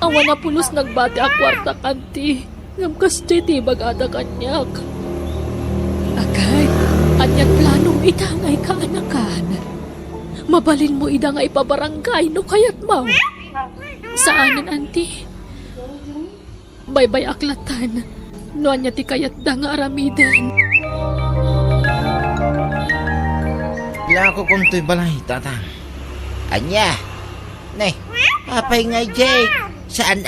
Awan na pulos nagbati a kwarta, auntie. Ngam kaste ti bagada kanyak. Agay, anyat planong itangay kaanakan. Mabalin mo ida nga ipabarangay no kayat mo. Saanan, auntie? Baybay aklatan. No anya ti kayat da nga aramidan. Ila ko kung to'y balay, tatang. Anya? Nay, apay nga, Jake. Saan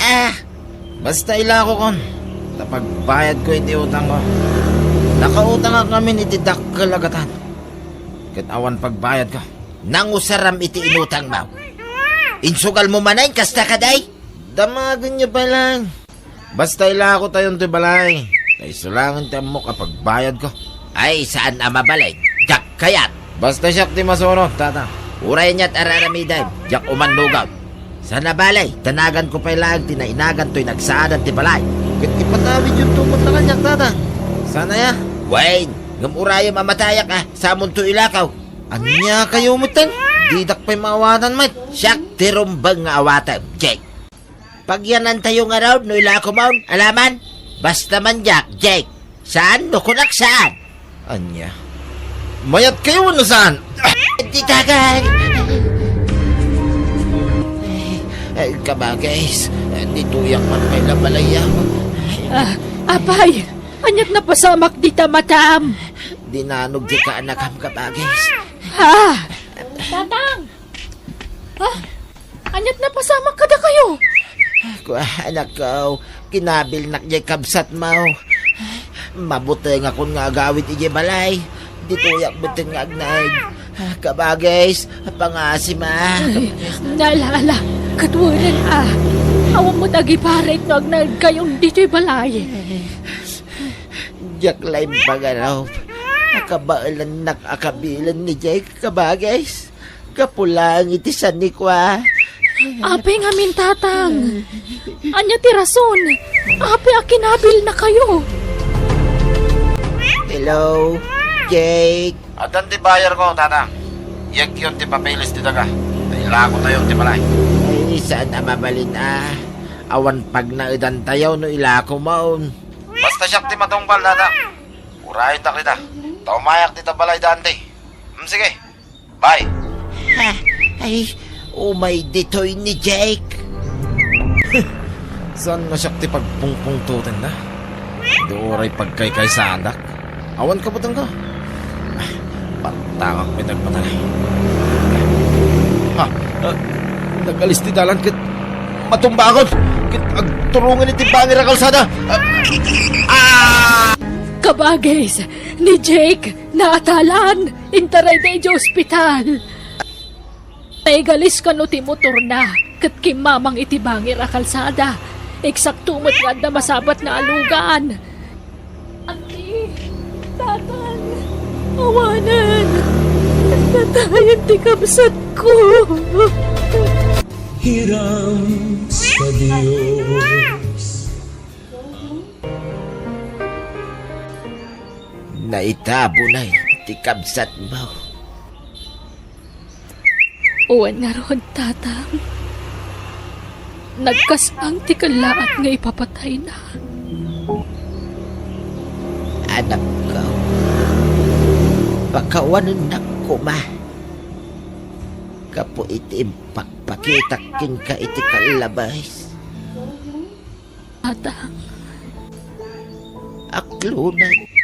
Basta ila ko kon. Tapagbayad ko iti utang ko. Nakautang ako kami iti dakkalagatan. Kat awan pagbayad ko. Nangusaram iti inutang mo. Insugal mo manay, kasta ka day? Damagan niya pa lang. Basta ila ko tayon to'y balay. Kay sulangan tayo mo kapag bayad ko. Ay, saan mabalay? Jak kayat. Basta siyak ti masunod, tata. Uray niya't araramiday. Jak umanlugaw. Sa nabalay, tanagan ko pa ilang tinainagan to'y nagsaadan ti balay. Kit ipatawid yung tumot na kanyak, tata. Sana ya? Wayne, ngam uraya mamatayak sa munto ilakaw. Anya kayo mutan? Didak pa'y maawatan mat. Siyak tirumbang nga awatan, Jake. Pagyanan tayo nga raw, no ilako maun, alaman? Basta man, Jake. Saan? Nukunak saan? Anya? Mayat kayo ano saan? Ditagan! Kabagay, dituyak man pa'y nabalaya. Apay, anyat na pasamak di tamatam. Dinanog di ka anak ang kabagay. Tatang! Anyat na pasamak kada kayo. Anak ko, kinabil nak jay kabsat mo. Mabuti nga kung nga agawit ije balay. Dituyak butin nga agnay. Kabagay, pangasim Naalala, katwaran Awan mo tagiparit no agnag kayong dito'y balay. Jaklay pagaraw. Akabaalan nak akabilan ni Jake kabagay. Kapulang itisan ni kwa. Ape nga min tatang. Anya ti rason. Ape akinabil na kayo. Hello, Jake. Adan ti bayar ko, tata. Yak yun ti papeles ti daga. Ila ko tayo ti balay. Ay, saan na mabalin Awan pag naidan tayo no ilako maun. Basta siyak ti matungpal, tata. Urahin ta kita. Taumayak ti tabalay dante. Sige, bye. Ay, umay ditoy ni Jake. Saan na siyak ti pagpungpungtutin na? Dooray pagkaykay sa andak. Awan ka butang ka. Patangak may nagpatalay. Nagalis ti dalan kit matumbagon. Kit agturungan iti bangir a kalsada. Kabagays, ni Jake, naatalan, intaray da ospital. Naigalis ka no ti motor na, kat kimamang iti bangir a kalsada. Eksakto mo't nga da masabat na alugaan. Aki, tatang, awanan, natayan ti kabsat ko. Hiram sa Diyos Naitabo na ti kabsat mo. Uwan nga ron, tatang. Nagkasang ti kalaat nga ipapatay na. Anak ko. Pakawanan na ko ma. Kapo iti pakpakitakin ka iti kalabas. Tatang, Aklunay.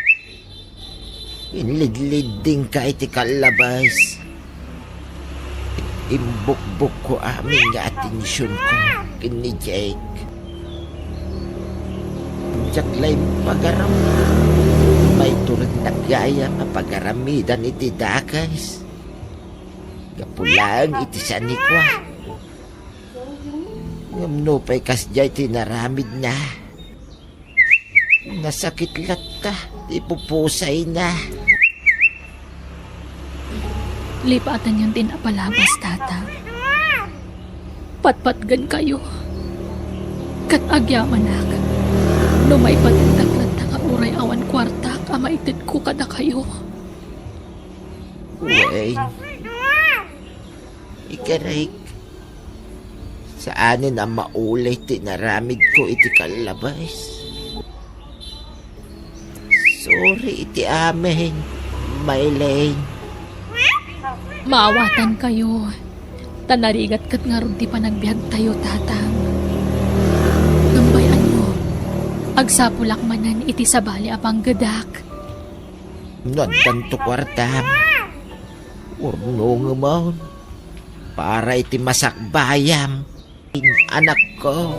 Inlidlid din ka iti kalabas. Imbukbuk ko amin nga atensyon ko kini Jake. Jaklay pagaram. May turad na gaya mapagaramidan iti dakas. Gapulang iti sanikwa. Ngamno pa'y kasjay tinaramid na. Nasakit lata, ipupusay na. lipatan yung tinapalabas, tatang. Patpatgan kayo. Kat agyaman ak. No may patindaglan na nga uray awan kwarta ka maitid ko kada kayo. Wait. Ikarik. Saanin ang maulay tinaramid ko iti kalabas. Sorry iti amin, Maylene. Maawatan kayo. Tanarigat kat nga ron ti panagbiag tayo, tatang. Gambayan mo. Agsapulak manan iti sabali apang gadak. Nagtanto kwartam. Urno nga maun. Para iti masakbayam. Anak ko.